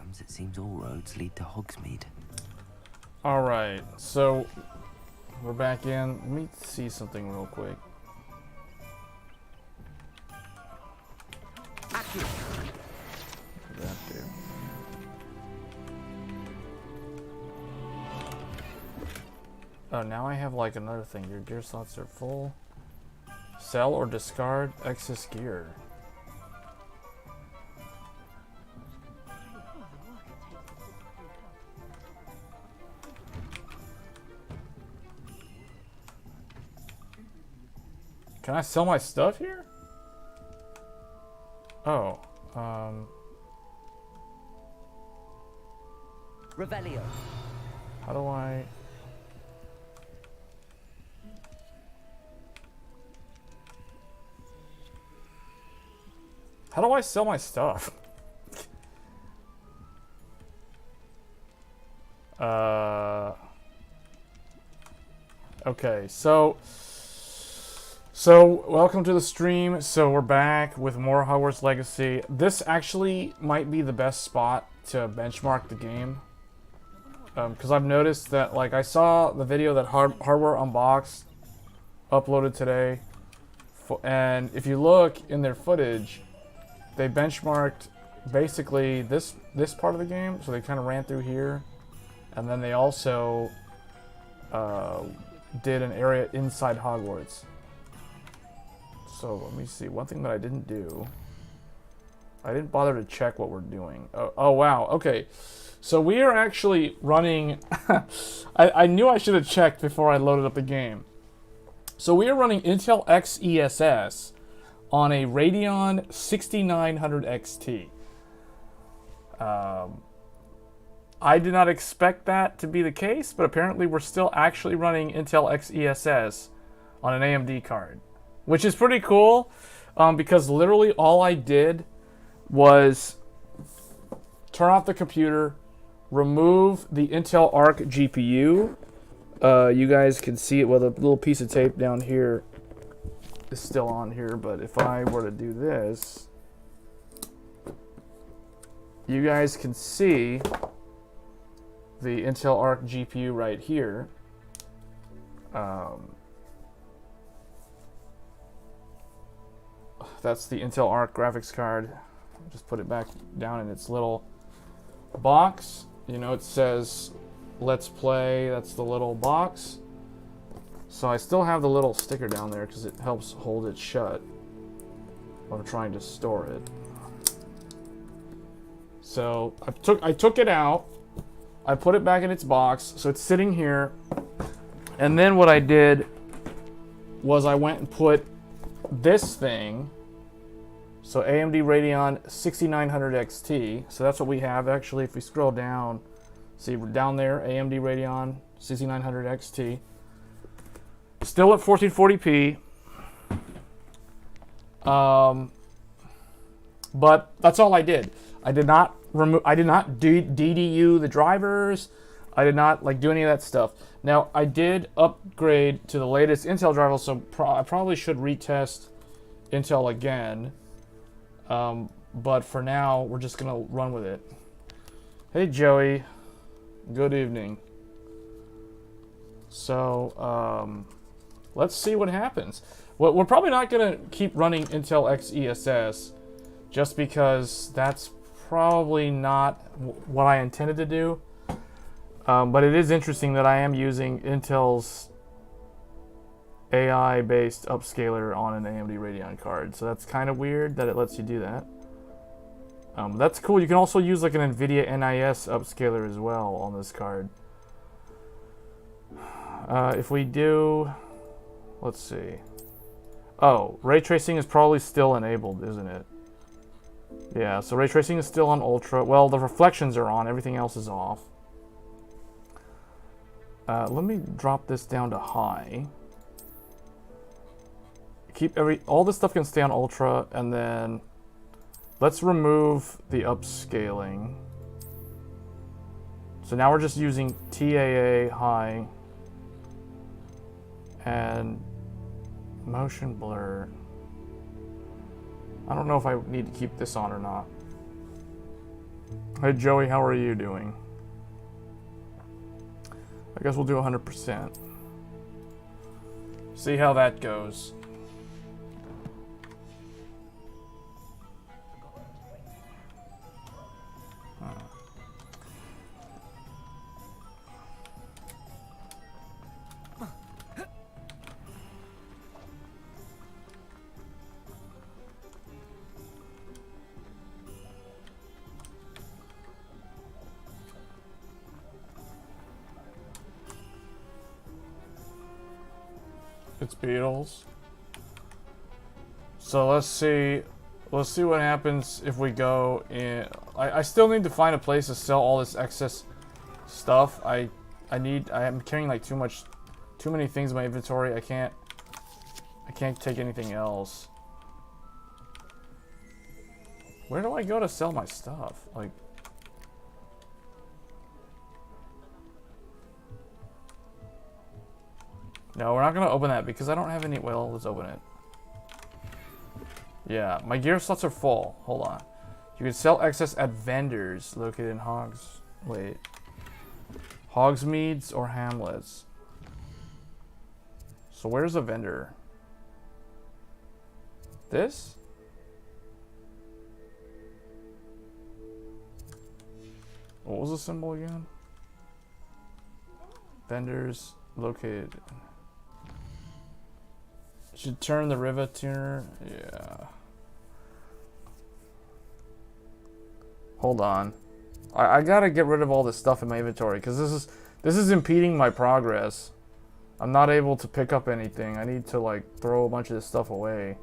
Sometimes it seems all roads lead to Hogsmeade. Alright, so we're back in. Let me see something real quick. What did that do? Oh, now I have like another thing. Your gear slots are full. Sell or discard excess gear. Can I sell my stuff here? Oh, Revelio. how do I... How do I sell my stuff? Okay, so welcome to the stream. So we're back with more Hogwarts Legacy. This actually might be the best spot to benchmark the game. Because I've noticed that, like, I saw the video that Hardware Unboxed uploaded today. And if you look in their footage, they benchmarked basically this part of the game. So they kind of ran through here. And then they also did an area inside Hogwarts. So let me see. One thing that I didn't do, I didn't bother to check what we're doing. Oh wow. Okay. So we are actually running... I knew I should have checked before I loaded up the game. So we are running Intel XESS on a Radeon 6900 XT. I did not expect that to be the case, but apparently we're still actually running Intel XESS on an AMD card, which is pretty cool, because literally all I did was turn off the computer, remove the Intel Arc GPU. You guys can see it with a little piece of tape down here is still on here, but if I were to do this, you guys can see the Intel Arc GPU right here. That's the Intel Arc graphics card. Just put it back down in its little box. You know, it says Let's Play. That's the little box. So I still have the little sticker down there because it helps hold it shut while I'm trying to store it. So I took it out. I put it back in its box, so it's sitting here. And then what I did was I went and put this thing, so AMD Radeon 6900 XT. So that's what we have. Actually, if we scroll down, see down there, AMD Radeon 6900 XT. Still at 1440p. But that's all I did. I did not DDU the drivers. I did not do any of that stuff. Now I did upgrade to the latest Intel driver, so I probably should retest Intel again. But for now, we're just gonna run with it. Hey Joey, good evening. So let's see what happens. Well, we're probably not gonna keep running Intel XESS just because that's probably not what I intended to do. But it is interesting that I am using Intel's AI-based upscaler on an AMD Radeon card. So that's kind of weird that it lets you do that. That's cool. You can also use like an NVIDIA NIS upscaler as well on this card. If we do, let's see. Oh, ray tracing is probably still enabled, isn't it? Yeah, so ray tracing is still on ultra. Well, the reflections are on. Everything else is off. Let me drop this down to high. All this stuff can stay on ultra, and then let's remove the upscaling. So now we're just using TAA high and motion blur. I don't know if I need to keep this on or not. Hey Joey, how are you doing? I guess we'll do 100%. See how that goes. It's Beatles. So let's see what happens if we go in. I still need to find a place to sell all this excess stuff. I am carrying like too many things in my inventory. I can't take anything else. Where do I go to sell my stuff? Like, no, we're not gonna open that because I don't have any. Well, let's open it. Yeah, my gear slots are full. Hold on. You can sell excess at vendors located in Hogsmeades or Hamlets. So where's a vendor? This? What was the symbol again? Vendors located. Should turn the Riva tuner. Yeah. Hold on. I gotta get rid of all this stuff in my inventory because this is impeding my progress. I'm not able to pick up anything. I need to like throw a bunch of this stuff away.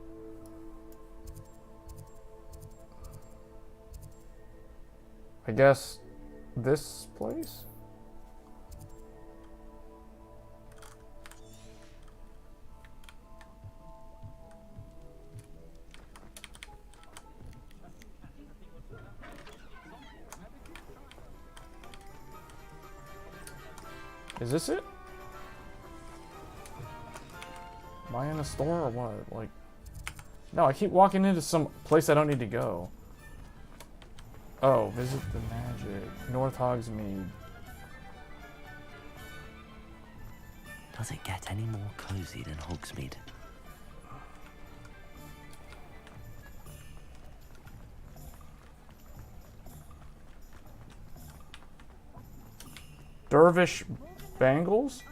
I guess this place? Is this it? Am I in a store or what? Like, no, I keep walking into some place I don't need to go. Oh, visit the magic. North Hogsmeade. Does it get any more cozy than Hogsmeade? Dervish bangles?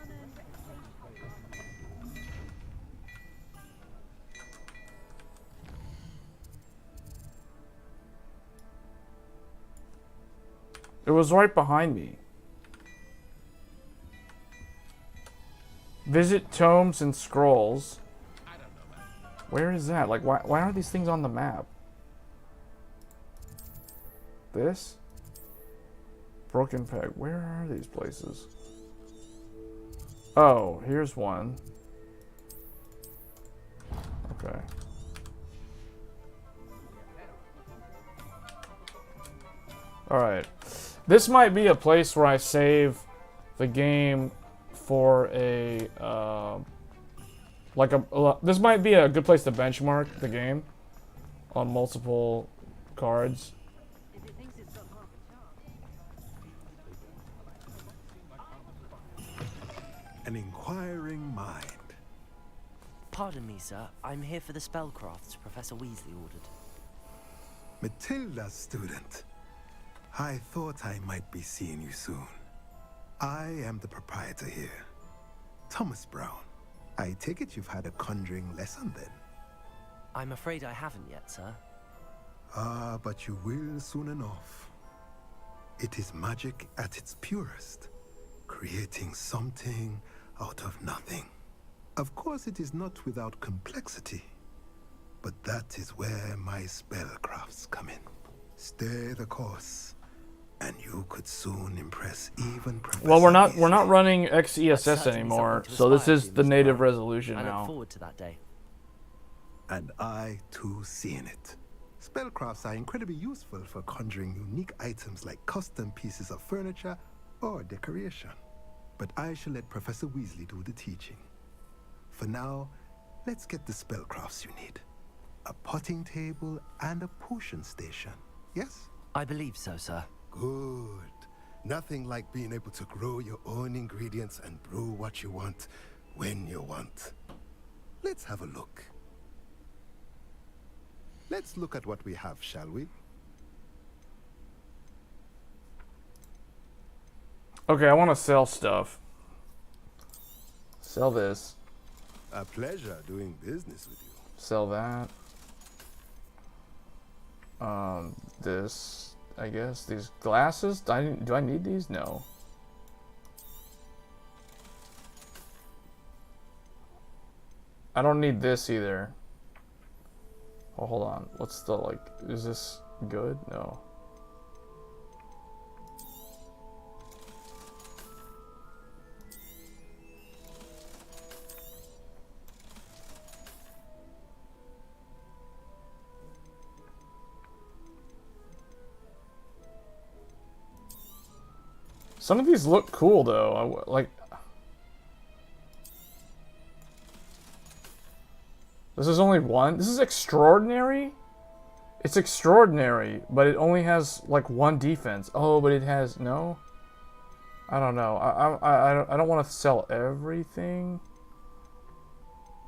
It was right behind me. Visit tomes and scrolls. Where is that? Like, why aren't these things on the map? This? Broken peg. Where are these places? Oh, here's one. Okay. Alright. This might be a place where I save the game for a, this might be a good place to benchmark the game on multiple cards. An inquiring mind. Pardon me, sir. I'm here for the spellcrafts Professor Weasley ordered. Matilda, student. I thought I might be seeing you soon. I am the proprietor here, Thomas Brown. I take it you've had a conjuring lesson then? I'm afraid I haven't yet, sir. Ah, but you will soon enough. It is magic at its purest, creating something out of nothing. Of course, it is not without complexity, but that is where my spellcrafts come in. Stay the course, and you could soon impress even Professor Well, we're not Weasley. running XESS anymore, so this is the native resolution I now. look forward to that day. And I too seeing it. Spellcrafts are incredibly useful for conjuring unique items like custom pieces of furniture or decoration. But I shall let Professor Weasley do the teaching. For now, let's get the spellcrafts you need. A potting table and a potion station, yes? I believe so, sir. Good. Nothing like being able to grow your own ingredients and brew what you want when you want. Let's have a look. Let's look at what we have, shall we? Okay, I want to sell stuff. Sell this. A pleasure doing business with you. Sell that. This, I guess. These glasses? Do I need these? No. I don't need this either. Oh, hold on. What's the, like, is this good? No. Some of these look cool, though. Like, this is only one. This is extraordinary. It's extraordinary, but it only has like one defense. Oh, but it has no. I don't know. I don't want to sell everything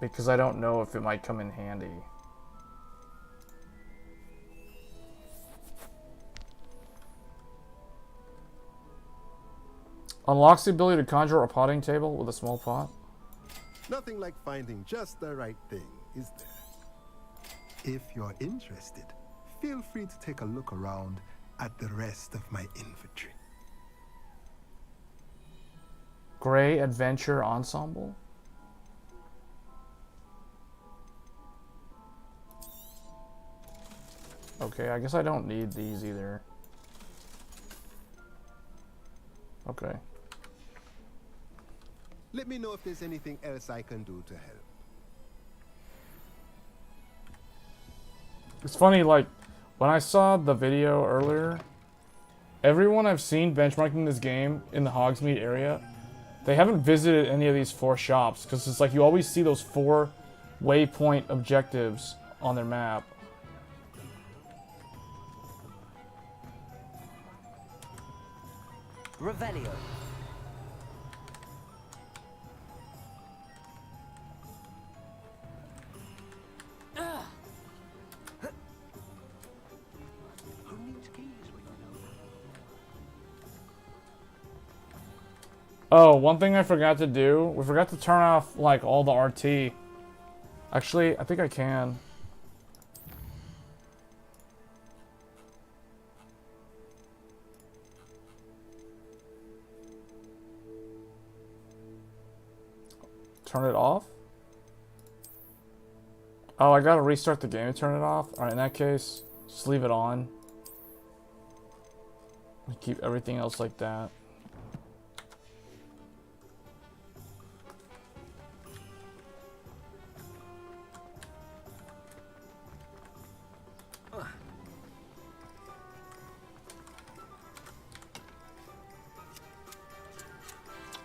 because I don't know if it might come in handy. Unlocks the ability to conjure a potting table with a small pot. Nothing like finding just the right thing, is there? If you're interested, feel free to take a look around at the rest of my inventory. Gray Adventure Ensemble. Okay, I guess I don't need these either. Okay. Let me know if there's anything else I can do to help. It's funny, like, when I saw the video earlier, everyone I've seen benchmarking this game in the Hogsmeade area, they haven't visited any of these 4 shops, because it's like you always see those 4 waypoint objectives on their map. Revelio. Oh, one thing I forgot to do, we forgot to turn off, like, all the RT. Actually, I think I can. Turn it off? Oh, I gotta restart the game to turn it off? Alright, in that case, just leave it on. Keep everything else like that.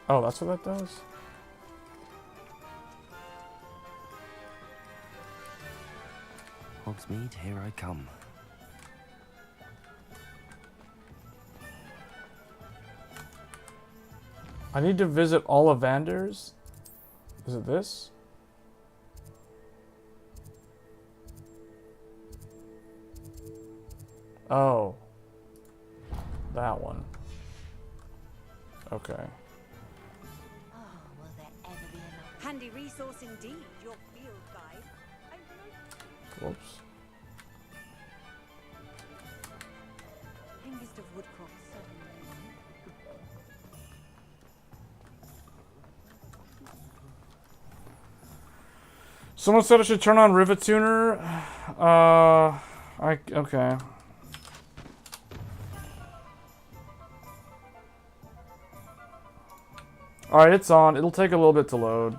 Oh, that's what that does? Hogsmeade, here I come. I need to visit Ollivanders. Is it this? Oh. That one. Okay. Will there ever be enough? Handy resource indeed, your field guide. Whoops. Hengist of Woodcroft, certainly. Someone said I should turn on Rivet Tuner. Okay. Alright, it's on. It'll take a little bit to load.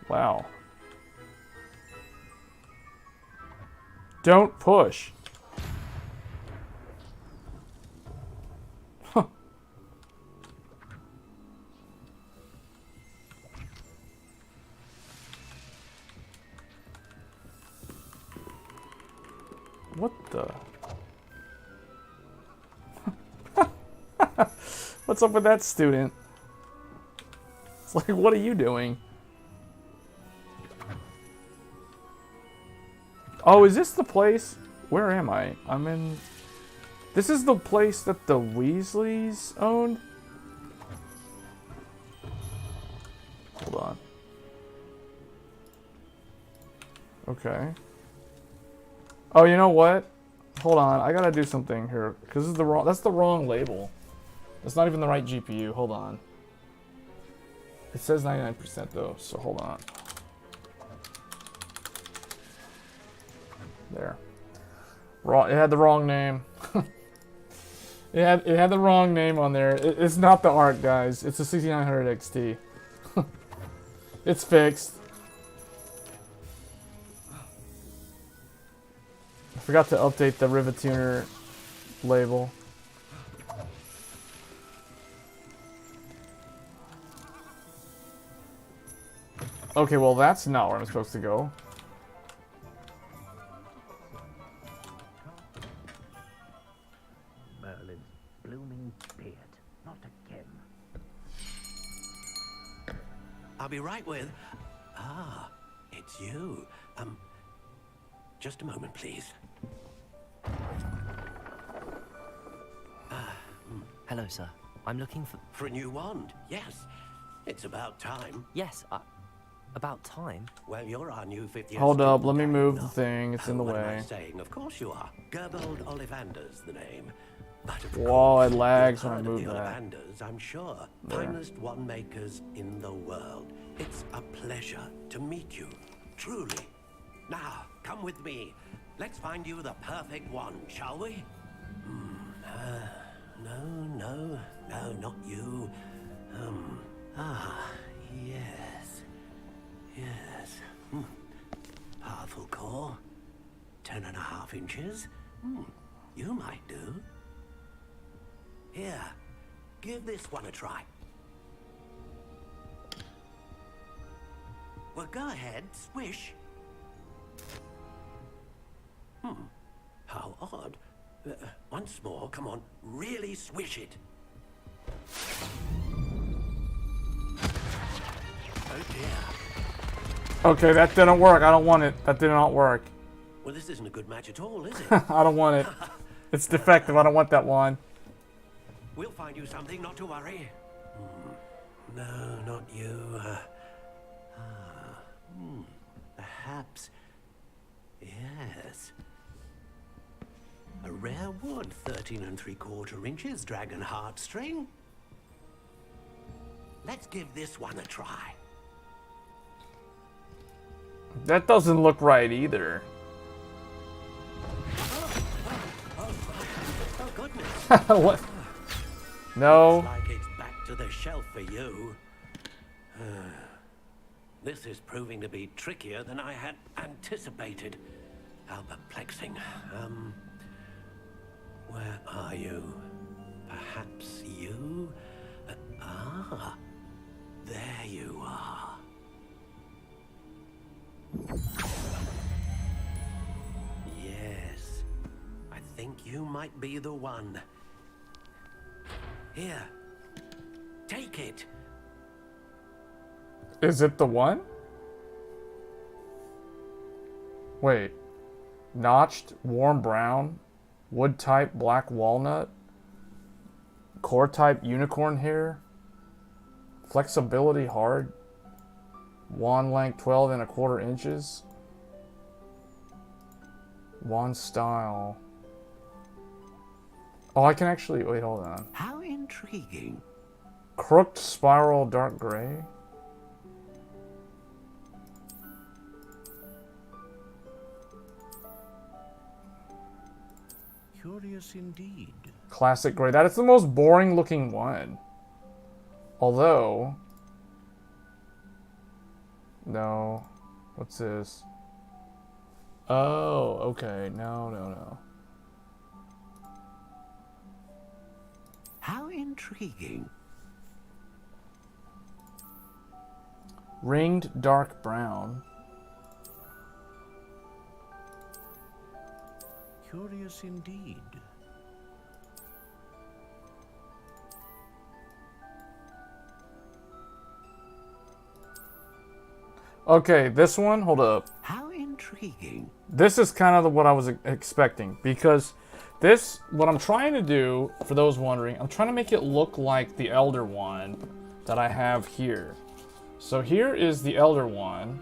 Wow. Don't push. Huh. What the? What's up with that student? It's like, what are you doing? Oh, is this the place? Where am I? I'm in... This is the place that the Weasleys owned? Hold on. Okay. Oh, you know what? Hold on, I gotta do something here. Because this is the wrong... That's the wrong label. That's not even the right GPU. Hold on. It says 99% though, so hold on. There. Wrong. It had the wrong name. it had the wrong name on there. It's not the ARC, guys. It's a 6900 XT. It's fixed. I forgot to update the Rivetuner label. Okay, well that's not where I'm supposed to go. Merlin's blooming beard. Not again. I'll be right with... Ah, it's you. Just a moment, please. Hello, sir. I'm looking for... For a new wand, yes. It's about time. Yes, about time. Well, you're our new 50th... Hold up, let me student, move are you the thing. It's in the not? What am way. I saying? Of course you are. Gerbold Ollivander's the name. But of Whoa, course, it lags you've when I heard of move the that. Ollivanders, I'm sure. There. Finest wand makers in the world. It's a pleasure to meet you. Truly. Now, come with me. Let's find you the perfect wand, shall we? No, not you. Yes. Powerful core. 10.5 inches. You might do. Here, give this one a try. Well, go ahead, swish. How odd. Once more, come on, really swish it. Oh dear. Okay, that didn't work. I don't want it. That did not work. Well, this isn't a good match at all, is it? I don't want it. It's defective. I don't want that one. We'll find you something, not to worry. No, not you. Perhaps. Yes. A rare wood, 13 3/4 inches, dragon heartstring. Let's give this one a try. That doesn't look right either. Oh goodness. What? No. Looks like it's back to the shelf for you. This is proving to be trickier than I had anticipated. How perplexing. Where are you? Perhaps you? There you are. Yes, I think you might be the one. Here, take it. Is it the one? Wait. Notched, warm brown, wood type, black walnut, core type, unicorn hair, flexibility hard, wand length 12 1/4 inches, wand style. Oh, I can actually, wait, hold on. How intriguing. Crooked spiral dark gray. Curious indeed. Classic gray. That is the most boring looking one. Although... No. What's this? Oh, okay. No. How intriguing. Ringed dark brown. Curious indeed. Okay, this one, hold up. How intriguing. This is kind of what I was expecting, because this, what I'm trying to do, for those wondering, I'm trying to make it look like the Elder Wand that I have here. So here is the Elder Wand,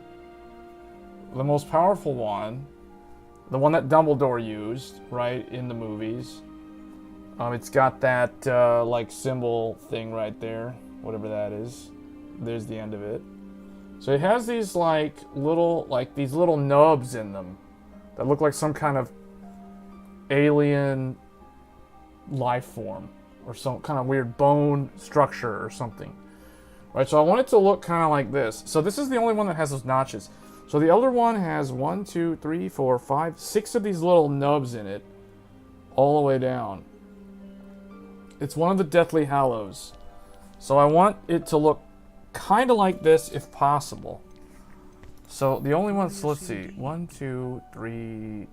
the most powerful one, the one that Dumbledore used, right, in the movies. It's got that, like, symbol thing right there, whatever that is. There's the end of it. So it has these, like, these little nubs in them that look like some kind of alien life form or some kind of weird bone structure or something. Right, so I want it to look kind of like this. So this is the only one that has those notches. So the Elder one has 1, 2, 3, 4, 5, 6 of these little nubs in it all the way down. It's one of the Deathly Hallows. So I want it to look kind of like this if possible. So the only ones, so let's see, 1, 2, 3,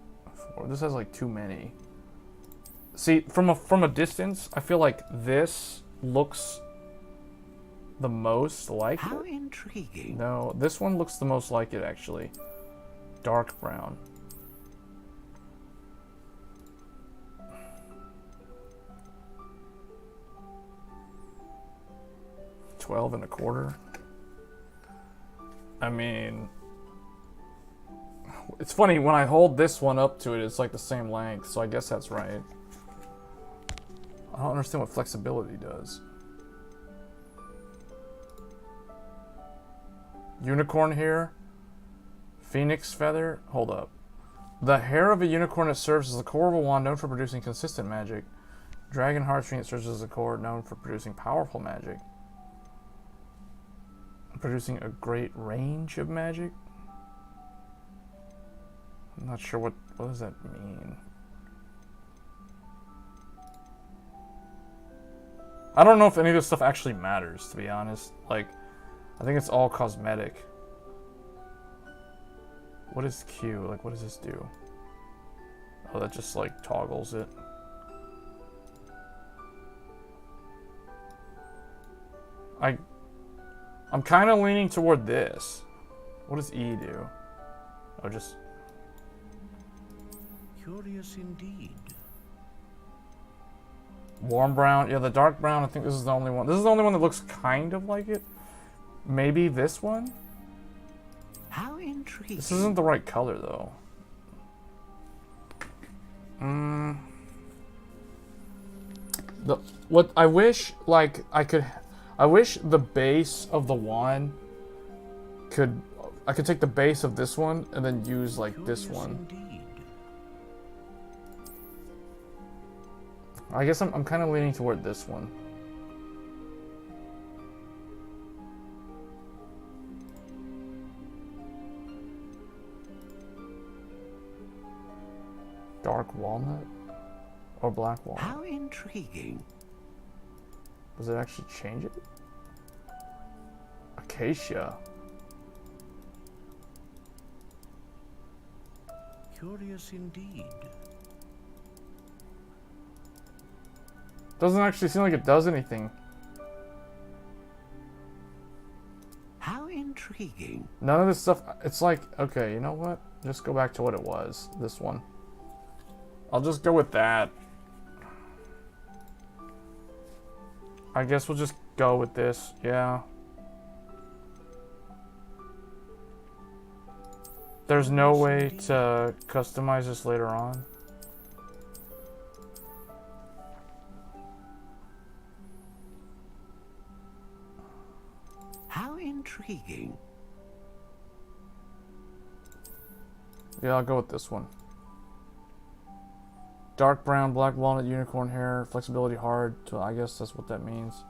4. This has like too many. See, from a distance, I feel like this looks the most like How it. intriguing. No, this one looks the most like it actually. Dark brown. $12.25. I mean, it's funny when I hold this one up to it, it's like the same length, so I guess that's right. I don't understand what flexibility does. Unicorn hair, phoenix feather. Hold up. The hair of a unicorn that serves as the core of a wand known for producing consistent magic. Dragon heartstring that serves as a core known for producing powerful magic. Producing a great range of magic. I'm not sure what does that mean. I don't know if any of this stuff actually matters, to be honest. Like, I think it's all cosmetic. What is Q? Like, what does this do? Oh, that just, like, toggles it. I'm kind of leaning toward this. What does E do? Oh, just... Curious indeed. Warm brown. Yeah, the dark brown, I think this is the only one. This is the only one that looks kind of like it. Maybe this one? How intriguing. This isn't the right color, though. What I wish, like, I wish the base of the wand I could take the base of this one and then use, like, this one. Indeed. I guess I'm kind of leaning toward this one. Dark walnut? Or black walnut? How intriguing. Does it actually change it? Acacia. Curious indeed. Doesn't actually seem like it does anything. How intriguing. None of this stuff, it's like, okay, you know what? Just go back to what it was, this one. I'll just go with that. I guess we'll just go with this, yeah. There's no way to customize this later on. How intriguing. Yeah, I'll go with this one. Dark brown, black walnut, unicorn hair, flexibility hard. So I guess that's what that means.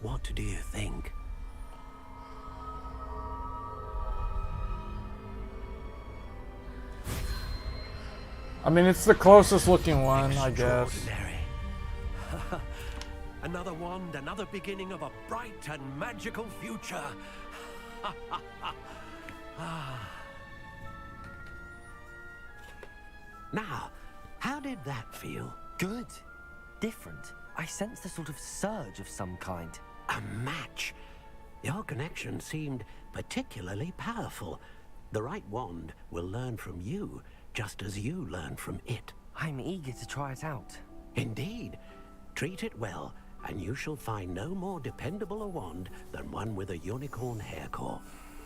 What do you think? I mean, it's the closest looking one, I guess. Extraordinary. Another wand, another beginning of a bright and magical future. Now, how did that feel? Good. Different. I sensed a sort of surge of some kind. A match. Your connection seemed particularly powerful. The right wand will learn from you, just as you learn from it. I'm eager to try it out. Indeed. Treat it well, and you shall find no more dependable a wand than one with a unicorn hair core.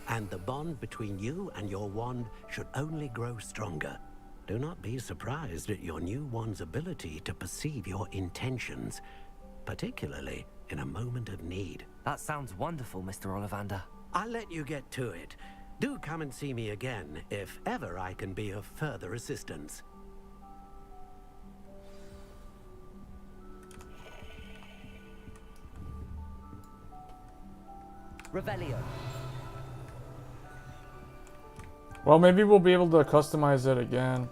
And the bond between you and your wand should only grow stronger. Do not be surprised at your new wand's ability to perceive your intentions, particularly in a moment of need. That sounds wonderful, Mr. Ollivander. I'll let you get to it. Do come and see me again if ever I can be of further assistance. Revelio. Well, maybe we'll be able to customize it again.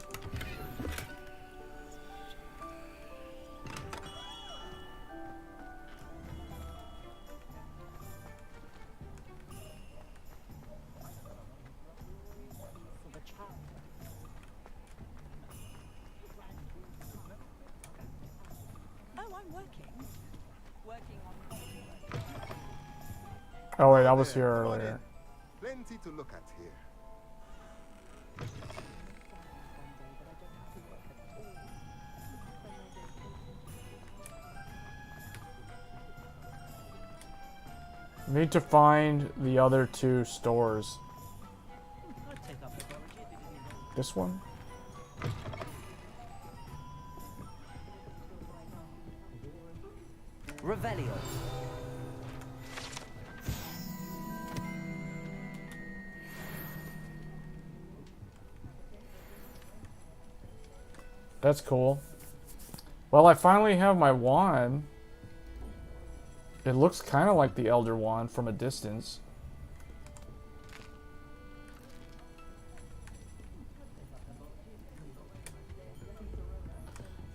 Oh wait, I was here earlier. Plenty to look at here. Need to find the other two stores. This one? Revelio. That's cool. Well, I finally have my wand. It looks kind of like the Elder Wand from a distance.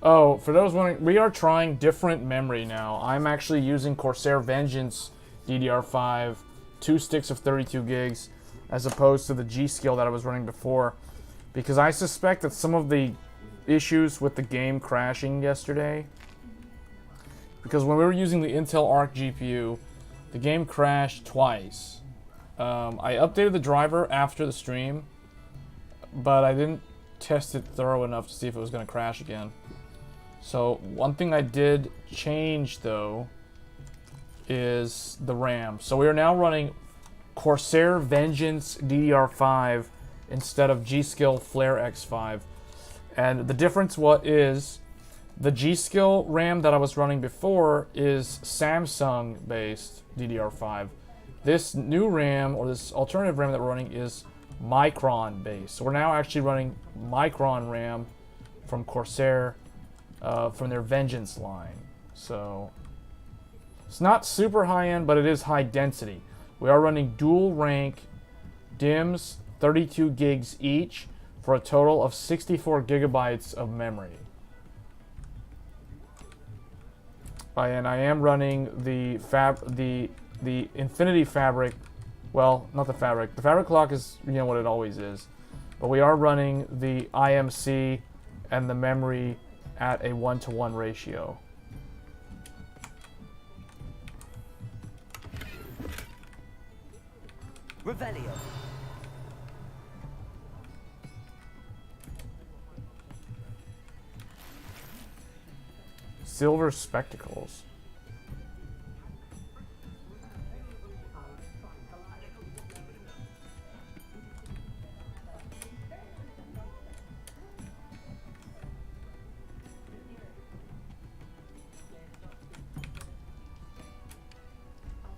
Oh, for those wondering, we are trying different memory now. I'm actually using Corsair Vengeance DDR5, 2 sticks of 32 gigs, as opposed to the G-Skill that I was running before. Because I suspect that some of the issues with the game crashing yesterday, because when we were using the Intel Arc GPU, the game crashed twice. I updated the driver after the stream, but I didn't test it thorough enough to see if it was going to crash again. So one thing I did change though is the RAM. So we are now running Corsair Vengeance DDR5 instead of G-Skill Flare X5. And the difference is the G-Skill RAM that I was running before is Samsung based DDR5. This new RAM, or this alternative RAM that we're running, is Micron based. So we're now actually running Micron RAM from Corsair, from their Vengeance line. So it's not super high end, but it is high density. We are running dual rank DIMMs, 32 gigs each, for a total of 64 gigabytes of memory. And I am running the Infinity Fabric. Well, not the Fabric. The Fabric clock is, you know, what it always is. But we are running the IMC and the memory at a 1-to-1 ratio. Revelio. Silver spectacles.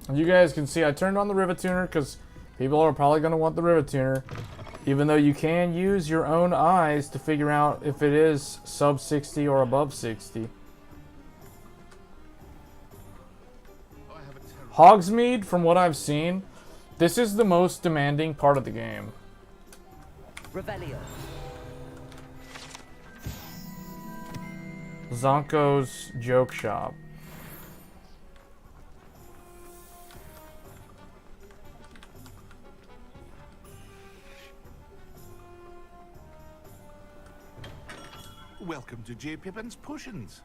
And you guys can see I turned on the Rivet Tuner because people are probably going to want the Rivet Tuner, even though you can use your own eyes to figure out if it is sub 60 or above 60. Hogsmeade, from what I've seen, this is the most demanding part of the game. Revelio. Zonko's Joke Shop. welcome to J. Pippin's Potions.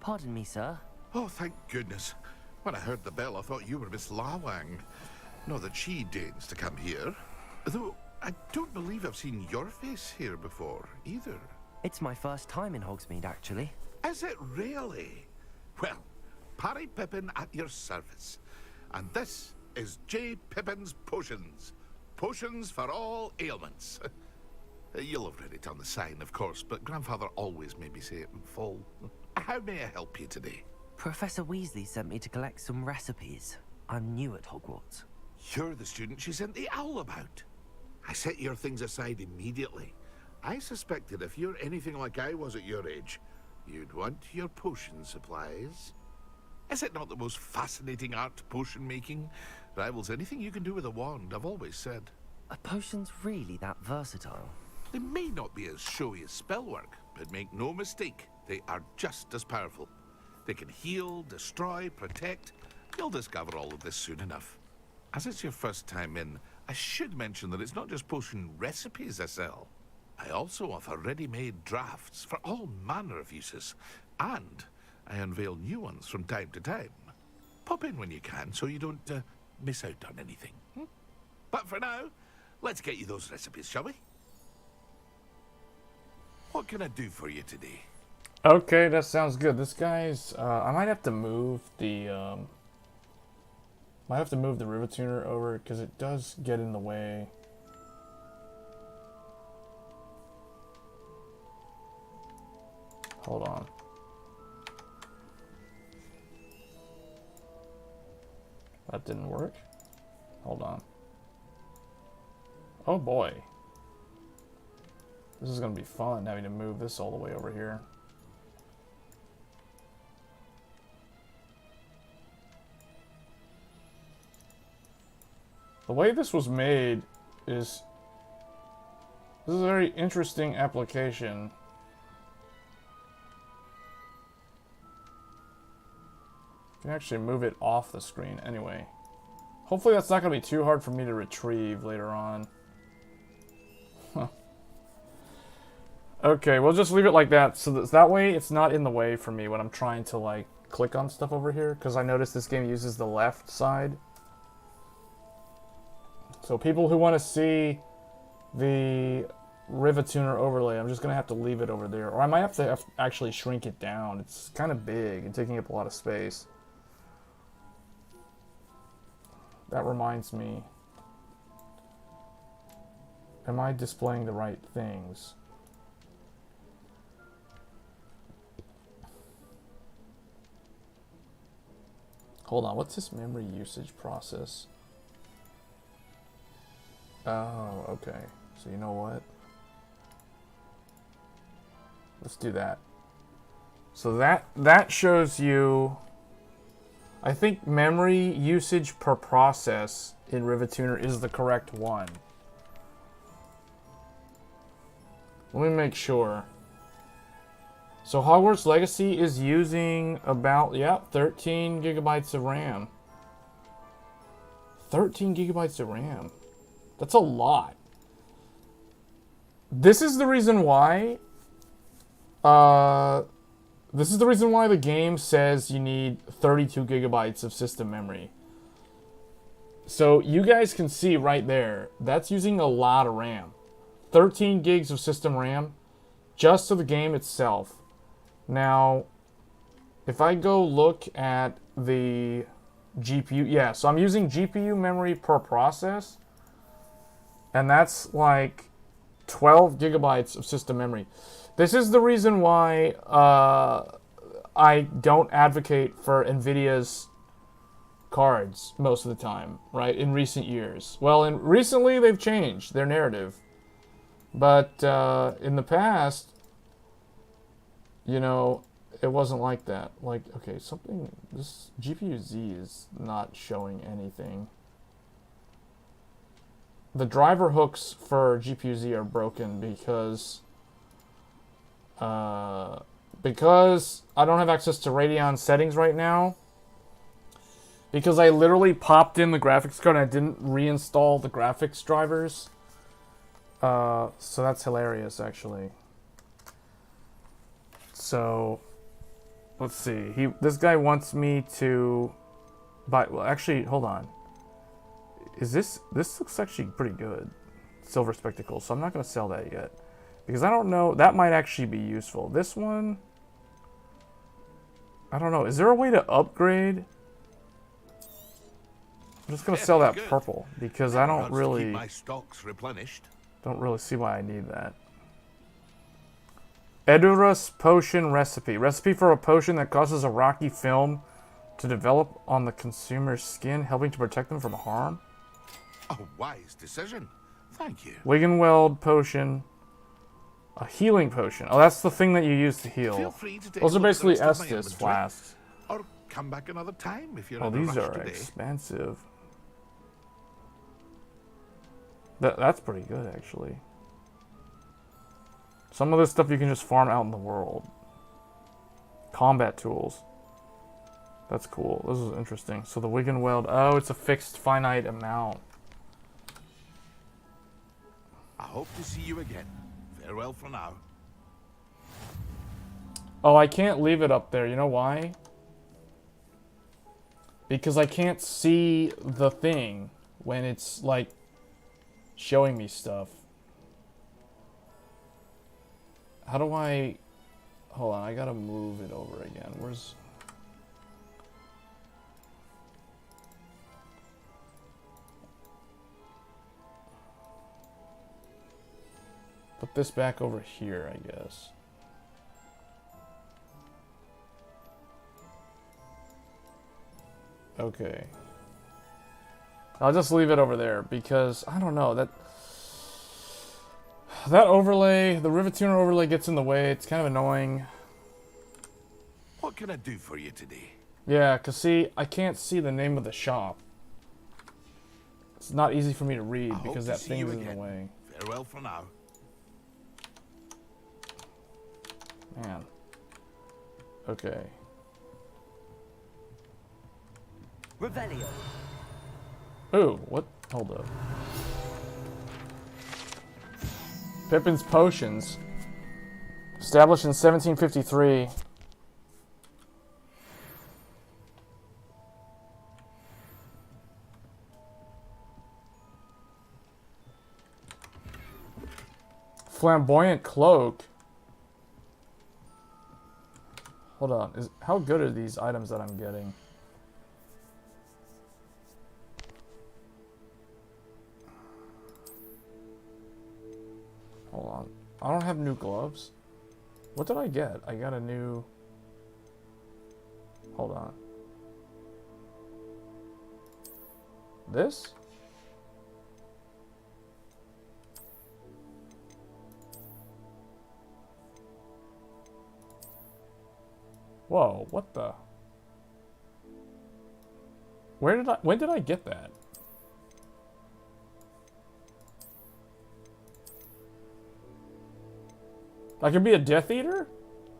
Pardon me, sir. Oh, thank goodness. When I heard the bell, I thought you were Miss Lawang. Not that she deigns to come here. Though, I don't believe I've seen your face here before, either. It's my first time in Hogsmeade, actually. Is it really? Well, Parry Pippin at your service. And this is J. Pippin's Potions. Potions for all ailments. You'll have read it on the sign, of course, but Grandfather always made me say it in full. How may I help you today? Professor Weasley sent me to collect some recipes. I'm new at Hogwarts. You're the student she sent the owl about. I set your things aside immediately. I suspected if you're anything like I was at your age, you'd want your potion supplies. Is it not the most fascinating art, potion making? Rivals anything you can do with a wand, I've always said. Are potions really that versatile? They may not be as showy as spellwork, but make no mistake, they are just as powerful. They can heal, destroy, protect. You'll discover all of this soon enough. As it's your first time in, I should mention that it's not just potion recipes I sell. I also offer ready-made drafts for all manner of uses, and I unveil new ones from time to time. Pop in when you can so you don't miss out on anything. But for now, let's get you those recipes, shall we? What can I do for you today? Okay, that sounds good. This guy's... I might have to move the... might have to move the Rivet Tuner over, because it does get in the way. Hold on. That didn't work. Hold on. Oh boy. This is going to be fun, having to move this all the way over here. The way this was made is... This is a very interesting application. You can actually move it off the screen anyway. Hopefully that's not going to be too hard for me to retrieve later on. Okay, we'll just leave it like that. So that way it's not in the way for me when I'm trying to like click on stuff over here. Because I noticed this game uses the left side. So people who want to see the Rivet Tuner overlay, I'm just going to have to leave it over there. Or I might have to actually shrink it down. It's kind of big and taking up a lot of space. That reminds me. Am I displaying the right things? Hold on, what's this memory usage process? Oh, okay. So you know what? Let's do that. So that shows you, I think memory usage per process in Rivet Tuner is the correct one. Let me make sure. So Hogwarts Legacy is using about, 13 gigabytes of RAM. 13 gigabytes of RAM. That's a lot. This is the reason why... this is the reason why the game says you need 32 gigabytes of system memory. So you guys can see right there, that's using a lot of RAM. 13 gigs of system RAM just to the game itself. Now, if I go look at the GPU, so I'm using GPU memory per process, and that's like 12 gigabytes of system memory. This is the reason why I don't advocate for NVIDIA's cards most of the time, right, in recent years. Well, recently they've changed their narrative. But in the past, you know, it wasn't like that. Like, okay, this GPU-Z is not showing anything. The driver hooks for GPU-Z are broken because I don't have access to Radeon settings right now. Because I literally popped in the graphics card and I didn't reinstall the graphics drivers. So that's hilarious, actually. So, let's see. This guy wants me to buy. Well, actually, hold on. Is this looks actually pretty good? Silver spectacles. So I'm not going to sell that yet because I don't know. That might actually be useful. This one, I don't know. Is there a way to upgrade? I'm just going to sell that purple because I don't really keep my stocks replenished. Don't really see why I need that. Edurus potion recipe. Recipe for a potion that causes a rocky film to develop on the consumer's skin, helping to protect them from harm. A wise decision. Thank you. Wiggenweld potion. A healing potion. Oh, that's the thing that you use to heal. Feel free to take Those a are look at the basically rest of my Estus inventory, flasks. or come back another time if you're Oh, in a these rush are today. expensive. That's pretty good, actually. Some of this stuff you can just farm out in the world. Combat tools. That's cool. This is interesting. So the Wiggenweld. Oh, it's a fixed finite amount. I hope to see you again. Farewell for now. Oh, I can't leave it up there. You know why? Because I can't see the thing when it's, like, showing me stuff. How do I... Hold on, I gotta move it over again. Where's... Put this back over here, I guess. Okay. I'll just leave it over there because I don't know that overlay, the Rivetuner overlay gets in the way. It's kind of annoying. What can I do for you today? Yeah, cause see, I can't see the name of the shop. It's not easy for me to read because that thing's in the way. Farewell for now. Man. Okay. Revelio. Ooh, what? Hold up. Pippin's Potions. Established in 1753. Flamboyant Cloak. Hold on. How good are these items that I'm getting? Hold on. I don't have new gloves. What did I get? I got a new... Hold on. This? Whoa, what the? When did I get that? I could be a Death Eater?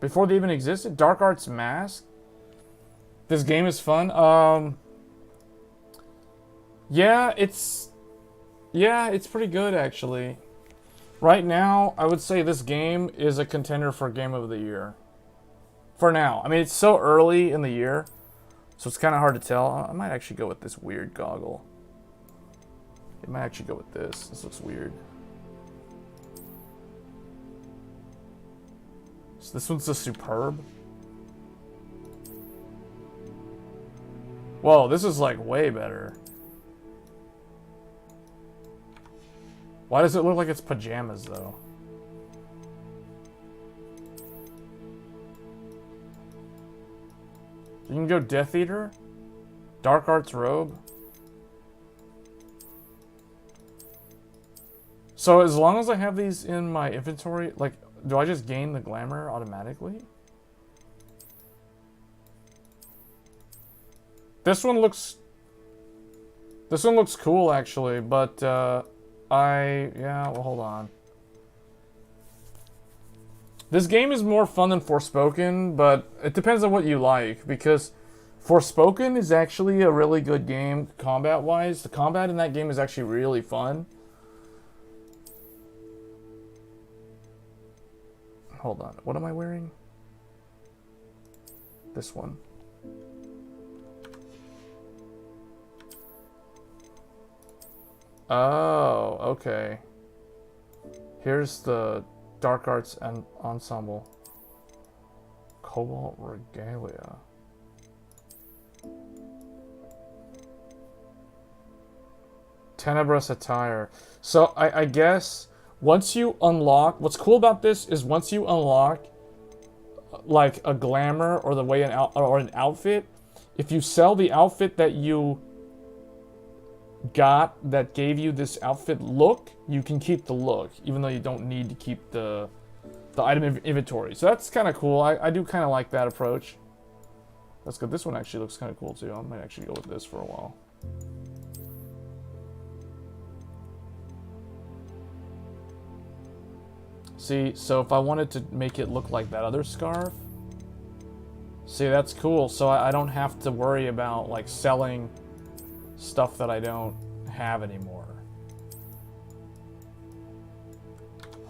Before they even existed? Dark Arts Mask? This game is fun? Yeah, it's pretty good actually. Right now, I would say this game is a contender for Game of the Year. For now. I mean, it's so early in the year, so it's kind of hard to tell. I might actually go with this weird goggle. I might actually go with this. This looks weird. So this one's the Superb. Whoa, this is like way better. Why does it look like it's pajamas though? You can go Death Eater, Dark Arts Robe. So as long as I have these in my inventory, like, do I just gain the glamour automatically? This one looks cool actually, but yeah, well, hold on. This game is more fun than Forspoken, but it depends on what you like, because Forspoken is actually a really good game combat-wise. The combat in that game is actually really fun. Hold on, what am I wearing? this one. Oh, okay. Here's the Dark Arts and Ensemble. Cobalt Regalia. Tenebrous Attire. So I guess once you unlock, what's cool about this is once you unlock like a glamour or the way an outfit, if you sell the outfit that you got that gave you this outfit look, you can keep the look, even though you don't need to keep the item inventory. So that's kind of cool. I do kind of like that approach. That's good. This one actually looks kind of cool too. I might actually go with this for a while. See, so if I wanted to make it look like that other scarf, see, that's cool. So I don't have to worry about like selling stuff that I don't have anymore.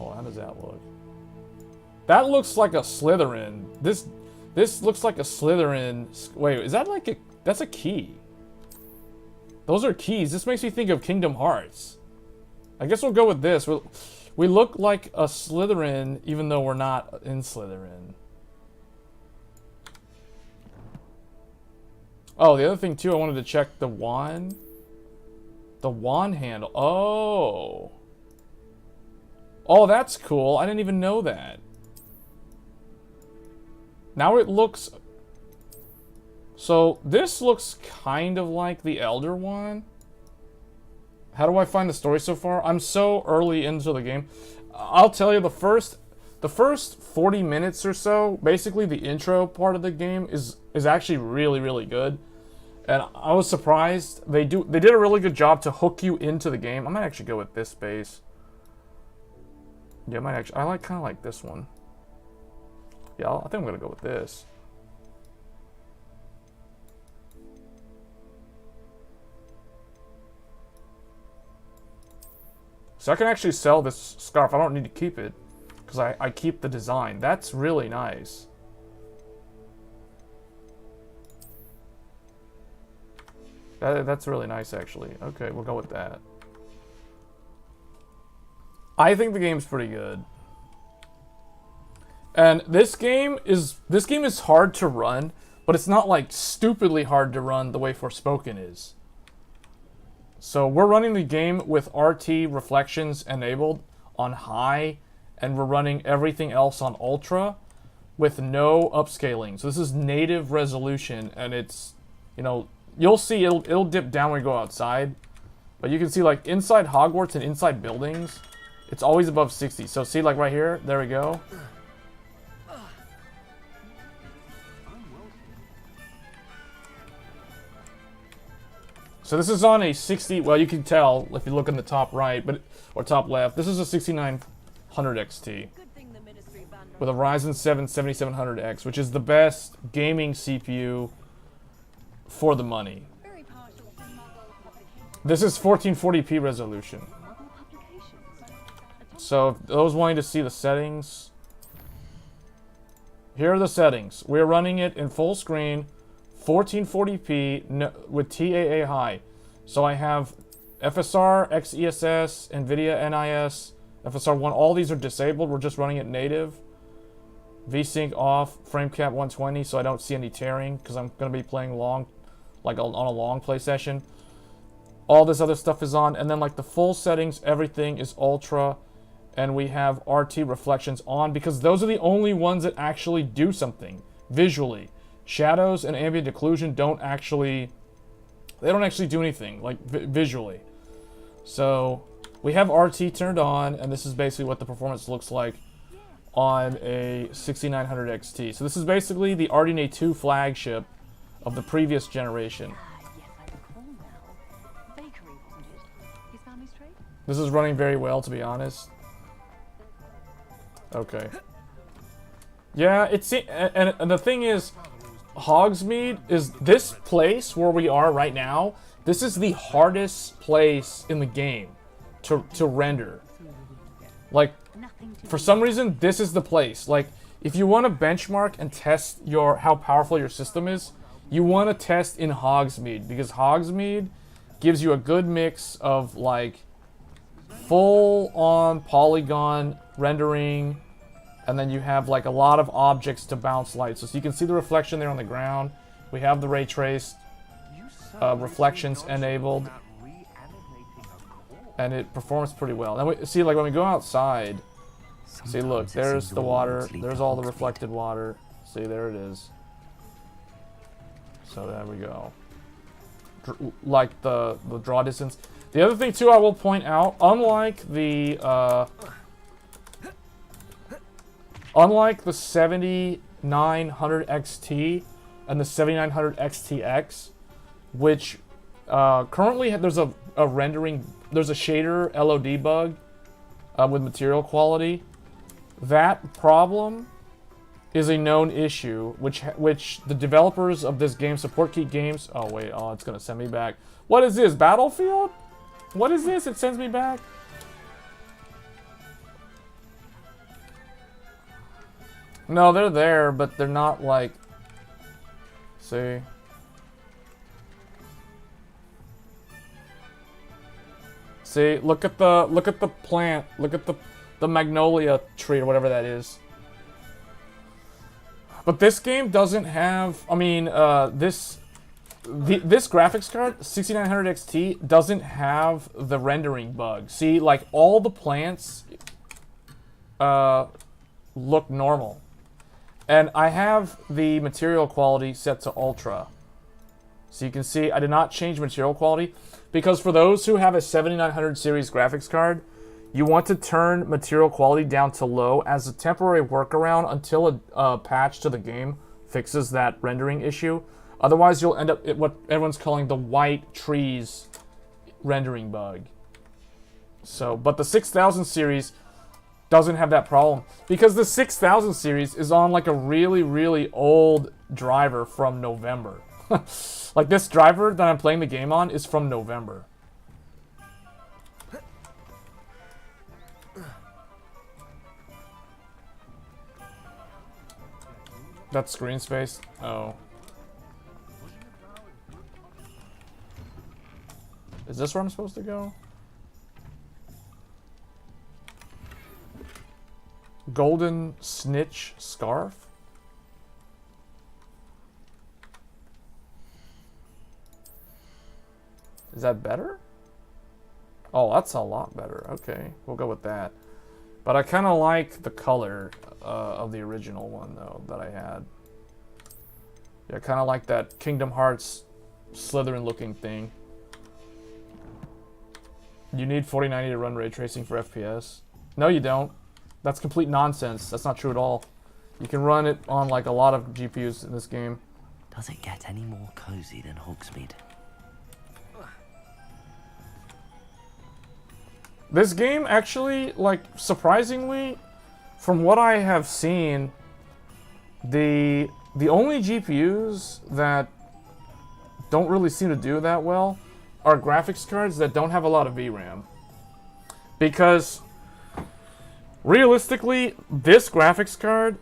Oh, how does that look? That looks like a Slytherin. This looks like a Slytherin. Wait, is that like a... That's a key. Those are keys. This makes me think of Kingdom Hearts. I guess we'll go with this. We look like a Slytherin, even though we're not in Slytherin. Oh, the other thing too, I wanted to check the wand. The wand handle. Oh. Oh, that's cool. I didn't even know that. Now it looks... So, this looks kind of like the Elder one. How do I find the story so far? I'm so early into the game. I'll tell you, the first 40 minutes or so, basically the intro part of the game is actually really, really good. And I was surprised. They did a really good job to hook you into the game. I might actually go with this base. Yeah, I kind of like this one. Yeah, I think I'm gonna go with this. So I can actually sell this scarf. I don't need to keep it because I keep the design. That's really nice. That's really nice, actually. Okay, we'll go with that. I think the game's pretty good. And this game is hard to run, but it's not like stupidly hard to run the way Forspoken is. So we're running the game with RT reflections enabled on high, and we're running everything else on ultra with no upscaling. So this is native resolution, and it's, you know, you'll see it'll dip down when we go outside, but you can see like inside Hogwarts and inside buildings, it's always above 60. So see, like right here, there we go. So this is on a 60, well, you can tell if you look in the top right, or top left, this is a 6900 XT with a Ryzen 7 7700X, which is the best gaming CPU for the money. This is 1440p resolution. So those wanting to see the settings, here are the settings. We're running it in full screen, 1440p with TAA high. So I have FSR, XESS, NVIDIA NIS, FSR1, all these are disabled. We're just running it native. VSync off, frame cap 120, so I don't see any tearing because I'm going to be playing long, like on a long play session. All this other stuff is on, and then like the full settings, everything is ultra, and we have RT reflections on because those are the only ones that actually do something visually. Shadows and ambient occlusion don't actually do anything, like visually. So we have RT turned on, and this is basically what the performance looks like on a 6900 XT. So this is basically the RDNA 2 flagship of the previous generation. This is running very well, to be honest. Okay. Yeah, it's and the thing is, Hogsmeade is this place where we are right now. This is the hardest place in the game to render. Like, for some reason, this is the place. Like, if you want to benchmark and test how powerful your system is, you want to test in Hogsmeade, because Hogsmeade gives you a good mix of like full-on polygon rendering, and then you have like a lot of objects to bounce light. So you can see the reflection there on the ground. We have the ray traced reflections enabled, and it performs pretty well. Now we see, like when we go outside, see, look, there's the water, there's all the reflected water. See, there it is. So there we go. Like the draw distance. The other thing too, I will point out, unlike the 7900 XT and the 7900 XTX, which currently there's a rendering, there's a shader LOD bug with material quality. That problem is a known issue, which the developers of this game, Support Key Games... Oh, wait. Oh, it's going to send me back. What is this? Battlefield? What is this? It sends me back? No, they're there, but they're not, like... See? See? Look at the plant. Look at the magnolia tree or whatever that is. But this game doesn't have, I mean, this graphics card, 6900 XT, doesn't have the rendering bug. See, like, all the plants look normal. And I have the material quality set to ultra. So you can see I did not change material quality, because for those who have a 7900 series graphics card, you want to turn material quality down to low as a temporary workaround until a patch to the game fixes that rendering issue. Otherwise, you'll end up at what everyone's calling the white trees rendering bug. So, but the 6000 series doesn't have that problem, because the 6000 series is on like a really, really old driver from November. Like, this driver that I'm playing the game on is from November. That's screen space? Oh. Is this where I'm supposed to go? Golden snitch scarf? Is that better? Oh, that's a lot better. Okay, we'll go with that. But I kind of like the color of the original one, though, that I had. Yeah, I kind of like that Kingdom Hearts Slytherin-looking thing. You need 4090 to run ray tracing for FPS. No, you don't. That's complete nonsense. That's not true at all. You can run it on, like, a lot of GPUs in this game. Does it get any more cozy than Hogsmeade? This game actually, like, surprisingly, from what I have seen, the only GPUs that don't really seem to do that well are graphics cards that don't have a lot of VRAM. Because, realistically, this graphics card,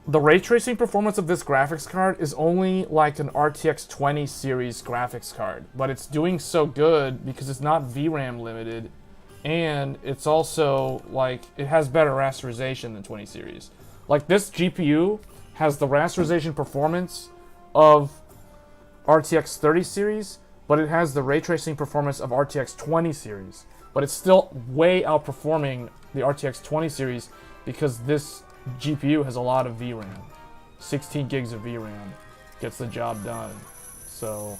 the ray tracing performance of this graphics card is only like an RTX 20 series graphics card. But it's doing so good because it's not VRAM limited. And it's also, like, it has better rasterization than 20 series. Like, this GPU has the rasterization performance of RTX 30 series, but it has the ray tracing performance of RTX 20 series. But it's still way outperforming the RTX 20 series because this GPU has a lot of VRAM. 16 gigs of VRAM gets the job done. So...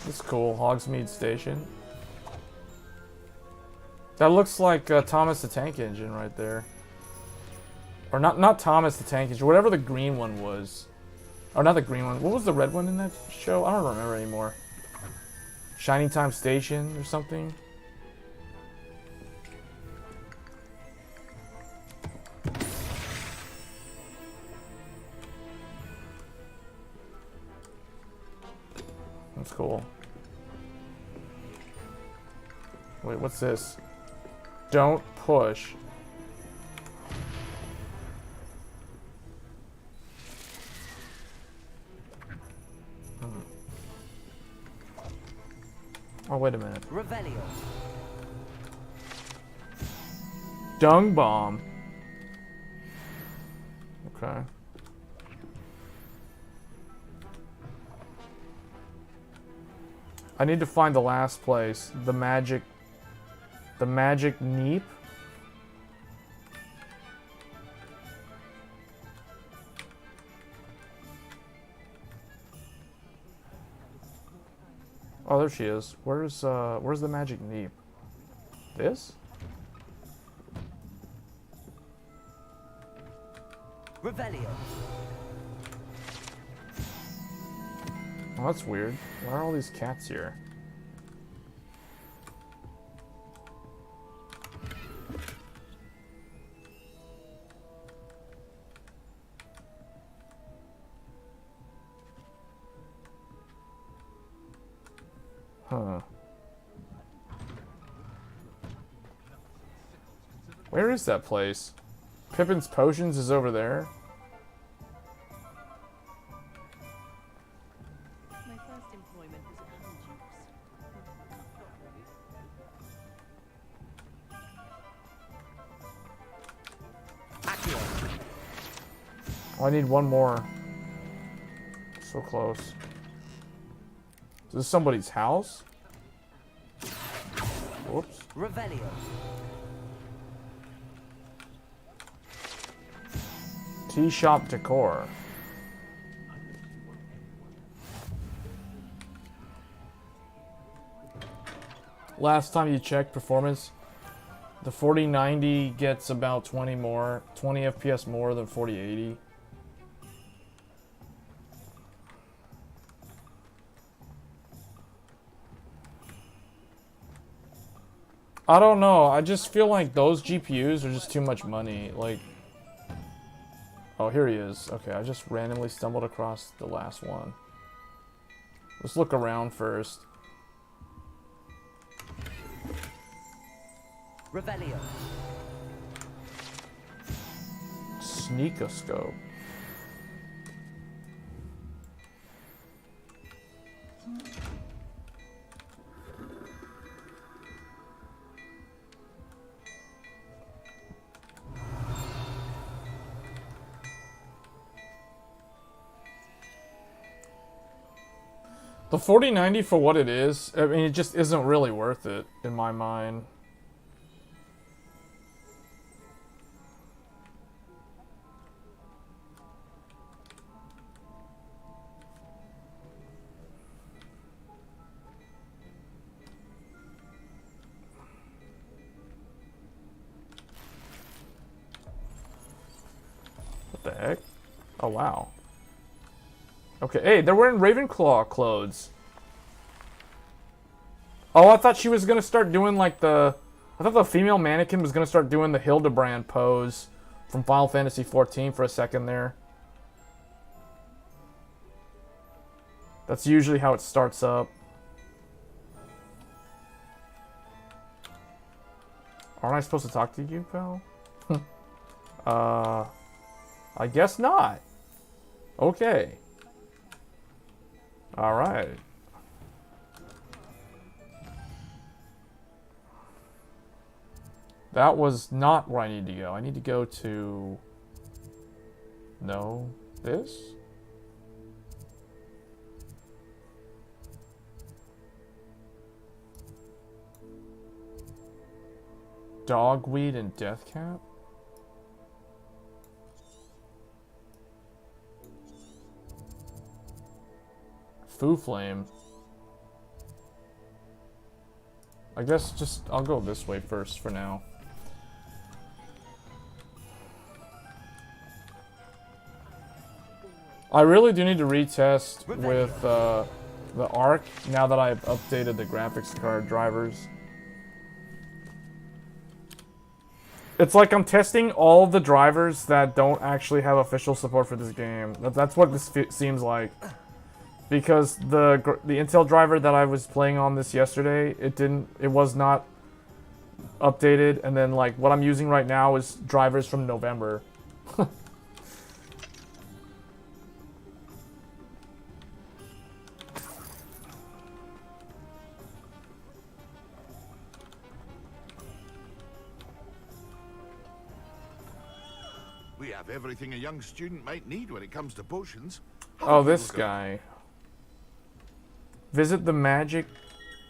It's cool, Hogsmeade Station. That looks like Thomas the Tank Engine right there. Or not Thomas the Tank Engine, whatever the green one was. Or not the green one. What was the red one in that show? I don't remember anymore. Shining Time Station or something? That's cool. Wait, what's this? Don't push. Oh, wait a minute. Revelio. Dung bomb. Okay. I need to find the last place. The magic neep. Oh, there she is. Where's the magic neep? This? Revelio. Oh, that's weird. Why are all these cats here? Huh. Where is that place? Pippin's Potions is over there. My first employment was at Hogwarts. Oh, I need one more. So close. Is this somebody's house? Whoops. Revelio. Tea shop decor. Last time you checked performance, the 4090 gets about 20 FPS more than 4080. I don't know. I just feel like those GPUs are just too much money. Like, oh, here he is. Okay, I just randomly stumbled across the last one. Let's look around first. Revelio. Sneakoscope. The 4090 for what it is, I mean, it just isn't really worth it in my mind. What the heck? Oh, wow. Okay, hey, they're wearing Ravenclaw clothes. Oh, I thought she was gonna start doing like I thought the female mannequin was gonna start doing the Hildebrand pose from Final Fantasy XIV for a second there. That's usually how it starts up. Aren't I supposed to talk to you, pal? I guess not. Okay. Alright. That was not where I need to go. I need to go to... No. This? Dogweed and Deathcap? Foo Flame. I guess just, I'll go this way first for now. I really do need to retest with the ARC now that I've updated the graphics card drivers. It's like I'm testing all the drivers that don't actually have official support for this game. That's what this seems like. because the Intel driver that I was playing on this yesterday, it was not updated, and then like what I'm using right now is drivers from November. We have everything a young student might need when it comes to potions. Oh, this guy. Visit the magic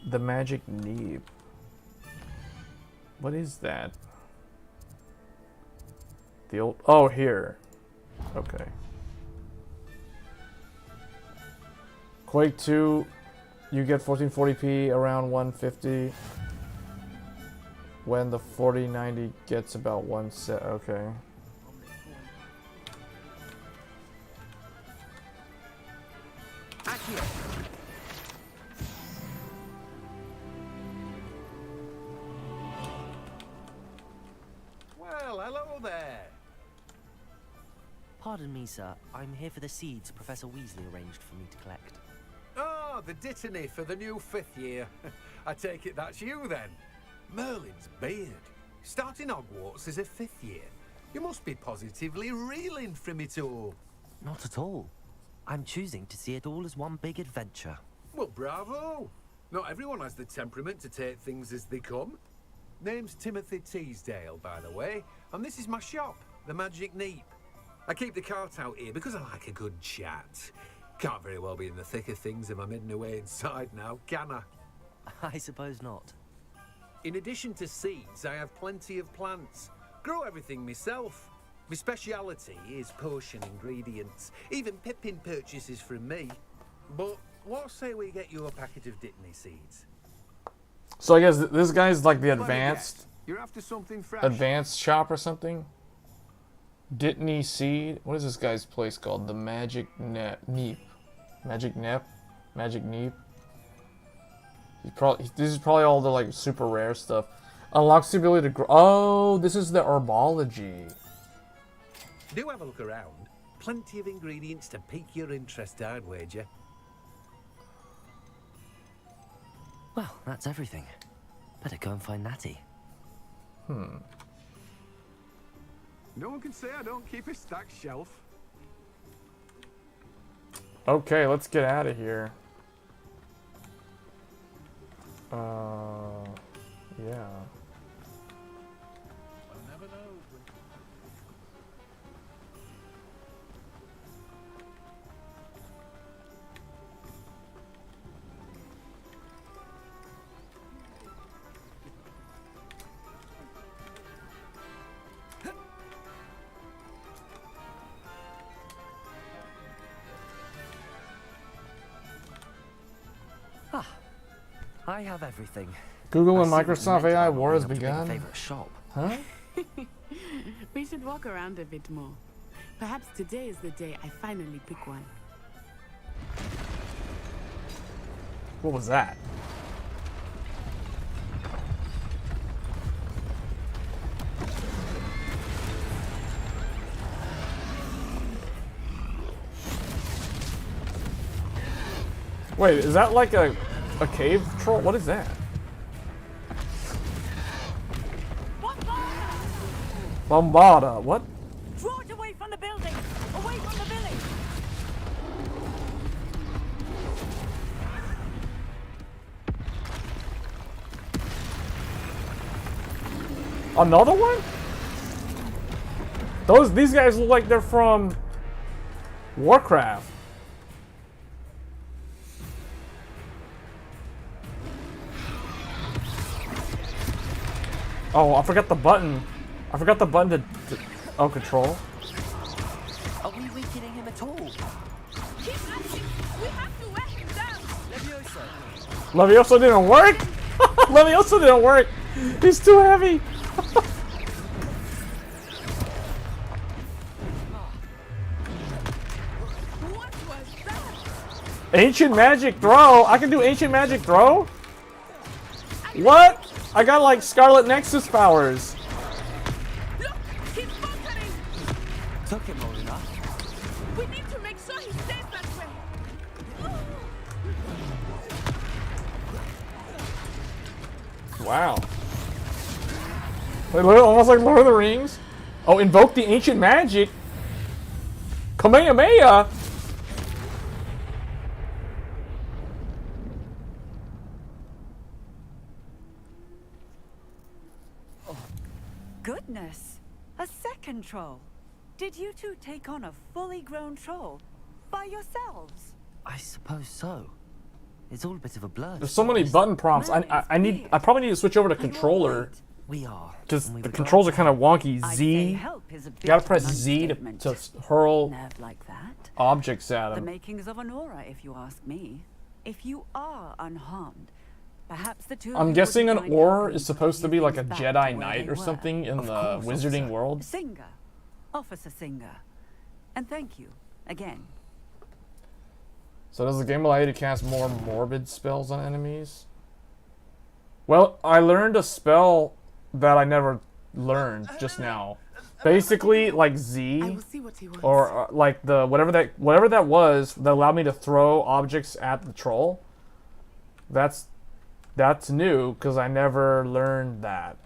Neep. What is that? The old, oh, here. Okay. Quake 2, you get 1440p around 150 when the 4090 gets about 1 set. Okay. Well, hello there. Pardon me, sir. I'm here for the seeds Professor Weasley arranged for me to collect. Oh, the dittany for the new 5th year. I take it that's you then. Merlin's beard. Starting Hogwarts as a 5th year. You must be positively reeling from it all. Not at all. I'm choosing to see it all as one big adventure. Well, bravo. Not everyone has the temperament to take things as they come. Name's Timothy Teasdale, by the way, and this is my shop, the Magic Neep. I keep the cart out here because I like a good chat. Can't very well be in the thick of things if I'm hidden away inside now, can I? I suppose not. In addition to seeds, I have plenty of plants. Grow everything myself. My speciality is potion ingredients. Even Pippin purchases from me. But what say we get you a packet of Dittany seeds? So I guess this guy's like the Let me advanced guess. You're after something fresh. advanced shop or something. Dittany Seed. What is this guy's place called? The Magic Neep. Magic Nep? Magic Neep. This is probably all the like super rare stuff. Unlocks the ability to grow. Oh, this is the herbology. Do have a look around. Plenty of ingredients to pique your interest, I'd wager. Well, that's everything. Better go and find Natty. No one can say I don't keep a stacked shelf. Okay, let's get out of here. Yeah. I have everything. Google and I see what you Microsoft meant AI about war has opening up a big begun. favorite shop. Huh? We should walk around a bit more. Perhaps today is the day I finally pick one. What was that? Wait, is that like a cave troll? What is that? Bombarda, what? Draw it away from the building! Away from the village! Another one? These guys look like they're from Warcraft. Oh, I forgot the button. I forgot the button to oh, control. Are we weakening him at all? Keep acting! We have to wear him down! Levioso! Levioso didn't work? Levioso didn't work. He's too heavy. What was that? Ancient magic throw? I can do ancient magic throw? What? I got like Scarlet Nexus powers. Look! He's faltering! Took him long enough. We need to make sure he stays that way! Wow. Like, almost like Lord of the Rings. Oh, invoke the ancient magic. Kamehameha. Goodness, a second troll. Did you two take on a fully grown troll by yourselves? I suppose so. It's all a bit of a blur. There's so many button prompts. I probably need to switch over to controller. We are. Because the controls are kind of wonky. I'd say Z. help is a You bit gotta of press an Z understatement. to hurl Nerve like that. objects at The them. makings of an aura, if you ask me. If you are unharmed, perhaps the two of I'm you guessing would an mind aura helping is put supposed to few be like a things back Jedi to where Knight they or were. something in Of the course, wizarding officer. world. Singer. Officer Singer. And thank you, again. So does the game allow you to cast more morbid spells on enemies? Well, I learned a spell that I never learned just now. Basically, like I Z, will see what he wants. or like the whatever that was that allowed me to throw objects at the troll. That's new because I never learned that.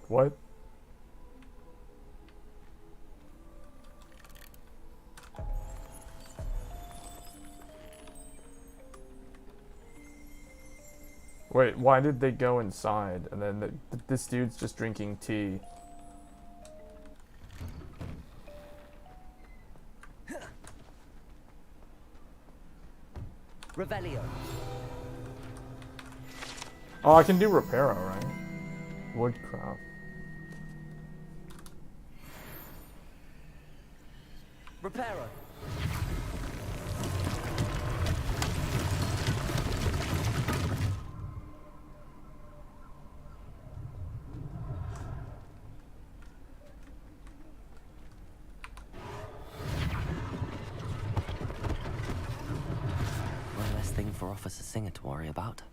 What? Wait, why did they go inside? And then this dude's just drinking tea. Revelio. Oh, I can do Reparo, right? Woodcraft. Reparo. One less thing for Officer Singer to worry about.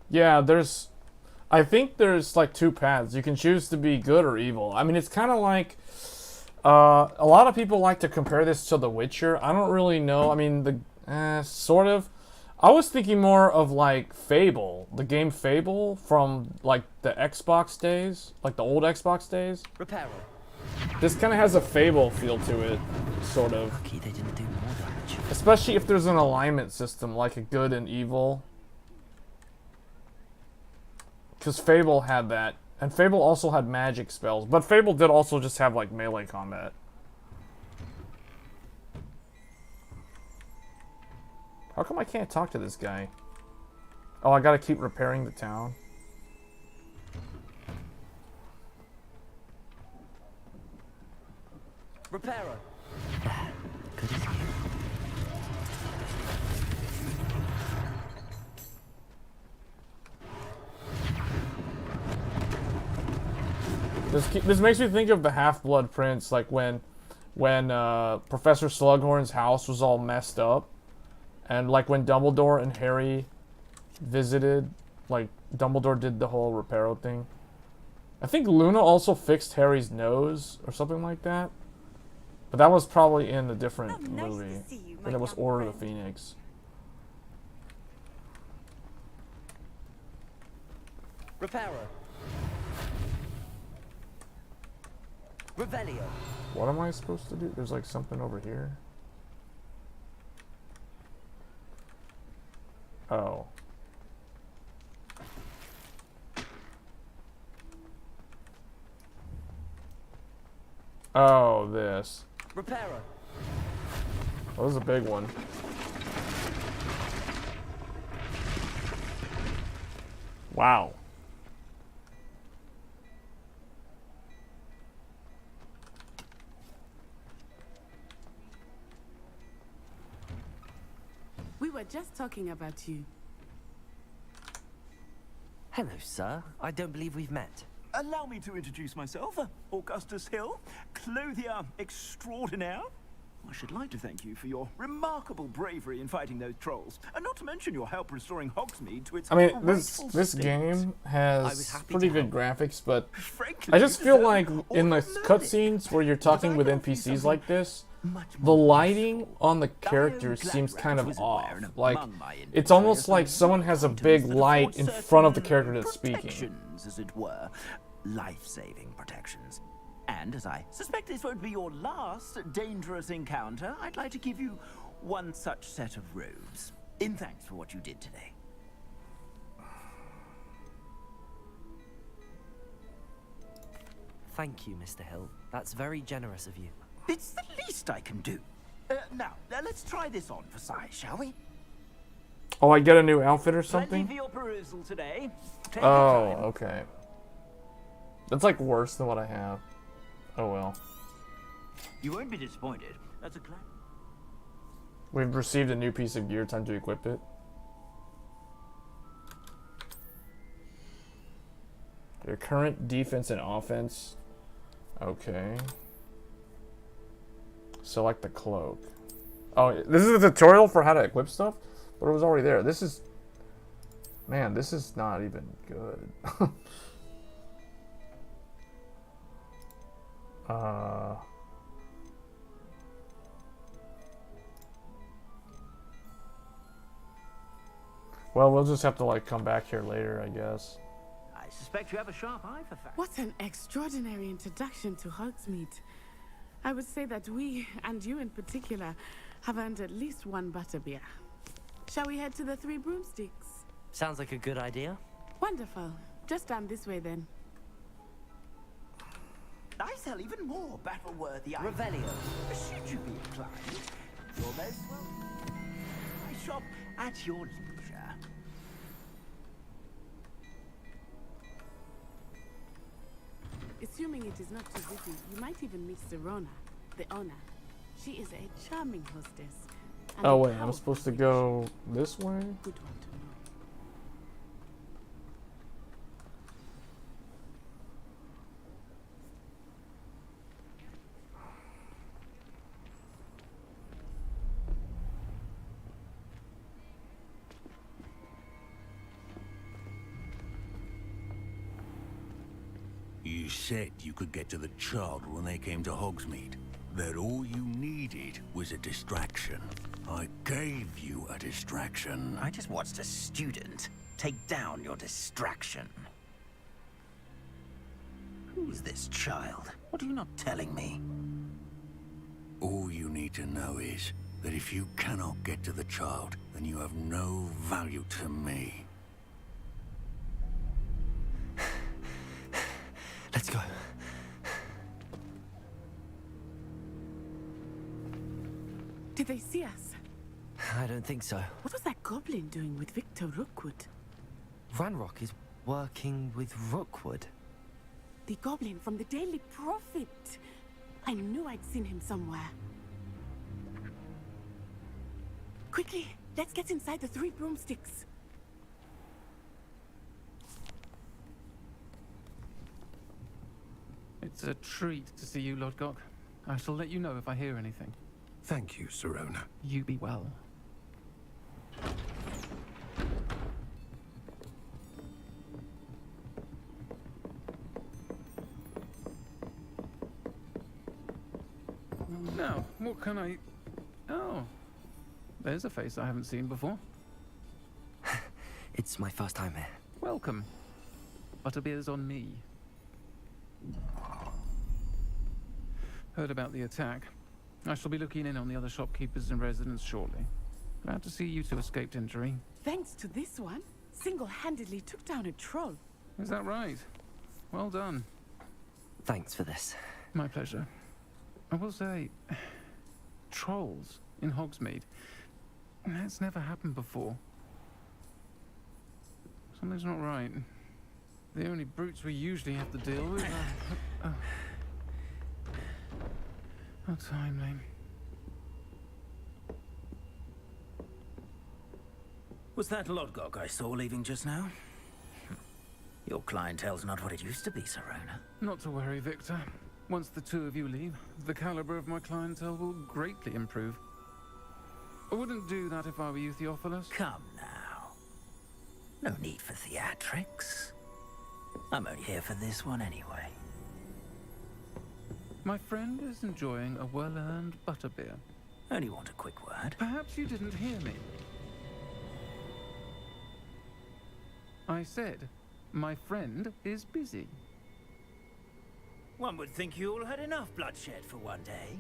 Yeah, I think there's like two paths. You can choose to be good or evil. I mean, it's kind of like, a lot of people like to compare this to The Witcher. I don't really know. I mean, sort of. I was thinking more of like Fable, the game Fable from like the Xbox days, like the old Xbox days. Reparo. This kind of has a Fable feel to it, sort of. Lucky they didn't do more damage. Especially if there's an alignment system, like a good and evil. Because Fable had that. And Fable also had magic spells. But Fable did also just have, like, melee combat. How come I can't talk to this guy? Oh, I gotta keep repairing the town. Reparo. Good as new. This makes me think of the Half-Blood Prince, like when Professor Slughorn's house was all messed up, and like when Dumbledore and Harry visited, like Dumbledore did the whole Reparo thing. I think Luna also fixed Harry's nose or something like that, but that was probably in a different Oh, nice to movie. see you, my And it was young Order of the friend. Phoenix. Reparo. Revelio. What am I supposed to do? There's like something over here. Oh. Oh, this. Reparo. Oh, this is a big one. Wow. We were just talking about you. Hello, sir. I don't believe we've met. Allow me to introduce myself, Augustus Hill, clothier extraordinaire. I should like to thank you for your remarkable bravery in fighting those trolls, and not to mention your help restoring Hogsmeade to its I mean, rightful this state. game has pretty good graphics, but Frankly, I just you feel deserve like all in the the merit. cutscenes where you're talking with NPCs like this, the lighting on the characters seems kind of off. Like, it's almost like someone has a big light in front of the character that's speaking. Protections, as it were. Life-saving protections. And as I suspect this won't be your last dangerous encounter, I'd like to give you one such set of robes, in thanks for what you did today. Thank you, Mr. Hill. That's very generous of you. It's the least I can do. Now, let's try this on for size, shall we? Oh, I get a new outfit or Plenty something? for your perusal today. Take your Oh, time. okay. That's like worse than what I have. Oh well. You won't be disappointed. That's a class. We've received a new piece of gear. Time to equip it. Your current defense and offense. Okay. Select the cloak. Oh, this is a tutorial for how to equip stuff? But it was already there. This is... Man, this is not even good. Well, we'll just have to, like, come back here later, I guess. I suspect you have a sharp eye for facts. What an extraordinary introduction to Hogsmeade. I would say that we, and you in particular, have earned at least one butterbeer. Shall we head to the Three Broomsticks? Sounds like a good idea. Wonderful. Just down this way then. I sell even more battle-worthy items. Revelio. Should you be inclined, you're most welcome. I shop at your leisure. Assuming it is not too busy, you might even meet Serona, the owner. She is a charming hostess. and Oh a wait, I'm powerful supposed to witch. go this way? Good one to know. You said you could get to the child when they came to Hogsmeade. That all you needed was a distraction. I gave you a distraction. I just watched a student take down your distraction. Who's this child? What are you not telling me? All you need to know is that if you cannot get to the child, then you have no value to me. Let's go. Did they see us? I don't think so. What was that goblin doing with Victor Rookwood? Ranrock is working with Rookwood. The goblin from the Daily Prophet. I knew I'd seen him somewhere. Quickly, let's get inside the Three Broomsticks. It's a treat to see you, Lord Gok. I shall let you know if I hear anything. Thank you, Serona. You be well. Now, what can I... Oh, there's a face I haven't seen before. It's my first time here. Welcome. Butterbeer's on me. Heard about the attack. I shall be looking in on the other shopkeepers and residents shortly. Glad to see you two escaped injury. Thanks to this one, single-handedly took down a troll. Is that right? Well done. Thanks for this. My pleasure. I will say, trolls in Hogsmeade. That's never happened before. Something's not right. The only brutes we usually have to deal with are... How timely. Was that Lodgok I saw leaving just now? Your clientele's not what it used to be, Serona. Not to worry, Victor. Once the two of you leave, the caliber of my clientele will greatly improve. I wouldn't do that if I were you, Theophilus. Come now. No need for theatrics. I'm only here for this one anyway. My friend is enjoying a well-earned butterbeer. Only want a quick word. Perhaps you didn't hear me. I said, my friend is busy. One would think you all had enough bloodshed for one day.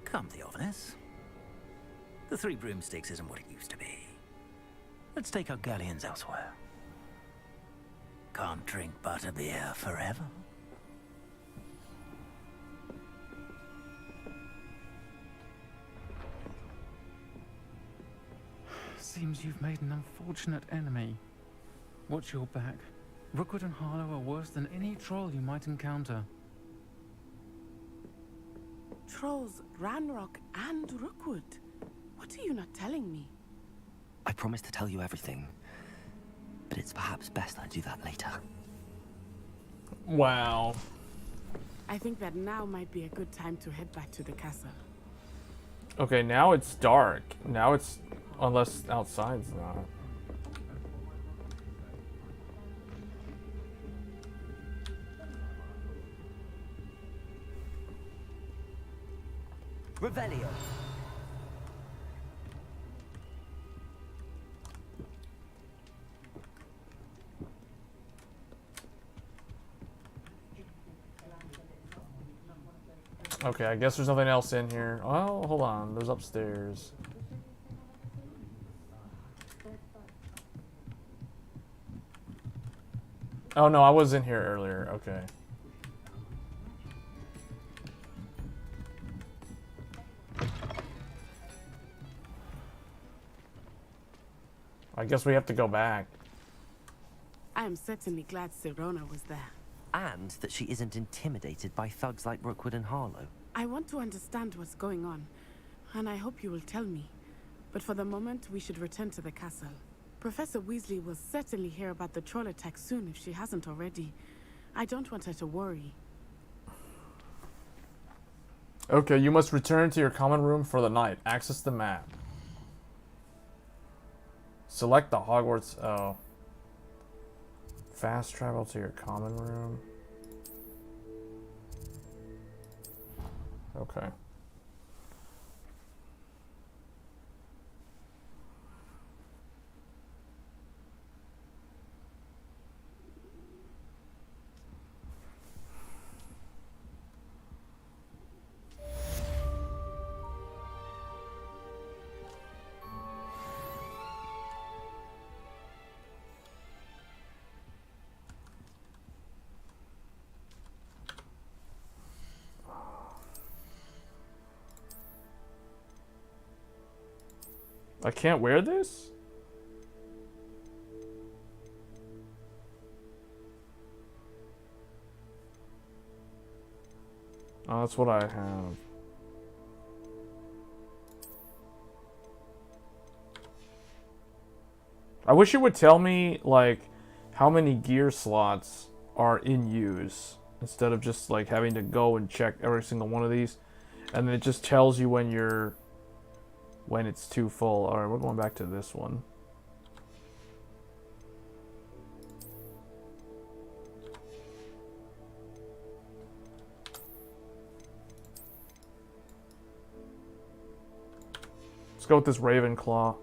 Come, Theophilus. The Three Broomsticks isn't what it used to be. Let's take our galleons elsewhere. Can't drink butterbeer forever. Seems you've made an unfortunate enemy. Watch your back. Rookwood and Harlow are worse than any troll you might encounter. Trolls, Ranrock, and Rookwood. What are you not telling me? I promised to tell you everything, but it's perhaps best I do that later. Wow. I think that now might be a good time to head back to the castle. Okay, now it's dark. Now it's... Unless outside's not. Revelio. Okay, I guess there's nothing else in here. Oh, hold on. There's upstairs. Oh no, I was in here earlier. Okay. I guess we have to go back. I am certainly glad Serona was there. And that she isn't intimidated by thugs like Rookwood and Harlow. I want to understand what's going on, and I hope you will tell me. But for the moment, we should return to the castle. Professor Weasley will certainly hear about the troll attack soon if she hasn't already. I don't want her to worry. Okay, you must return to your common room for the night. Access the map. Select the Hogwarts... Oh. Fast travel to your common room. Okay. I can't wear this? Oh, that's what I have. I wish it would tell me, like, how many gear slots are in use, instead of just, like, having to go and check every single one of these. And then it just tells you when you're... when it's too full. Alright, we're going back to this one. Let's go with this Ravenclaw.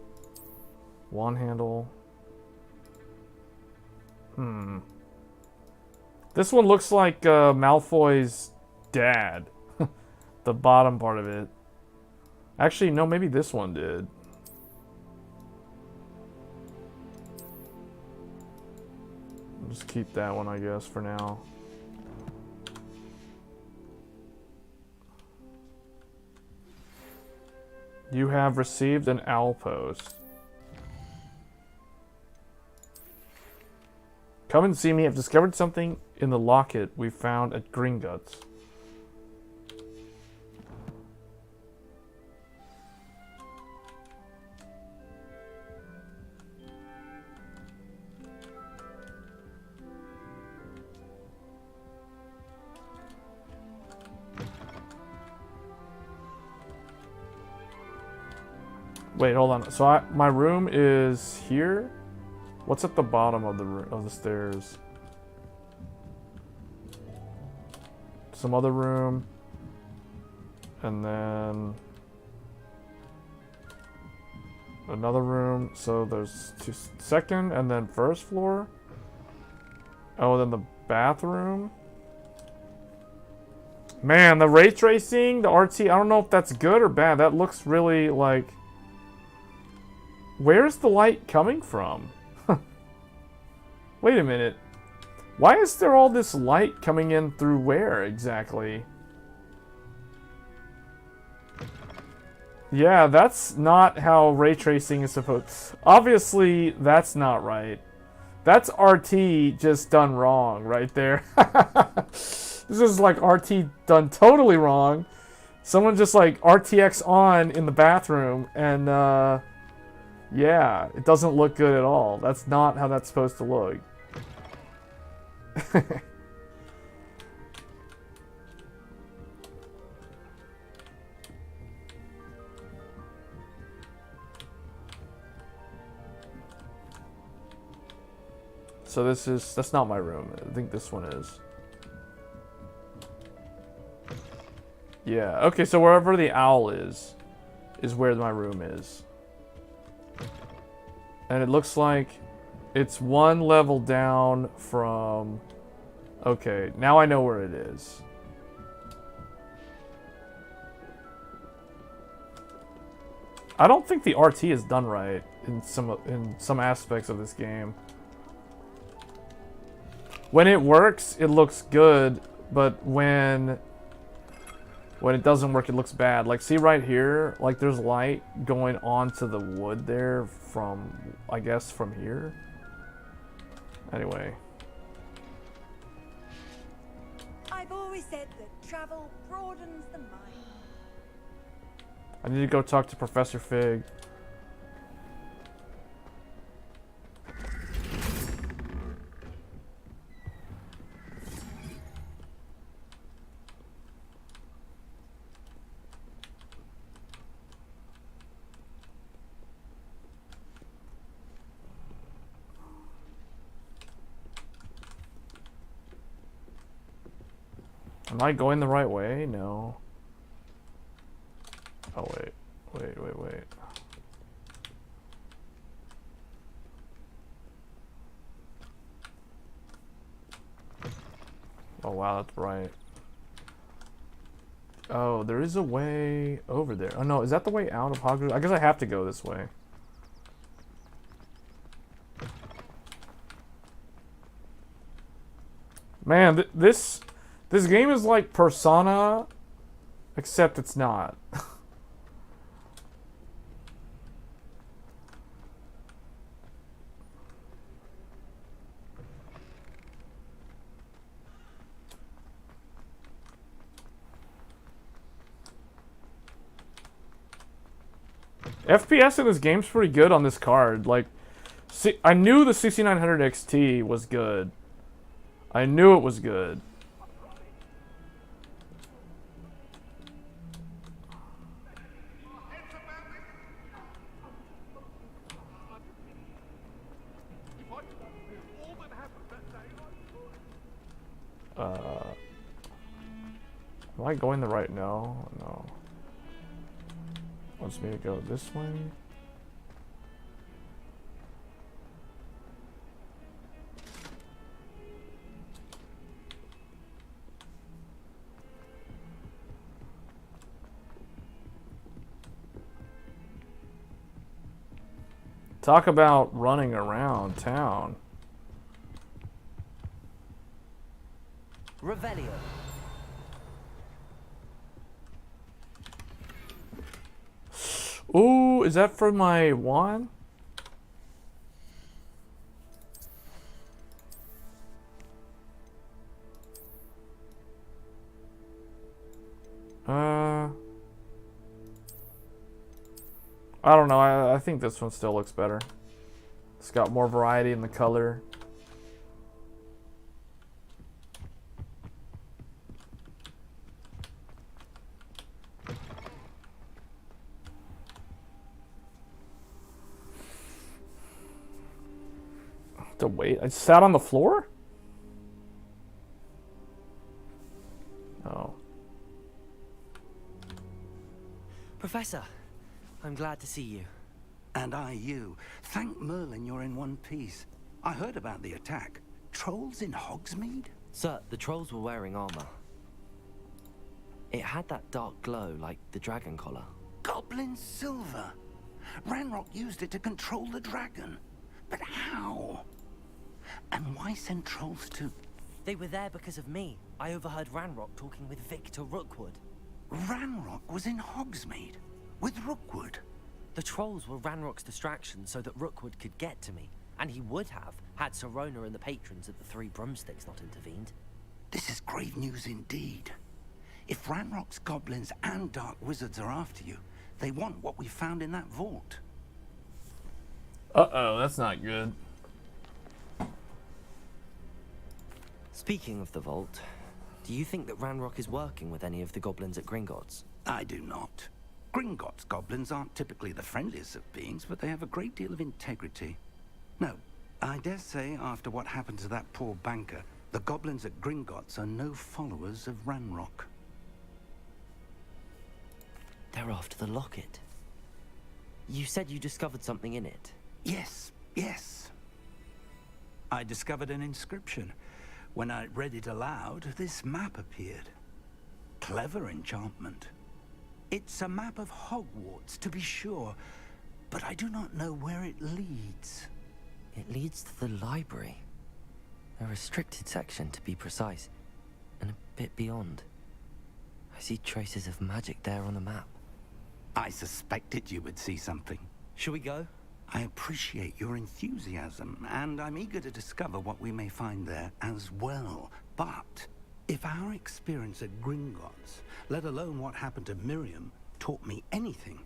Wand handle. This one looks like Malfoy's dad. The bottom part of it. Actually, no, maybe this one did. I'll just keep that one, I guess, for now. You have received an owl post. Come and see me. I've discovered something in the locket we found at Gringotts. Wait, hold on. So my room is here? What's at the bottom of the stairs? Some other room. And then another room. So there's second and then first floor. Oh, then the bathroom. Man, the ray tracing, the RT, I don't know if that's good or bad. That looks really like... Where's the light coming from? Wait a minute. Why is there all this light coming in through where exactly? Yeah, that's not how ray tracing is supposed... Obviously, that's not right. That's RT just done wrong right there. This is like RT done totally wrong. Someone just like RTX on in the bathroom and yeah, it doesn't look good at all. That's not how that's supposed to look. So that's not my room. I think this one is. Yeah, okay, so wherever the owl is where my room is. And it looks like it's one level down from... Okay, now I know where it is. I don't think the RT is done right in some aspects of this game. When it works, it looks good, but when it doesn't work, it looks bad. Like, see right here? Like, there's light going onto the wood there from, I guess, from here. Anyway. I've always said that travel broadens the mind. I need to go talk to Professor Fig. Am I going the right way? No. Oh, wait. Wait. Oh, wow, that's right. Oh, there is a way over there. Oh, no, is that the way out of Hogwarts? I guess I have to go this way. Man, this game is like Persona, except it's not. FPS in this game's pretty good on this card. Like, see, I knew the 6900 XT was good. I knew it was good. Am I going the right? No. Wants me to go this way. Talk about running around town. Revelio. Ooh, is that for my wand? I don't know. I think this one still looks better. It's got more variety in the color. To wait? I sat on the floor? Oh. Professor, I'm glad to see you. And I you. Thank Merlin you're in one piece. I heard about the attack. Trolls in Hogsmeade? Sir, the trolls were wearing armor. It had that dark glow like the dragon collar. Goblin silver. Ranrock used it to control the dragon. But how? And why send trolls to... They were there because of me. I overheard Ranrock talking with Victor Rookwood. Ranrock was in Hogsmeade with Rookwood. The trolls were Ranrock's distraction so that Rookwood could get to me. And he would have, had Sirona and the patrons at the Three Broomsticks not intervened. This is grave news indeed. If Ranrock's goblins and dark wizards are after you, they want what we found in that vault. Uh-oh, that's not good. Speaking of the vault, do you think that Ranrock is working with any of the goblins at Gringotts? I do not. Gringotts goblins aren't typically the friendliest of beings, but they have a great deal of integrity. No, I dare say after what happened to that poor banker, the goblins at Gringotts are no followers of Ranrock. They're after the locket. You said you discovered something in it. Yes, yes. I discovered an inscription. When I read it aloud, this map appeared. Clever enchantment. It's a map of Hogwarts, to be sure, but I do not know where it leads. It leads to the library. A restricted section, to be precise, and a bit beyond. I see traces of magic there on the map. I suspected you would see something. Shall we go? I appreciate your enthusiasm, and I'm eager to discover what we may find there as well. But if our experience at Gringotts, let alone what happened to Miriam, taught me anything,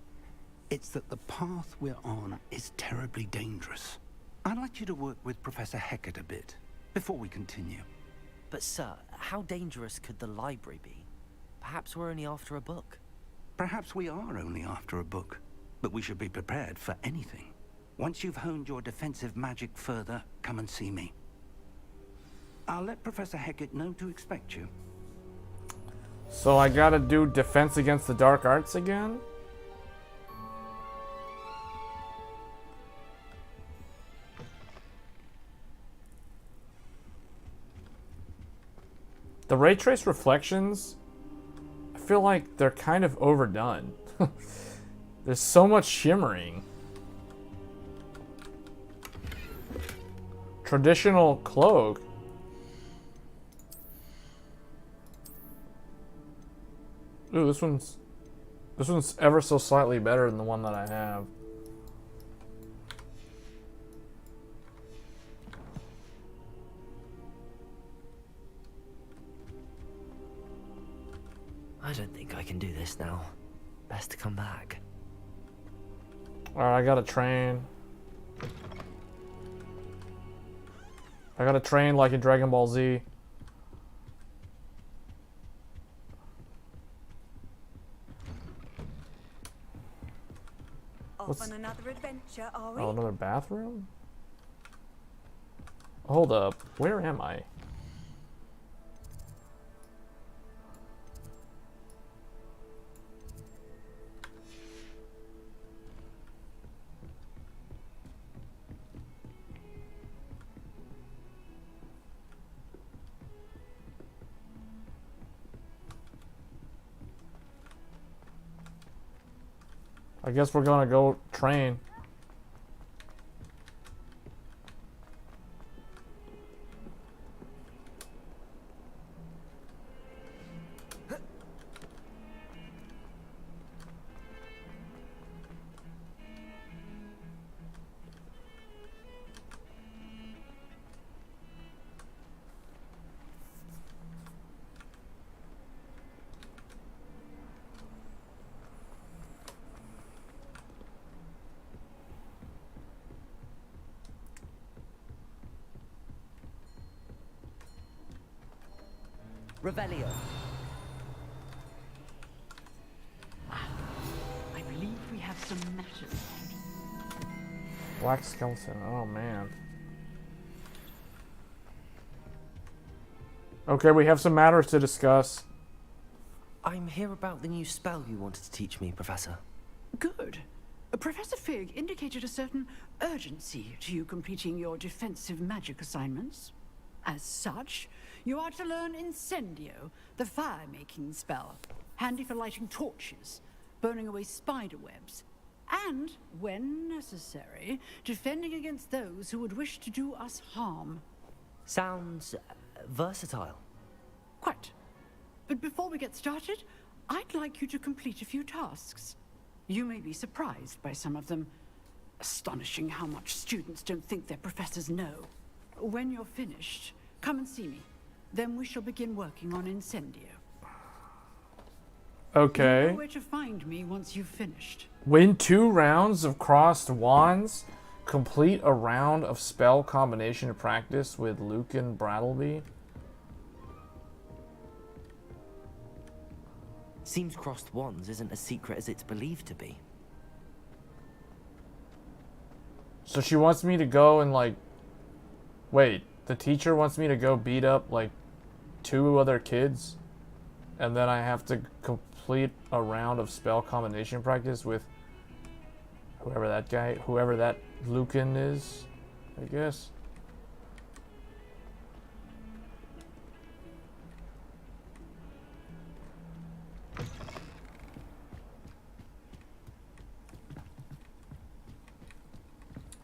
it's that the path we're on is terribly dangerous. I'd like you to work with Professor Hecat a bit, before we continue. But sir, how dangerous could the library be? Perhaps we're only after a book. Perhaps we are only after a book, but we should be prepared for anything. Once you've honed your defensive magic further, come and see me. I'll let Professor Hecat know to expect you. So I gotta do defense against the dark arts again? The ray trace reflections, I feel like they're kind of overdone. There's so much shimmering. Traditional cloak. Ooh, this one's ever so slightly better than the one that I have. I don't think I can do this now. Best to come back. Alright, I gotta train. I gotta train like in Dragon Ball Z. Off on another adventure, are we? Oh, another bathroom? Hold up. Where am I? I guess we're gonna go train. Revelio. I believe we have some matters. Black skeleton. Oh man. Okay, we have some matters to discuss. I'm here about the new spell you wanted to teach me, Professor. Good. Professor Fig indicated a certain urgency to you completing your defensive magic assignments. As such, you are to learn Incendio, the fire-making spell, handy for lighting torches, burning away spider webs, and, when necessary, defending against those who would wish to do us harm. Sounds versatile. Quite. But before we get started, I'd like you to complete a few tasks. You may be surprised by some of them. Astonishing how much students don't think their professors know. When you're finished, come and see me. Then we shall begin working on Incendio. Okay. You know where to find me once you've finished. Win 2 rounds of crossed wands. Complete a round of spell combination practice with Lucan Brattleby. Seems crossed wands isn't as secret as it's believed to be. So she wants me to go and like... Wait, the teacher wants me to go beat up like 2 other kids? And then I have to complete a round of spell combination practice with whoever that Lucan is, I guess.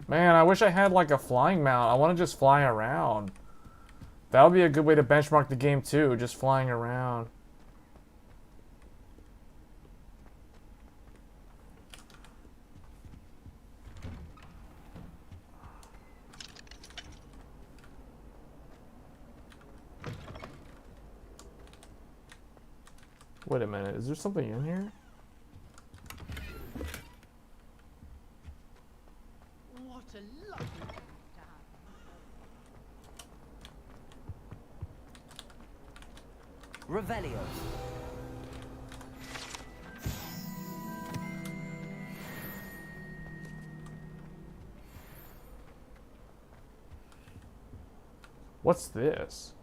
Man, I wish I had like a flying mount. I want to just fly around. That would be a good way to benchmark the game too, just flying around. Wait a minute, is there something in here? What a lovely Revelio. What's this?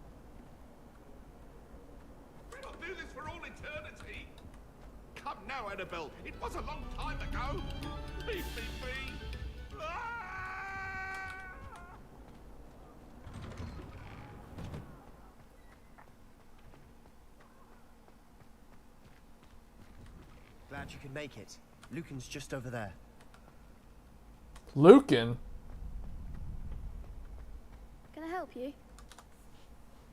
We don't do this for all eternity. Come now, Annabelle. It was a long time ago. Leave me be. Ah! Glad you could make it. Lucan's just over there. Lucan? Can I help you?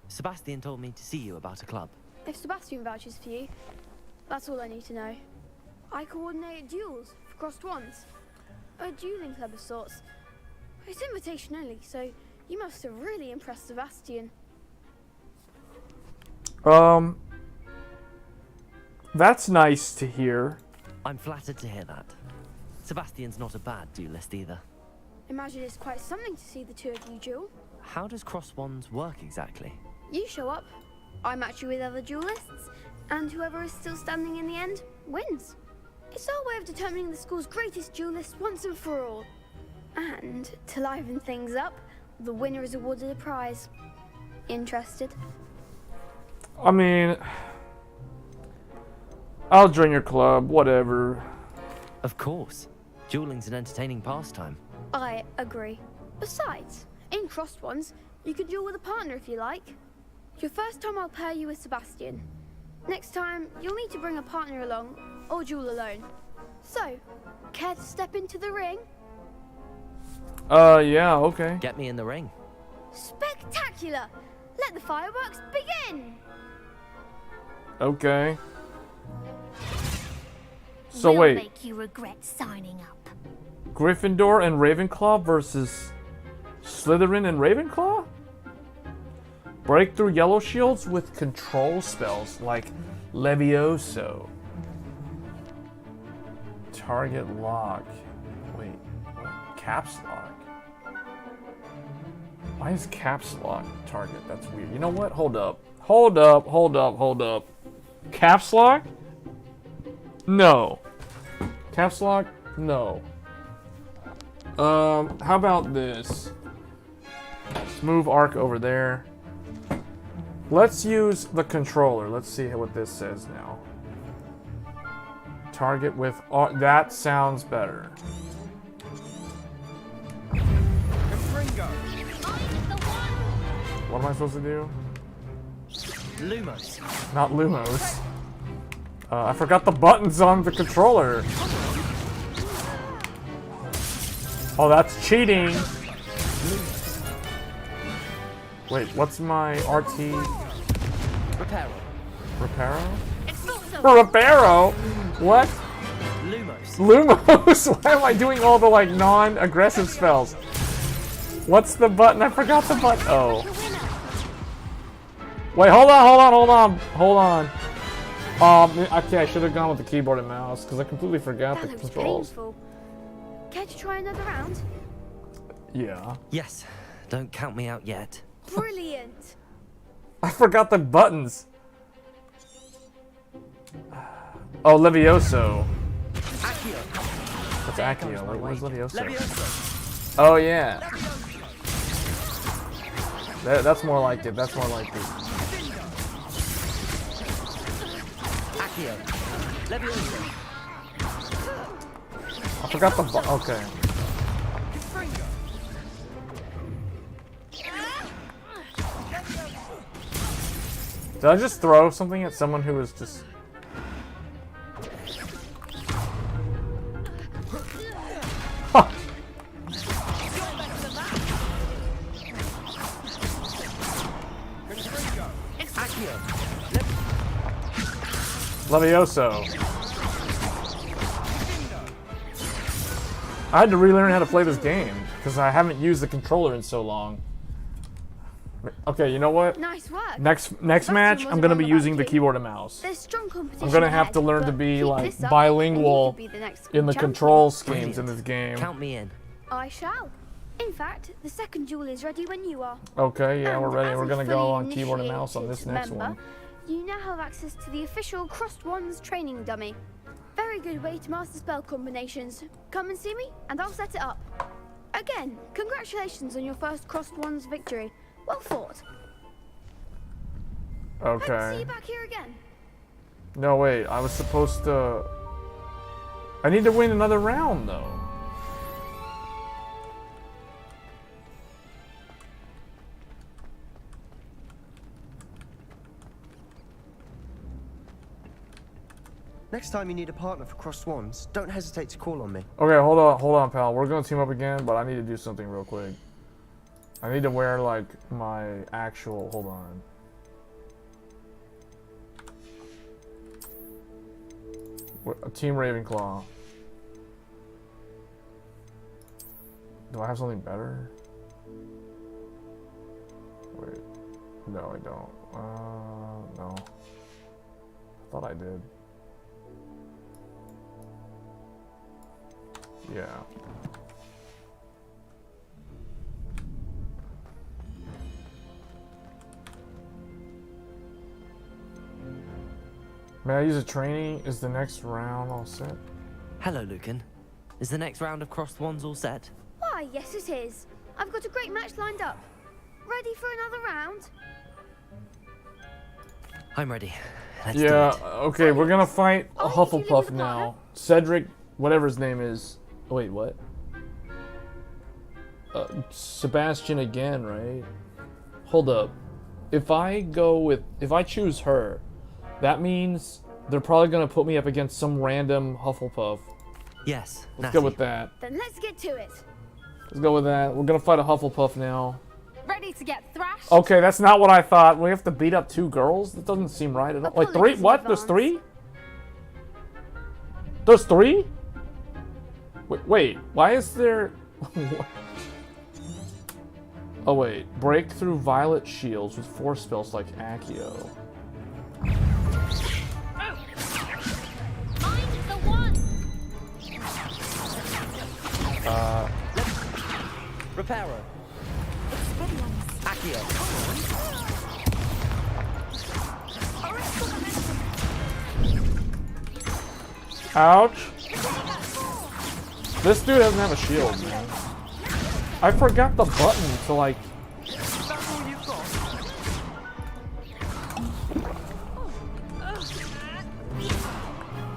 Sebastian told me to see you about a club. If Sebastian vouches for you, that's all I need to know. I coordinate duels for crossed wands. A dueling club of sorts. It's invitation only, so you must have really impressed Sebastian. That's nice to hear. I'm flattered to hear that. Sebastian's not a bad duelist either. Imagine it's quite something to see the two of you duel. How does cross wands work exactly? You show up, I match you with other duelists, and whoever is still standing in the end wins. It's our way of determining the school's greatest duelist once and for all. And to liven things up, the winner is awarded a prize. Interested? I mean, I'll join your club, whatever. Of course. Dueling's an entertaining pastime. I agree. Besides, in crossed ones, you can duel with a partner if you like. Your first time I'll pair you with Sebastian. Next time, you'll need to bring a partner along, or duel alone. So, care to step into the ring? Yeah, okay. Get me in the ring. Spectacular! Let the fireworks begin! Okay. So We'll wait. make you regret signing up. Gryffindor and Ravenclaw versus Slytherin and Ravenclaw? Break through yellow shields with control spells like Levioso. Target lock. Wait, what? Caps lock? Why is caps lock target? That's weird. You know what? Hold up. Hold up, hold up, hold up. Caps lock? No. Caps lock? No. How about this? Let's move Arc over there. Let's use the controller. Let's see what this says now. Target with... that sounds better. What am I supposed to do? Lumos. Not Lumos. I forgot the buttons on the controller. Oh, that's cheating. Wait, what's my RT? Reparo. Reparo? Reparo? What? Lumos. Lumos? Why am I doing all the like non-aggressive spells? What's the button? I forgot the button. Oh. Wait, hold on. Okay, I should have gone with the keyboard and mouse because I completely forgot the controls. Painful. Care to try another round? Yeah. Yes. Don't count me out yet. Brilliant. I forgot the buttons. Oh, Levioso. What's Accio? Wait, where's Levioso? Oh, yeah. That's more like it. That's more like it. Accio. Levioso. I forgot the okay. Did I just throw something at someone who was just... Huh. Levioso. I had to relearn how to play this game because I haven't used the controller in so long. Okay, you know what? Nice work. Next match, I'm gonna be using the keyboard and mouse. There's strong competition. I'm gonna have ahead, to learn to but be keep like this up bilingual and you could be the next in the champion. control schemes in this game. Count me in. I shall. In fact, the second duel is ready when you are. Okay, yeah, And we're ready. as We're a gonna go fully on keyboard and mouse on this initiated next member, one. You now have access to the official Crossed Wands training dummy. Very good way to master spell combinations. Come and see me, and I'll set it up. Again, congratulations on your first Crossed Wands victory. Well fought. Hope to see Okay. you back here again. No, wait. I was supposed to... I need to win another round, though. Next time you need a partner for Crossed Wands, don't hesitate to call on me. Okay, hold on, pal. We're gonna team up again, but I need to do something real quick. I need to wear, like, my actual... Hold on. Team Ravenclaw. Do I have something better? Wait. No, I don't. No. I thought I did. Yeah. May I use a training? Is the next round all set? Hello, Lucan. Is the next round of Crossed Wands all set? Why, yes it is. I've got a great match lined up. Ready for another round? I'm ready. Let's do Yeah, it. okay, we're gonna fight a Oh, you dealing Hufflepuff with a now. Cedric, whatever his name is. Oh, wait, what? Sebastian again, right? Hold up. If I choose her, that means they're probably gonna put me up against some random Hufflepuff. Yes. Let's go with that. Then let's get to it. Let's go with that. We're gonna fight a Hufflepuff now. Ready to get thrashed? Okay, that's not what I thought. We have to beat up 2 girls? That doesn't seem right at all. Like 3? What? There's 3? There's 3? Wait, why is there... Oh wait, break through violet shields with 4 spells like Accio. Reparo. Accio. Ouch. This dude doesn't have a shield, man. I forgot the button to like...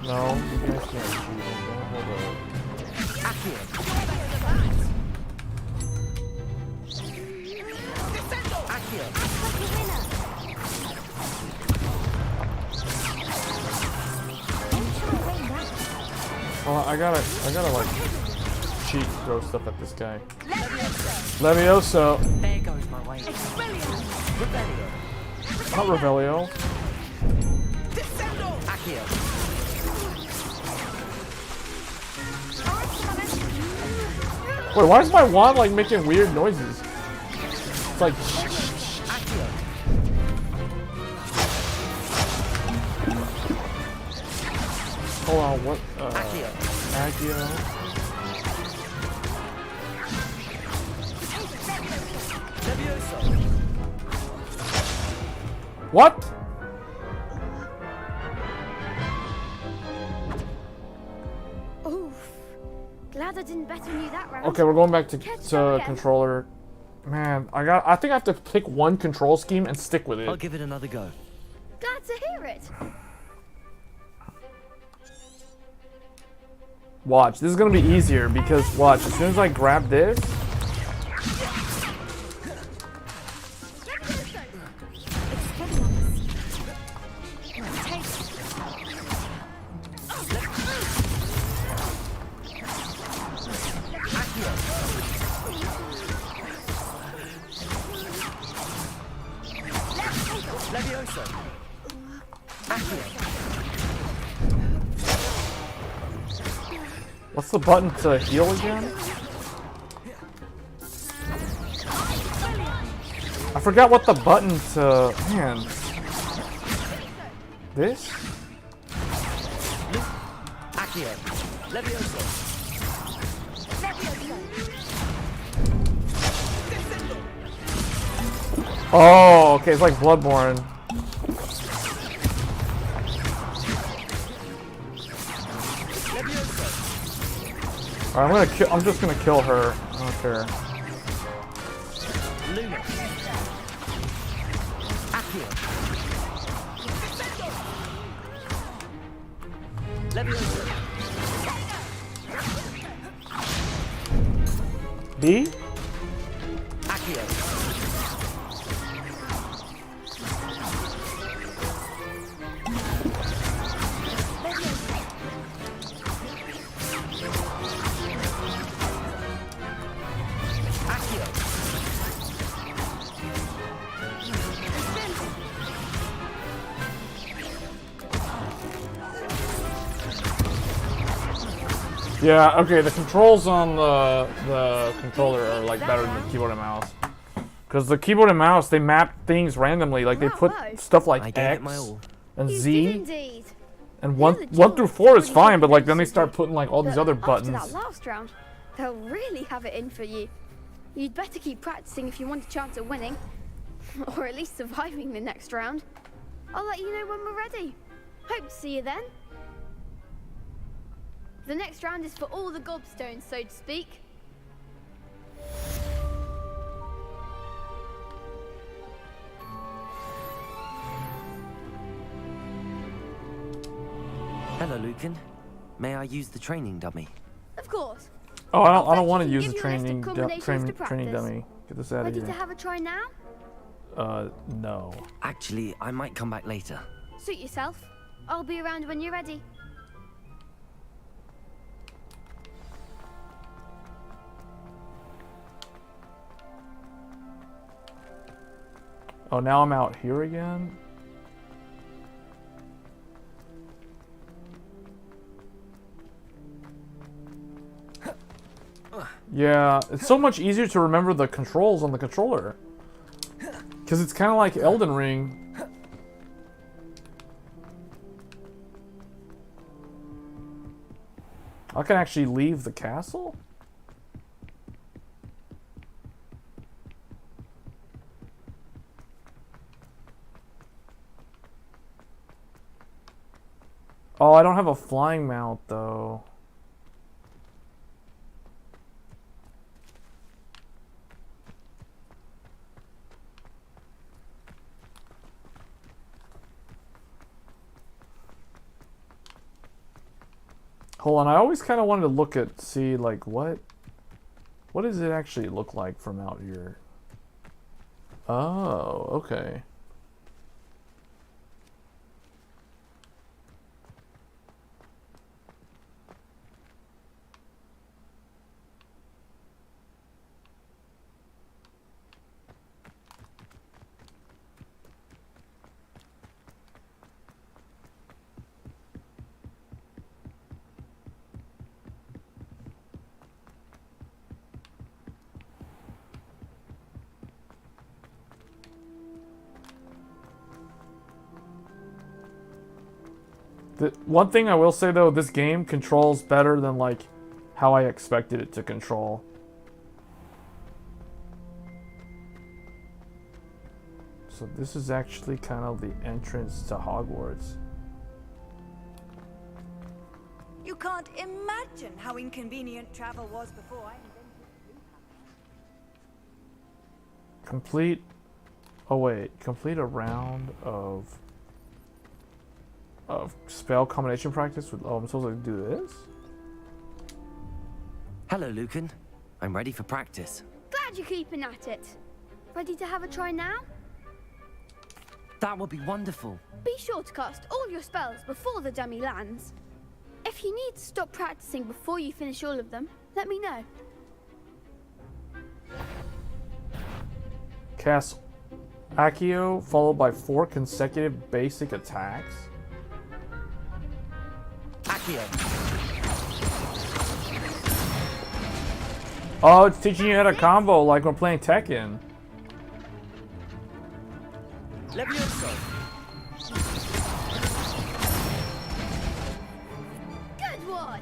No, you guys can't shoot. Hold on. Well, I gotta like cheat throw stuff at this guy. Levioso. There goes my way. Revelio. Not Revelio. Accio. Wait, why is my wand like making weird noises? It's like. Hold on, what? Accio. What? Oof. Glad I didn't bet on you that round. Okay, we're going back to again. controller. Man, I think I have to pick one control scheme and stick with it. I'll give it another go. Glad to hear it. Watch, this is gonna be easier because watch, as soon as I grab this. What's the button to heal again? I forgot what the button to... Man. This? Oh, okay, it's like Bloodborne. Alright, I'm just gonna kill her. I don't care. B? Yeah, okay, the controls on the controller are like better than the keyboard and mouse. Because the keyboard and mouse, they map things randomly, like they put stuff like X and Z. And 1 through 4 is fine, but like then they start putting like all these other buttons. After that last round, they'll really have it in for you. You'd better keep practicing if you want a chance at winning. Or at least surviving the next round. I'll let you know when we're ready. Hope to see you then. The next round is for all the gobstones, so to speak. Hello, Lucan. May I use the training dummy? Of course. Oh, I don't want to use the give you a training list of combinations to training practice. dummy. Get this out of Ready here. to have a try now? No. Actually, I might come back later. Suit yourself. I'll be around when you're ready. Oh, now I'm out here again? Yeah, it's so much easier to remember the controls on the controller. Because it's kind of like Elden Ring. I can actually leave the castle? Oh, I don't have a flying mount, though. Hold on, I always kind of wanted to look at, see, like, what does it actually look like from out here? Oh, okay. One thing I will say though, this game controls better than like how I expected it to control. So this is actually kind of the entrance to Hogwarts. You can't imagine how inconvenient travel was before I invented Complete. Oh wait, complete a round of spell combination practice with. Oh, I'm supposed to do this. Hello, Lucan. I'm ready for practice. Glad you're keeping at it. Ready to have a try now? That would be wonderful. Be sure to cast all your spells before the dummy lands. If you need to stop practicing before you finish all of them, let me know. Cast Accio followed by 4 consecutive basic attacks. Accio. Oh, it's teaching you how to combo like we're playing Tekken. Levioso. Good one.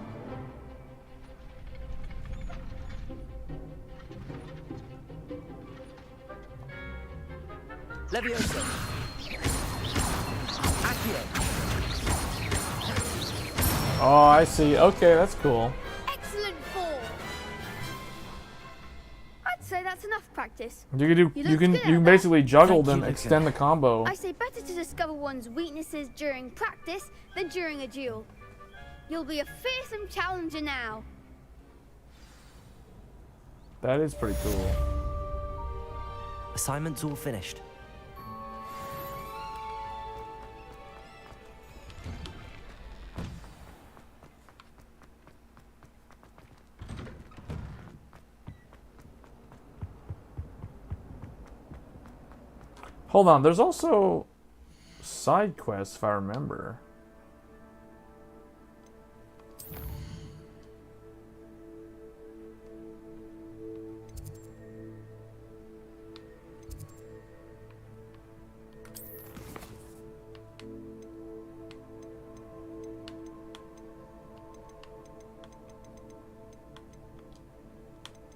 Levioso. Accio. Oh, I see. Okay, that's cool. Excellent form. I'd say that's enough practice. You can do. You can. You can basically juggle them, extend the combo. I say better to discover one's weaknesses during practice than during a duel. You'll be a fearsome challenger now. That is pretty cool. Assignment's all finished. Hold on, there's also side quests if I remember.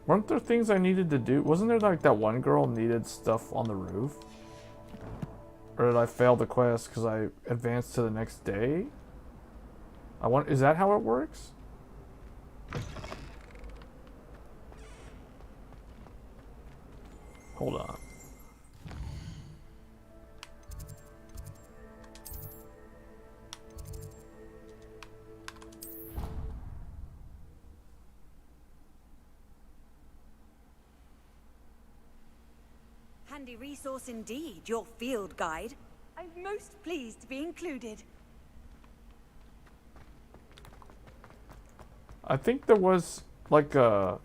Weren't there things I needed to do? Wasn't there like that one girl needed stuff on the roof? Or did I fail the quest because I advanced to the next day? Is that how it works? Hold on. handy resource indeed, your field guide. I'm most pleased to be included. I think there was like a...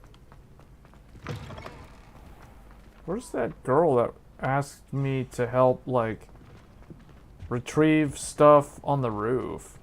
Where's that girl that asked me to help like retrieve stuff on the roof?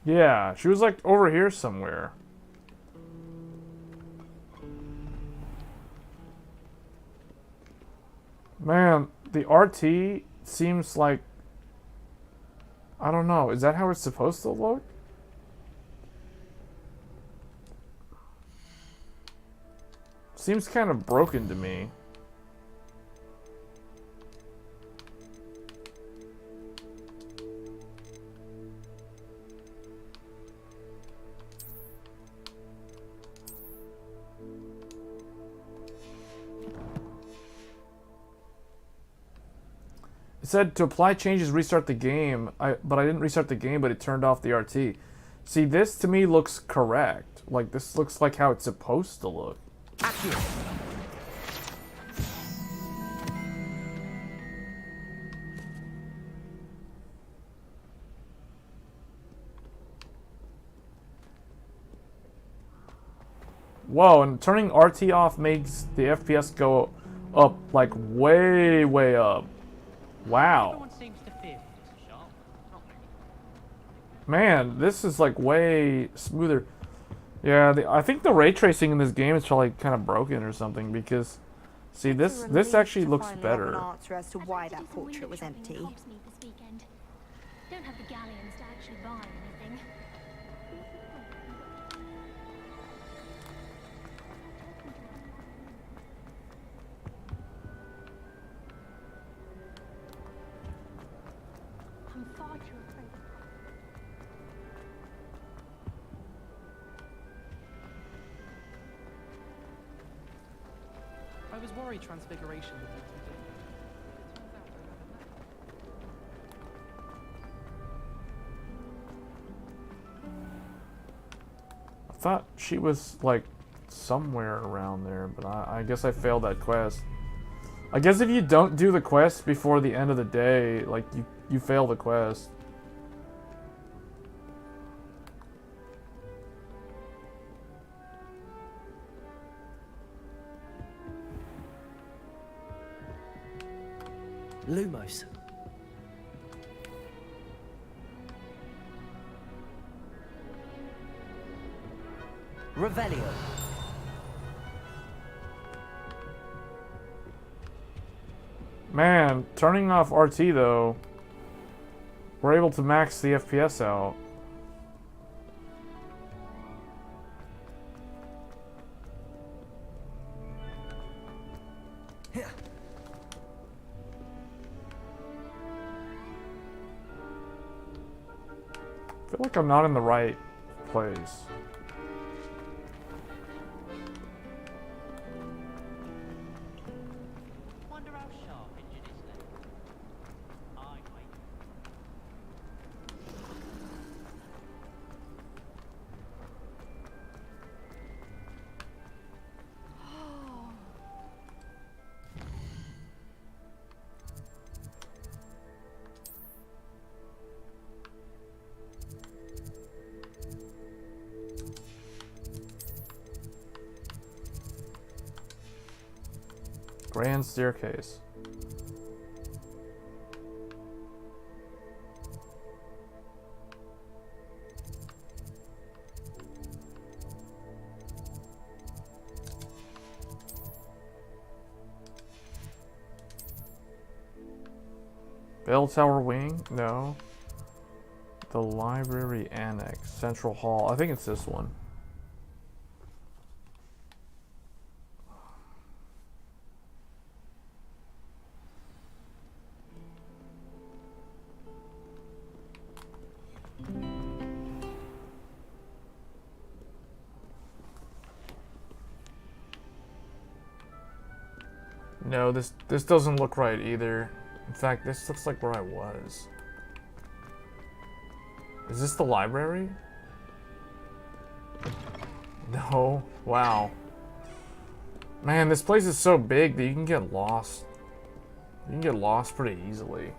Yeah, she was like over here somewhere. Man, the RT seems like... I don't know, is that how it's supposed to look? Seems kind of broken to me. It said to apply changes, restart the game. But I didn't restart the game, but it turned off the RT. See, this to me looks correct. Like, this looks like how it's supposed to look. Accurate. Whoa, and turning RT off makes the FPS go up, like, way, way up. Wow. Man, this is, like, way smoother. Yeah, I think the ray tracing in this game is probably kind of broken or something, because, see, this actually looks better. An answer as to why that portrait was empty. Don't have the galleons to actually buy anything. I'm far too afraid. I was worried Transfiguration would be too difficult. I thought she was, like, somewhere around there, but I guess I failed that quest. I guess if you don't do the quest before the end of the day, like, you fail the quest. Lumos. Revelio. Man, turning off RT though, we're able to max the FPS out. I feel like I'm not in the right place. Grand staircase. Bell Tower Wing? No. The Library Annex. Central Hall. I think it's this one. No, this doesn't look right either. In fact, this looks like where I was. Is this the library? No. Wow. Man, this place is so big that you can get lost. You can get lost pretty easily.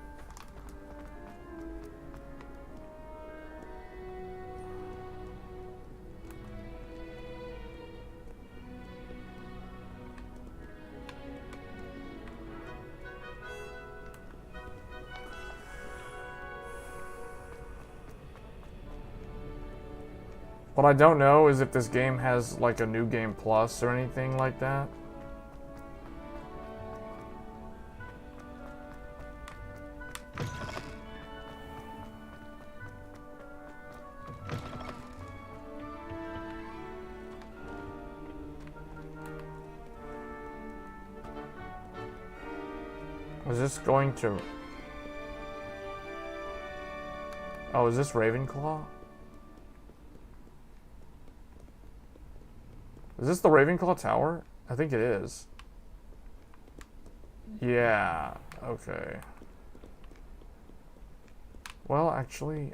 What I don't know is if this game has like a new game plus or anything like that. Is this going to... Oh, is this Ravenclaw? Is this the Ravenclaw Tower? I think it is. Yeah, okay. Well, actually,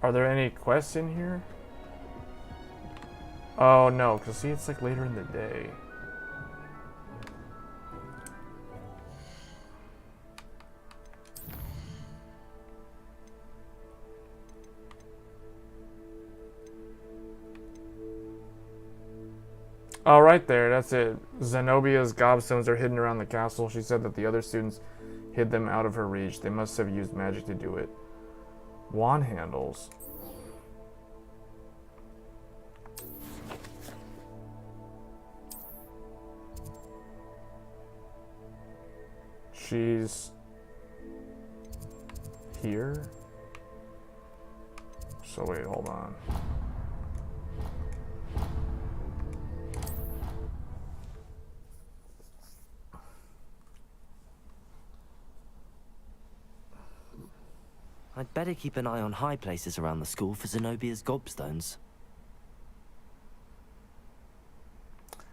are there any quests in here? Oh no, because see, it's like later in the day. Oh, right there, that's it. Zenobia's gobstones are hidden around the castle. She said that the other students hid them out of her reach. They must have used magic to do it. Wand handles. She's here. So wait, hold on. I'd better keep an eye on high places around the school for Zenobia's gobstones.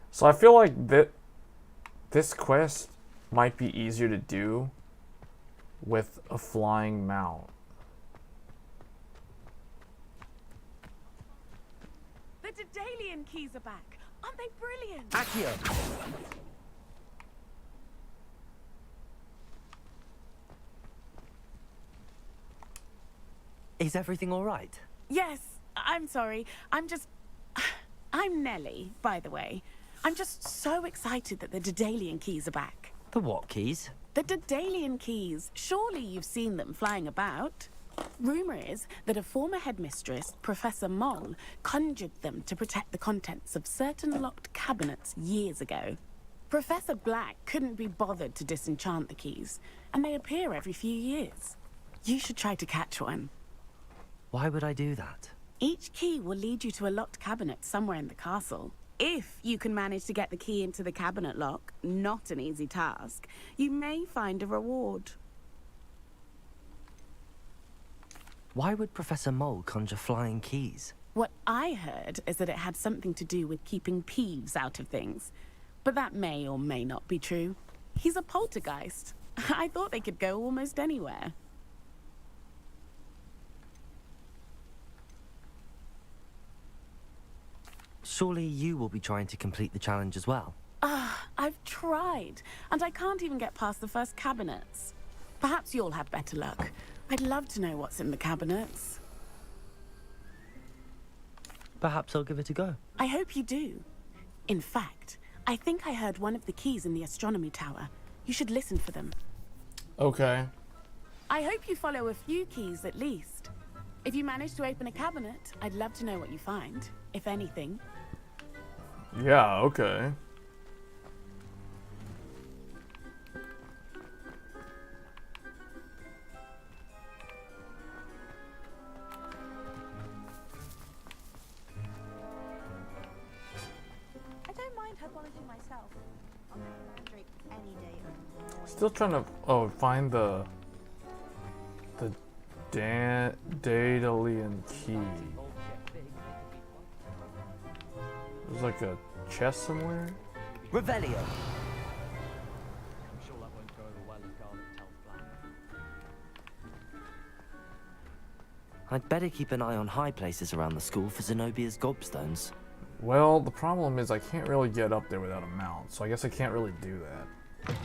So I feel like this quest might be easier to do with a flying mount. The Daedalian keys are back. Aren't they brilliant? Accio! Is everything all right? Yes, I'm sorry. I'm Nellie, by the way. I'm just so excited that the Daedalian keys are back. The what keys? The Daedalian keys. Surely you've seen them flying about. Rumor is that a former headmistress, Professor Moll, conjured them to protect the contents of certain locked cabinets years ago. Professor Black couldn't be bothered to disenchant the keys, and they appear every few years. You should try to catch one. Why would I do that? Each key will lead you to a locked cabinet somewhere in the castle. If you can manage to get the key into the cabinet lock, not an easy task, you may find a reward. Why would Professor Moll conjure flying keys? What I heard is that it had something to do with keeping Peeves out of things. But that may or may not be true. He's a poltergeist. I thought they could go almost anywhere. Surely you will be trying to complete the challenge as well. I've tried, and I can't even get past the first cabinets. Perhaps you'll have better luck. I'd love to know what's in the cabinets. Perhaps I'll give it a go. I hope you do. In fact, I think I heard one of the keys in the astronomy tower. You should listen for them. Okay. I hope you follow a few keys at least. If you manage to open a cabinet, I'd love to know what you find, if anything. Yeah, okay. I don't mind herbologing myself. I'll make a mandrake any day of the morning. Still trying to find the Daedalian key. There's like a chest somewhere. Revelio. I'd better keep an eye on high places around the school for Zenobia's gobstones. Well, the problem is I can't really get up there without a mount, so I guess I can't really do that.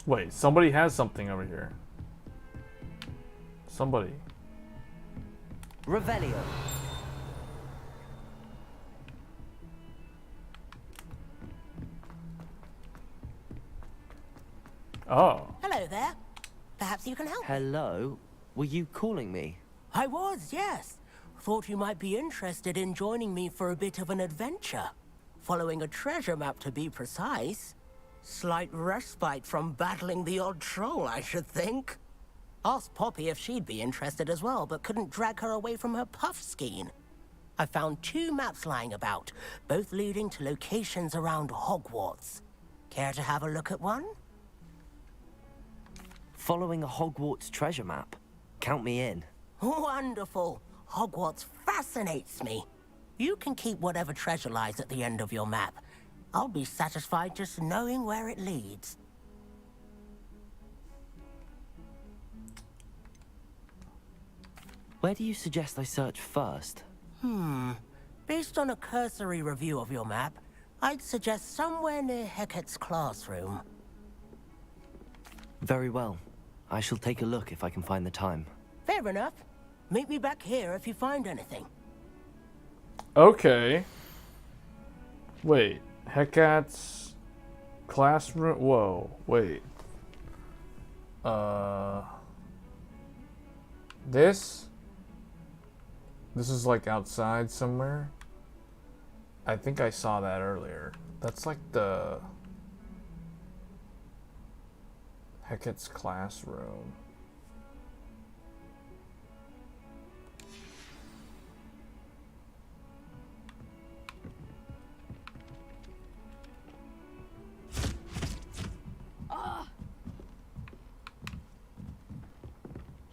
Wait, somebody has something over here. Somebody. Revelio. Oh. Hello there. Perhaps you can help. Hello? Were you calling me? I was, yes. Thought you might be interested in joining me for a bit of an adventure. Following a treasure map, to be precise. Slight respite from battling the odd troll, I should think. Asked Poppy if she'd be interested as well, but couldn't drag her away from her puff skein. I found 2 maps lying about, both leading to locations around Hogwarts. Care to have a look at one? Following a Hogwarts treasure map. Count me in. Wonderful. Hogwarts fascinates me. You can keep whatever treasure lies at the end of your map. I'll be satisfied just knowing where it leads. Where do you suggest I search first? Based on a cursory review of your map, I'd suggest somewhere near Hecat's classroom. Very well. I shall take a look if I can find the time. Fair enough. Meet me back here if you find anything. Okay. Wait. Hecat's classroom? Whoa. Wait. This? This is like outside somewhere? I think I saw that earlier. That's like the Hecat's classroom.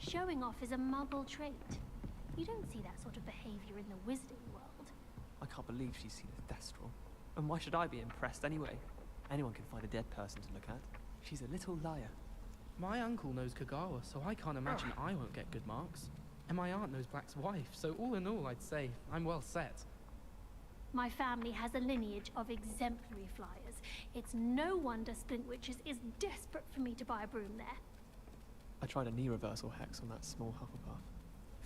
Showing off is a muggle trait. You don't see that sort of behavior in the wizarding world. I can't believe she's seen a Thestral. And why should I be impressed anyway? Anyone can find a dead person to look at. She's a little liar. My uncle knows Kagawa, so I can't imagine I won't get good marks. And my aunt knows Black's wife, so all in all, I'd say I'm well set. My family has a lineage of exemplary flyers. It's no wonder Splintwitches is desperate for me to buy a broom there. I tried a knee reversal hex on that small Hufflepuff.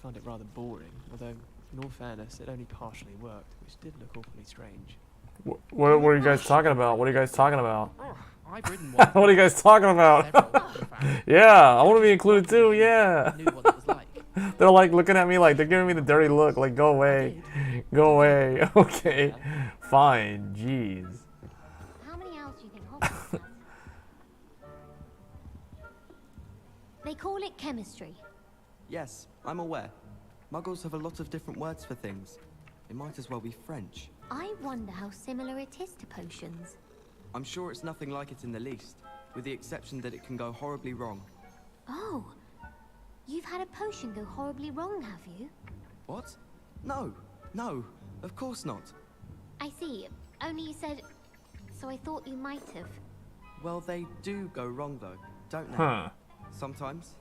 Found it rather boring, although, in all fairness, it only partially worked, which did look awfully strange. What are you guys talking about? What are you guys talking about? I've ridden one. What are you guys talking about? Yeah, I want to be included too, yeah. They're like looking at me like they're giving me the dirty look, like go away. Go away. Okay. Fine. Jeez. How many owls do you think Hogwarts has? They call it chemistry. Yes, I'm aware. Muggles have a lot of different words for things. It might as well be French. I wonder how similar it is to potions. I'm sure it's nothing like it in the least, with the exception that it can go horribly wrong. Oh, you've had a potion go horribly wrong, have you? What? No, of course not. I see. Only you said... So I thought you might have. Well, they do go wrong though, don't they? Huh. Sometimes.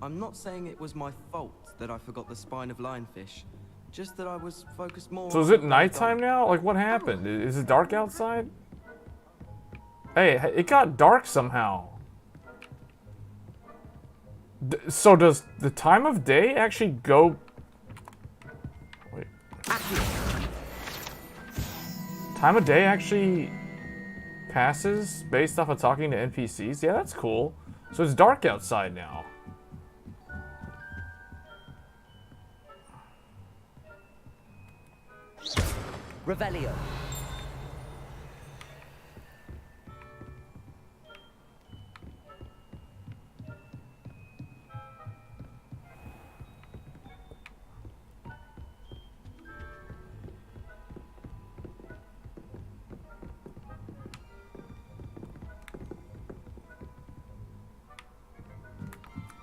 I'm not saying it was my fault that I forgot the spine of lionfish, just that I was focused more. So is it nighttime now? Like what happened? Is it dark outside? Hey, it got dark somehow. So does the time of day actually go... Wait. Time of day actually passes based off of talking to NPCs? Yeah, that's cool. So it's dark outside now. Revelio.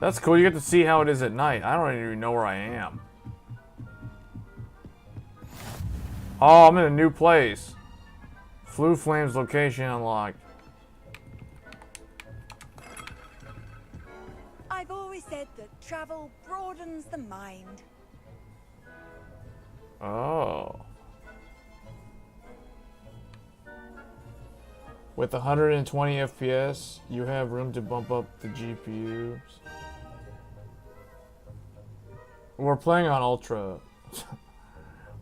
That's cool. You get to see how it is at night. I don't even know where I am. Oh, I'm in a new place. Flue Flames location unlocked. I've always said that travel broadens the mind. Oh. With 120 FPS, you have room to bump up the GPUs. We're playing on Ultra.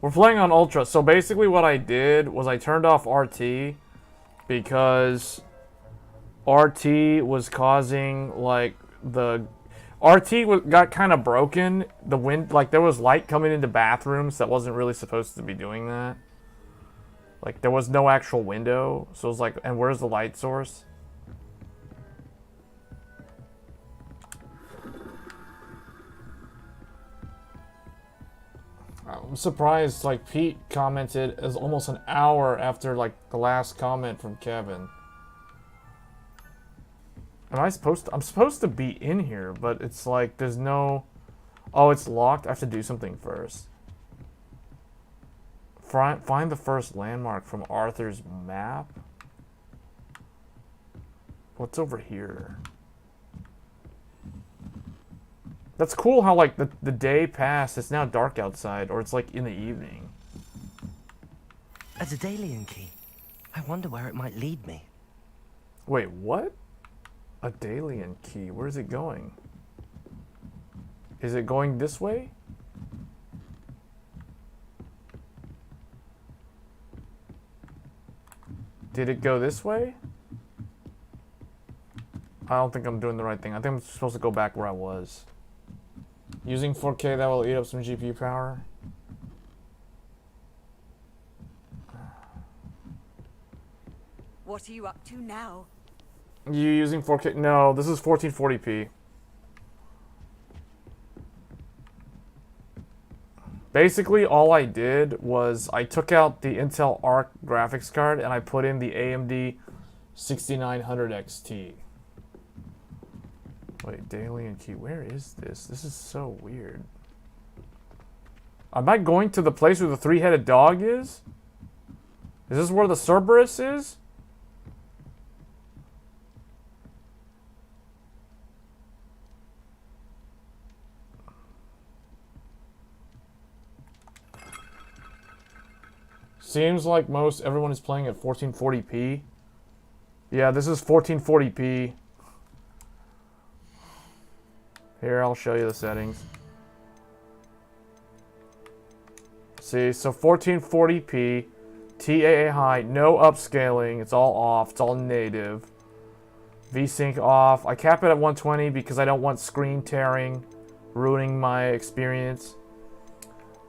We're playing on Ultra. So basically what I did was I turned off RT because RT was causing like the got kind of broken. The wind, like there was light coming into bathrooms that wasn't really supposed to be doing that. Like there was no actual window, so it was like, and where's the light source? I'm surprised, like Pete commented as almost an hour after like the last comment from Kevin. I'm supposed to be in here, but it's like there's no. Oh, it's locked. I have to do something first. Find the first landmark from Arthur's map. What's over here? That's cool how like the day passed. It's now dark outside, or it's like in the evening. A Daedalian key. I wonder where it might lead me. Wait, what? A Daedalian key. Where is it going? Is it going this way? Did it go this way? I don't think I'm doing the right thing. I think I'm supposed to go back where I was. Using 4K, that will eat up some GPU power. What are you up to now? You using 4K? No, this is 1440p. Basically, all I did was I took out the Intel Arc graphics card and I put in the AMD 6900 XT. Wait, Daedalian key. Where is this? This is so weird. Am I going to the place where the three-headed dog is? Is this where the Cerberus is? Seems like everyone is playing at 1440p. Yeah, this is 1440p. Here, I'll show you the settings. See, so 1440p, TAA high, no upscaling, it's all off, it's all native. VSync off. I cap it at 120 because I don't want screen tearing, ruining my experience.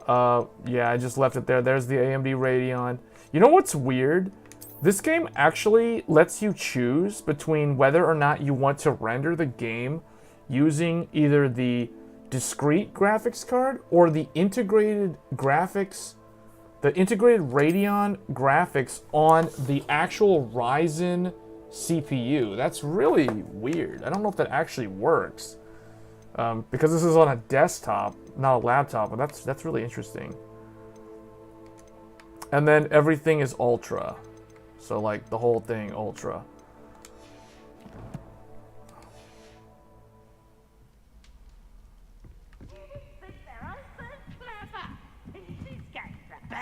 Yeah, I just left it there. There's the AMD Radeon. You know what's weird? This game actually lets you choose between whether or not you want to render the game using either the discrete graphics card or the integrated graphics, the integrated Radeon graphics on the actual Ryzen CPU. That's really weird. I don't know if that actually works. Because this is on a desktop, not a laptop, but that's really interesting. And then everything is ultra. So like the whole thing ultra.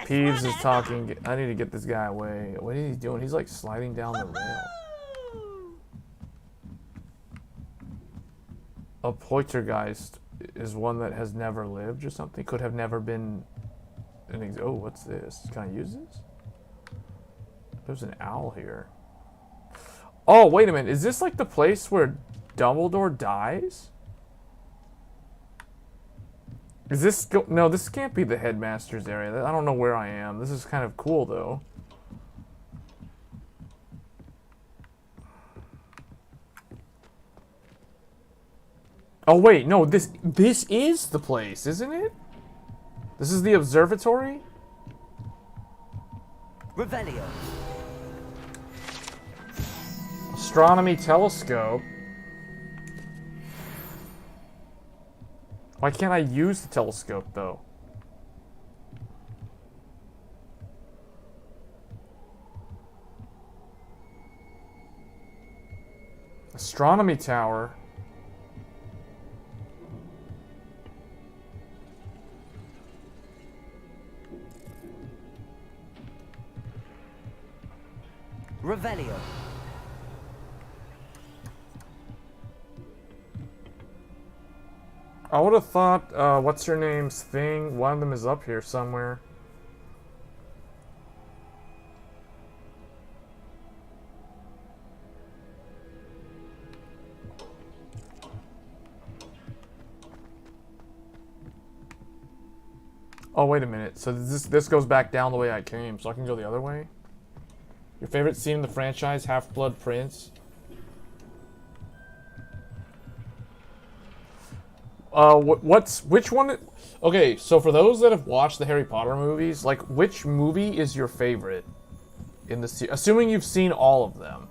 Peeves is talking. I need to get this guy away. What is he doing? He's like sliding down the rail. A poltergeist is one that has never lived or something. Could have never been an oh, what's this? Can I use this? There's an owl here. Oh, wait a minute. Is this like the place where Dumbledore dies? Is this... No, this can't be the headmaster's area. I don't know where I am. This is kind of cool, though. Oh, wait. No, this is the place, isn't it? This is the observatory? Revelio. Astronomy telescope. Why can't I use the telescope, though? Astronomy tower. Revelio. I would have thought, what's your name's thing? One of them is up here somewhere. Oh, wait a minute. So this goes back down the way I came, so I can go the other way? Your favorite scene in the franchise, Half-Blood Prince? Which one? Okay, so for those that have watched the Harry Potter movies, like, which movie is your favorite in the assuming you've seen all of them?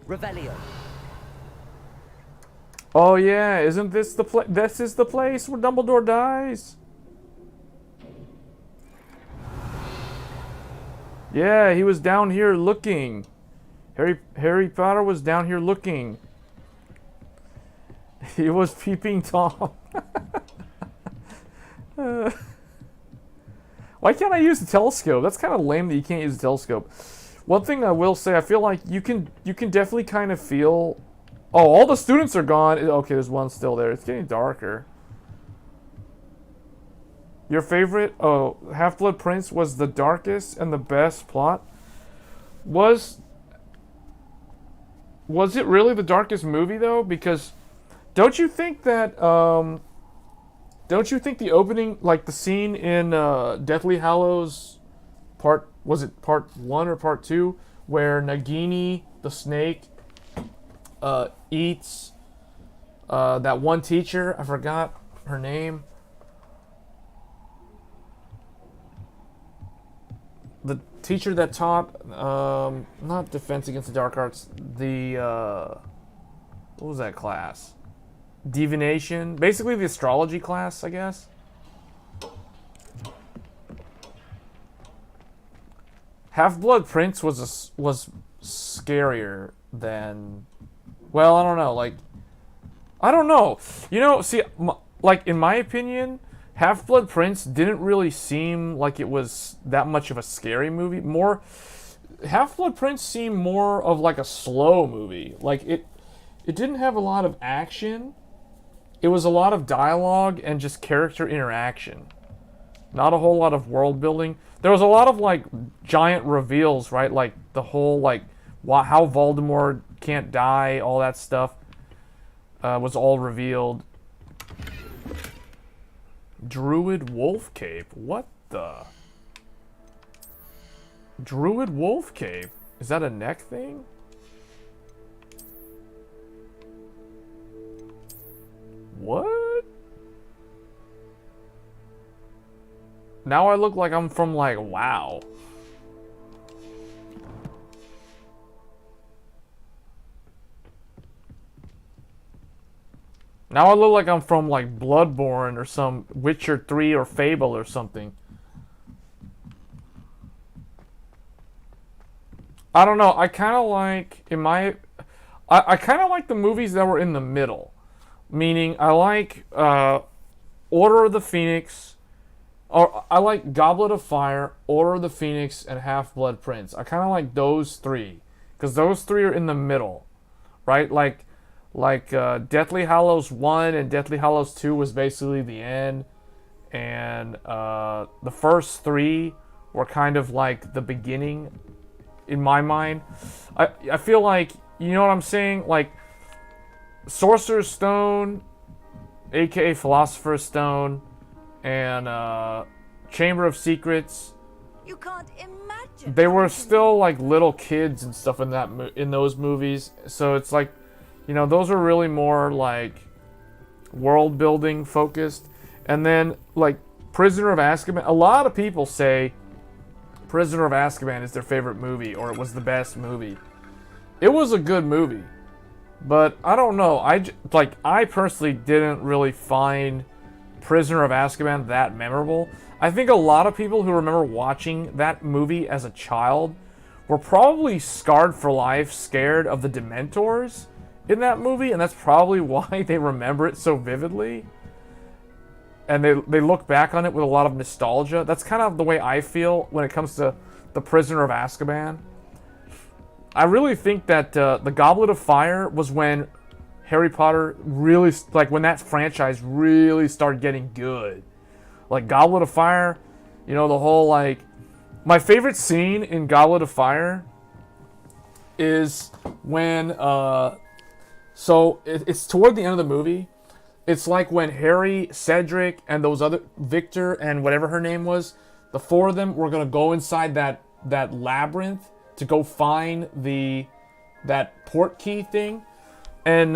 Revelio. Oh yeah, isn't this the place? This is the place where Dumbledore dies. Yeah, he was down here looking. Harry Potter was down here looking. He was peeping Tom. Why can't I use the telescope? That's kind of lame that you can't use the telescope. One thing I will say, I feel like you can definitely kind of feel. Oh, all the students are gone. Okay, there's one still there. It's getting darker. Your favorite? Oh, Half-Blood Prince was the darkest and the best plot. Was it really the darkest movie though? Because don't you think that don't you think the opening, like the scene in Deathly Hallows was it part 1 or part 2, where Nagini the snake eats that one teacher, I forgot her name. The teacher that taught not Defense Against the Dark Arts, the what was that class? Divination, basically the astrology class, I guess. Half-Blood Prince was scarier than, well, I don't know, like, I don't know. You know, see, like, in my opinion, Half-Blood Prince didn't really seem like it was that much of a scary movie. Half-Blood Prince seemed more of like a slow movie. Like, it didn't have a lot of action. It was a lot of dialogue and just character interaction. Not a whole lot of world building. There was a lot of, like, giant reveals, right? Like, the whole, like, how Voldemort can't die, all that stuff was all revealed. Druid Wolf Cape? What the? Druid Wolf Cape? Is that a neck thing? What? Now I look like I'm from, like, WoW. Now I look like I'm from, like, Bloodborne or some Witcher 3 or Fable or something. I don't know. I kind of like, I kind of like the movies that were in the middle. Meaning, I like Order of the Phoenix, or I like Goblet of Fire, Order of the Phoenix, and Half-Blood Prince. I kind of like those three, because those three are in the middle, right? Like Deathly Hallows 1 and Deathly Hallows 2 was basically the end, and the first three were kind of like the beginning, in my mind. I feel like, you know what I'm saying? Like, Sorcerer's Stone, aka Philosopher's Stone, and Chamber of Secrets. You can't imagine. They were still like little kids and stuff in those movies, so it's like, you know, those are really more like world building focused. And then like Prisoner of Azkaban, a lot of people say Prisoner of Azkaban is their favorite movie, or it was the best movie. It was a good movie. But I don't know. I personally didn't really find Prisoner of Azkaban that memorable. I think a lot of people who remember watching that movie as a child were probably scarred for life, scared of the Dementors in that movie, and that's probably why they remember it so vividly. And they look back on it with a lot of nostalgia. That's kind of the way I feel when it comes to The Prisoner of Azkaban. I really think that the Goblet of Fire was when Harry Potter really, like, when that franchise really started getting good. Like, Goblet of Fire, you know, the whole, like... My favorite scene in Goblet of Fire is when, so it's toward the end of the movie. It's like when Harry, Cedric, and those other, Victor, and whatever her name was, the four of them were gonna go inside that labyrinth to go find that port key thing. And,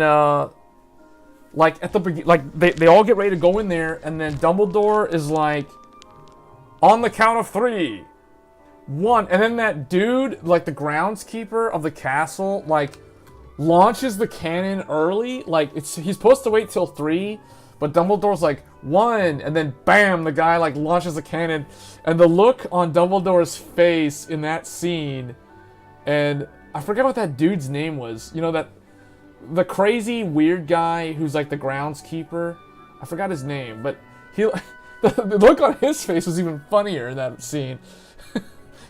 like, at the beginning, like, they all get ready to go in there, and then Dumbledore is like, on the count of 3. 1, and then that dude, like the groundskeeper of the castle, like launches the cannon early. Like he's supposed to wait till 3, but Dumbledore's like 1, and then bam, the guy like launches the cannon, and the look on Dumbledore's face in that scene, and I forget what that dude's name was. You know, that the crazy weird guy who's like the groundskeeper. I forgot his name, but he the look on his face was even funnier in that scene.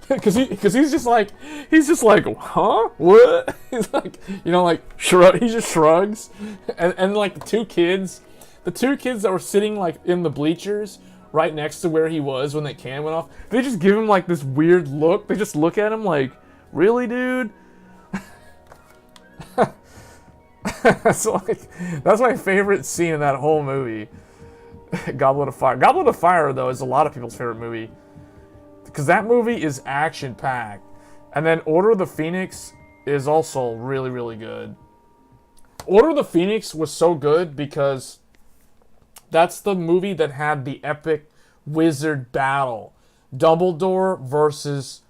Because he's just like, huh? What? He's like, you know, like, he just shrugs. And like the two kids that were sitting like in the bleachers right next to where he was when that cannon went off, they just give him like this weird look. They just look at him like, really, dude? So like, that's my favorite scene in that whole movie. Goblet of Fire. Goblet of Fire, though, is a lot of people's favorite movie. Because that movie is action-packed. And then Order of the Phoenix is also really, really good. Order of the Phoenix was so good because that's the movie that had the epic wizard battle. Dumbledore versus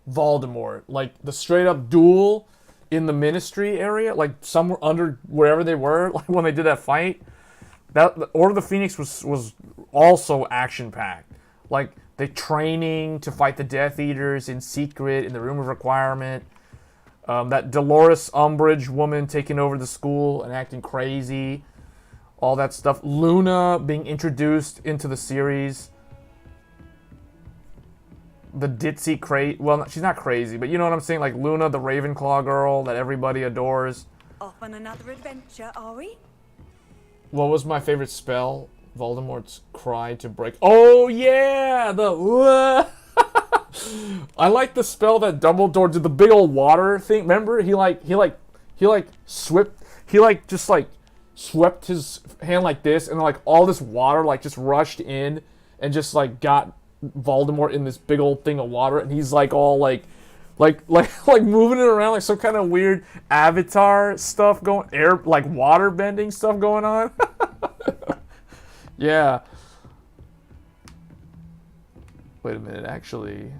Voldemort. Like, the straight-up duel in the Ministry area. Like, somewhere under wherever they were, like when they did that fight. The Order of the Phoenix was also action-packed. Like, the training to fight the Death Eaters in secret in the Room of Requirement. That Dolores Umbridge woman taking over the school and acting crazy. All that stuff. Luna being introduced into the series. The ditzy crazy... Well, she's not crazy, but you know what I'm saying? Like Luna, the Ravenclaw girl that everybody adores. Off on another adventure, are we? What was my favorite spell? Voldemort's cry to break. Oh yeah, I like the spell that Dumbledore did, the big old water thing. Remember, he swept his hand like this, and like all this water like just rushed in and just like got Voldemort in this big old thing of water, and he's like all like moving it around like some kind of weird Avatar stuff going, like water bending stuff going on. Yeah. Wait a minute, actually.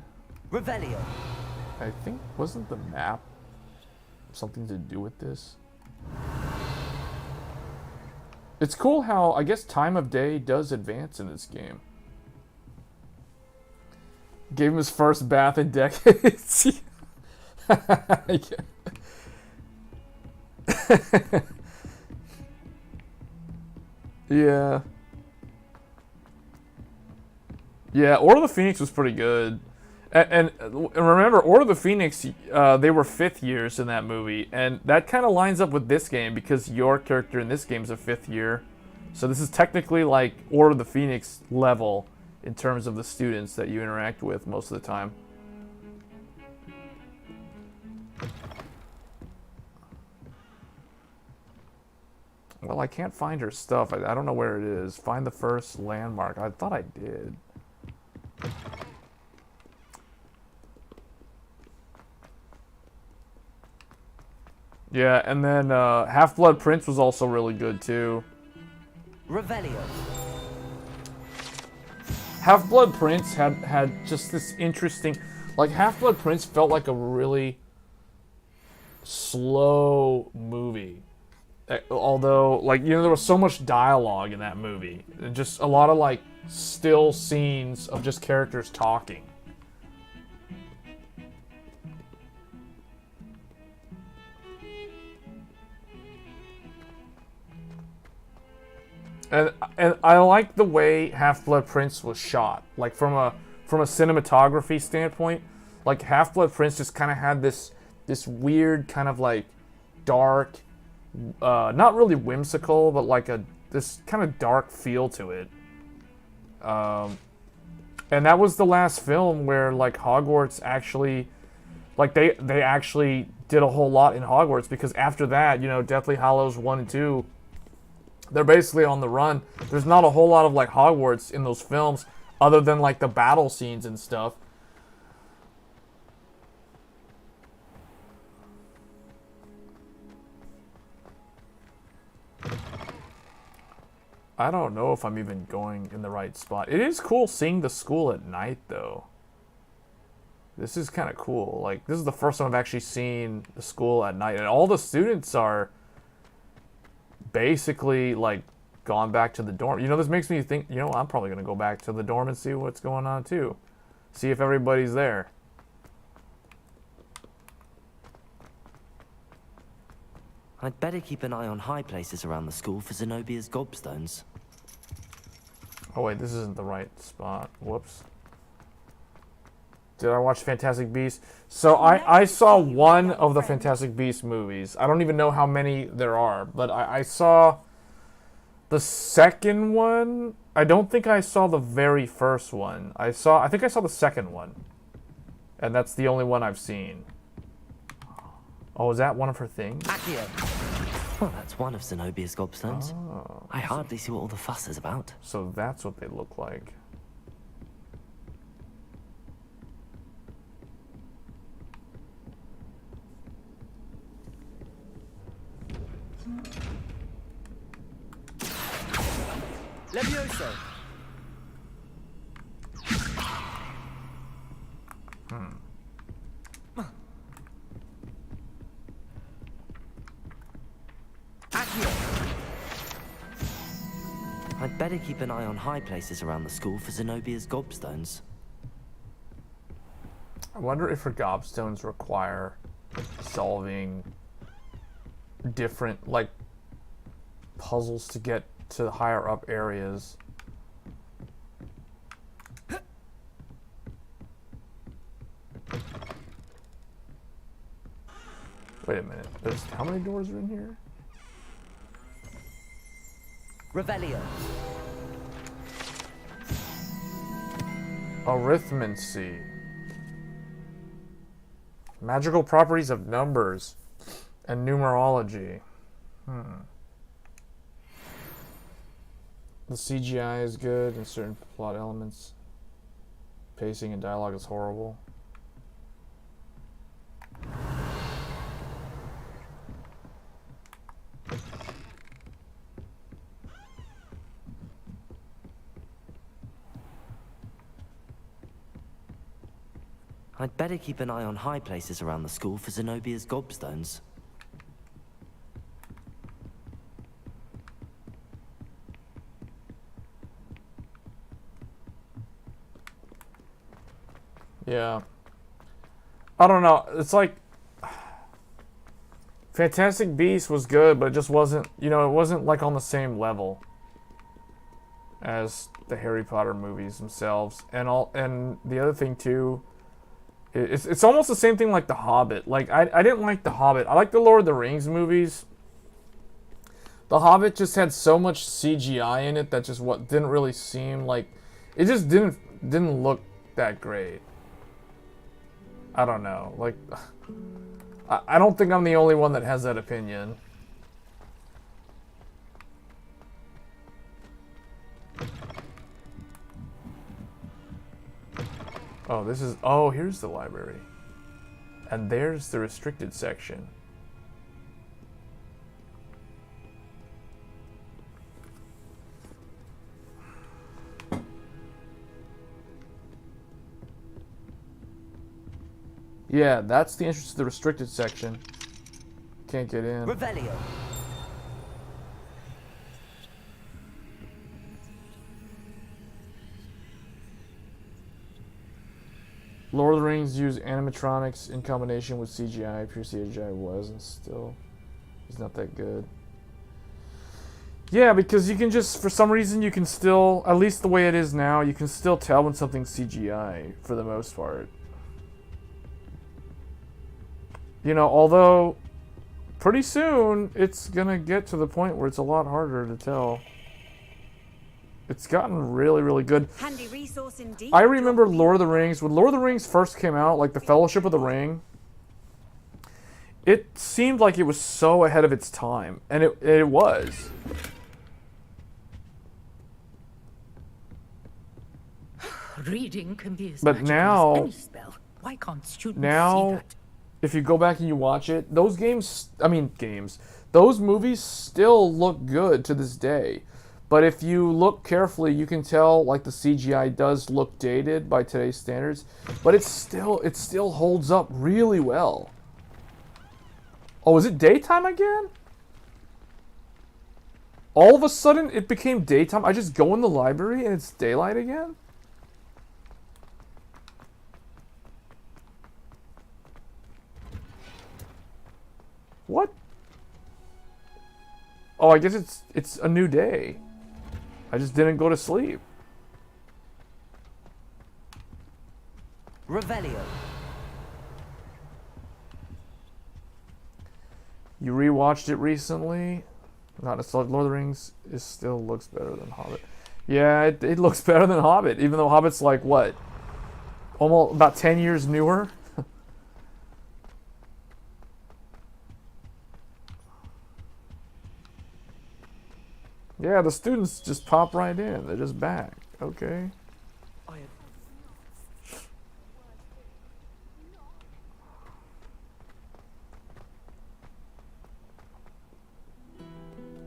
Revelio. I think, wasn't the map something to do with this? It's cool how, I guess, time of day does advance in this game. Gave him his first bath in decades. Yeah. Yeah, Order of the Phoenix was pretty good. And remember, Order of the Phoenix, they were 5th years in that movie. And that kind of lines up with this game because your character in this game is a 5th year. So this is technically like Order of the Phoenix level in terms of the students that you interact with most of the time. Well, I can't find her stuff. I don't know where it is. Find the first landmark. I thought I did. Yeah, and then Half-Blood Prince was also really good too. Revelio. Half-Blood Prince had just this interesting... Like, Half-Blood Prince felt like a really slow movie. Although, like, you know, there was so much dialogue in that movie. And just a lot of, like, still scenes of just characters talking. And I like the way Half-Blood Prince was shot. Like from a cinematography standpoint, like Half-Blood Prince just kind of had this weird kind of like dark, not really whimsical, but like this kind of dark feel to it. And that was the last film where like Hogwarts actually, like they actually did a whole lot in Hogwarts, because after that, you know, Deathly Hallows 1 and 2, they're basically on the run. There's not a whole lot of like Hogwarts in those films other than like the battle scenes and stuff. I don't know if I'm even going in the right spot. It is cool seeing the school at night, though. This is kind of cool. Like, this is the first time I've actually seen the school at night. And all the students are basically, like, gone back to the dorm. You know, this makes me think, you know, I'm probably going to go back to the dorm and see what's going on, too. See if everybody's there. I'd better keep an eye on high places around the school for Zenobia's gobstones. Oh wait, this isn't the right spot. Whoops. Did I watch Fantastic Beasts? So I saw one of the Fantastic Beasts movies. I don't even know how many there are, but I saw the second one. I don't think I saw the very first one. I think I saw the second one. And that's the only one I've seen. Oh, is that one of her things? Well, that's one of Zenobia's gobstones. Oh. I hardly see what all the fuss is about. So that's what they look like. Levioso. I'd better keep an eye on high places around the school for Zenobia's gobstones. I wonder if her gobstones require solving different, like, puzzles to get to higher up areas. Wait a minute. How many doors are in here? Revelio. Arithmancy. Magical properties of numbers and numerology. The CGI is good and certain plot elements. Pacing and dialogue is horrible. I'd better keep an eye on high places around the school for Zenobia's gobstones. Yeah. I don't know. It's like Fantastic Beasts was good, but it just wasn't, you know, it wasn't like on the same level as the Harry Potter movies themselves. And the other thing too, it's almost the same thing like The Hobbit. Like I didn't like The Hobbit. I like the Lord of the Rings movies. The Hobbit just had so much CGI in it that just didn't really seem like, it just didn't look that great. I don't know. Like, I don't think I'm the only one that has that opinion. Oh, here's the library. And there's the restricted section. Yeah, that's the entrance to the restricted section. Can't get in. Revelio. Lord of the Rings use animatronics in combination with CGI. Pure CGI was and still is not that good. Yeah, because you can just, for some reason, you can still, at least the way it is now, you can still tell when something's CGI, for the most part. You know, although, pretty soon, it's gonna get to the point where it's a lot harder to tell. It's gotten really, really good. Handy resource indeed. I remember Lord of the Rings, when Lord of the Rings first came out, like the Fellowship of the Ring, it seemed like it was so ahead of its time, and it was. Reading can be as But magical now, as any spell. Why can't students see now, that? if you go back and you watch it, those those movies still look good to this day. But if you look carefully, you can tell like the CGI does look dated by today's standards, but it still holds up really well. Oh, is it daytime again? All of a sudden it became daytime. I just go in the library and it's daylight again? What? Oh, I guess it's a new day. I just didn't go to sleep. Revelio. You rewatched it recently? Not as Lord of the Rings. It still looks better than Hobbit. Yeah, it looks better than Hobbit, even though Hobbit's like what? Almost about 10 years newer. Yeah, the students just pop right in. They're just back. Okay.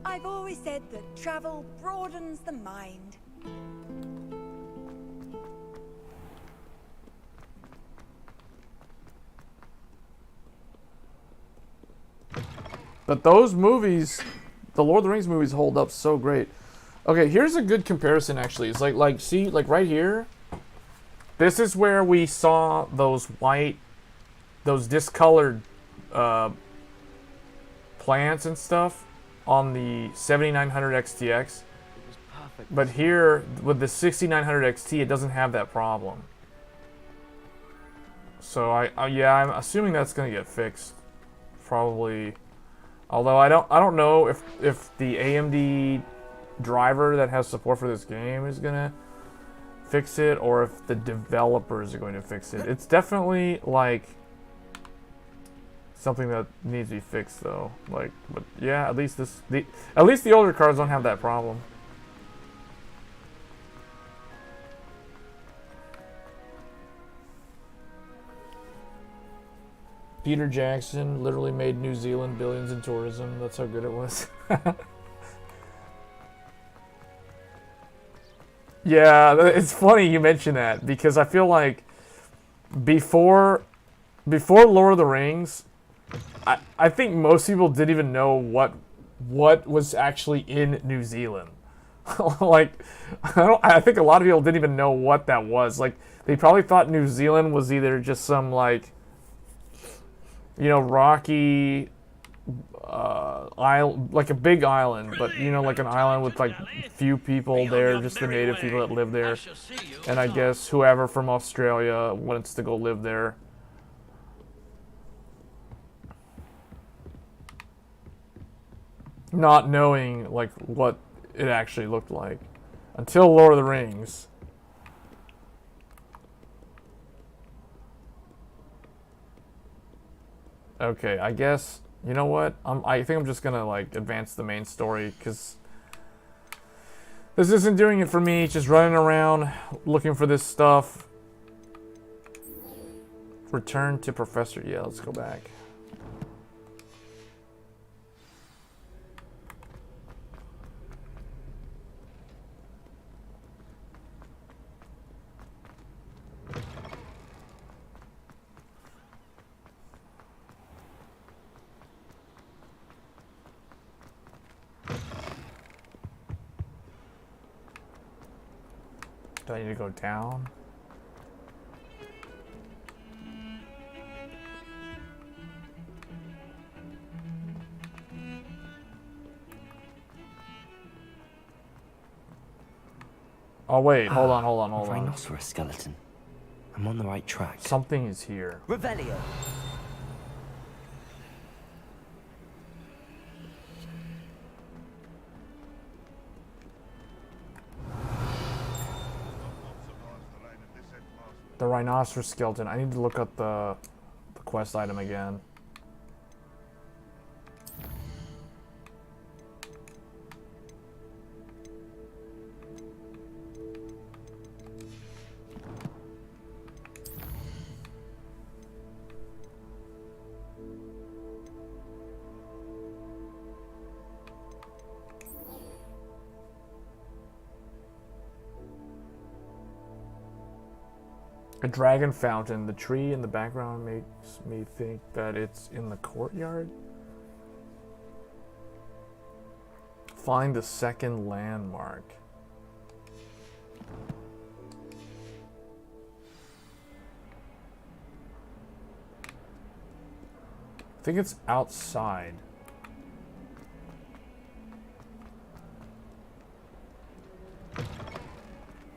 I've always said that travel broadens the mind. But those movies, the Lord of the Rings movies hold up so great. Okay, here's a good comparison actually. It's see, like right here, this is where we saw those discolored plants and stuff on the 7900 XTX. But here, with the 6900 XT, it doesn't have that problem. So yeah, I'm assuming that's gonna get fixed, probably. Although I don't know if the AMD driver that has support for this game is gonna fix it, or if the developers are going to fix it. It's definitely like something that needs to be fixed, though. Like, but yeah, at least the older cards don't have that problem. Peter Jackson literally made New Zealand billions in tourism. That's how good it was. Yeah, it's funny you mention that, because I feel like before Lord of the Rings, I think most people didn't even know what was actually in New Zealand. Like, I think a lot of people didn't even know what that was. Like, they probably thought New Zealand was either just some, like, you know, rocky island, like a big island, but you know, like an island with like few people there, just the native people that live there, and I guess whoever from Australia wants to go live there. Not knowing like what it actually looked like until Lord of the Rings. Okay, I guess, you know what? I think I'm just gonna like advance the main story, because this isn't doing it for me. Just running around looking for this stuff. Return to Professor. Yeah, let's go back. Do I need to go down? Oh wait, hold on. A rhinoceros skeleton. I'm on the right track. Something is here. Revelio. The rhinoceros skeleton. I need to look up the quest item again. A dragon fountain. The tree in the background makes me think that it's in the courtyard. Find the second landmark. I think it's outside.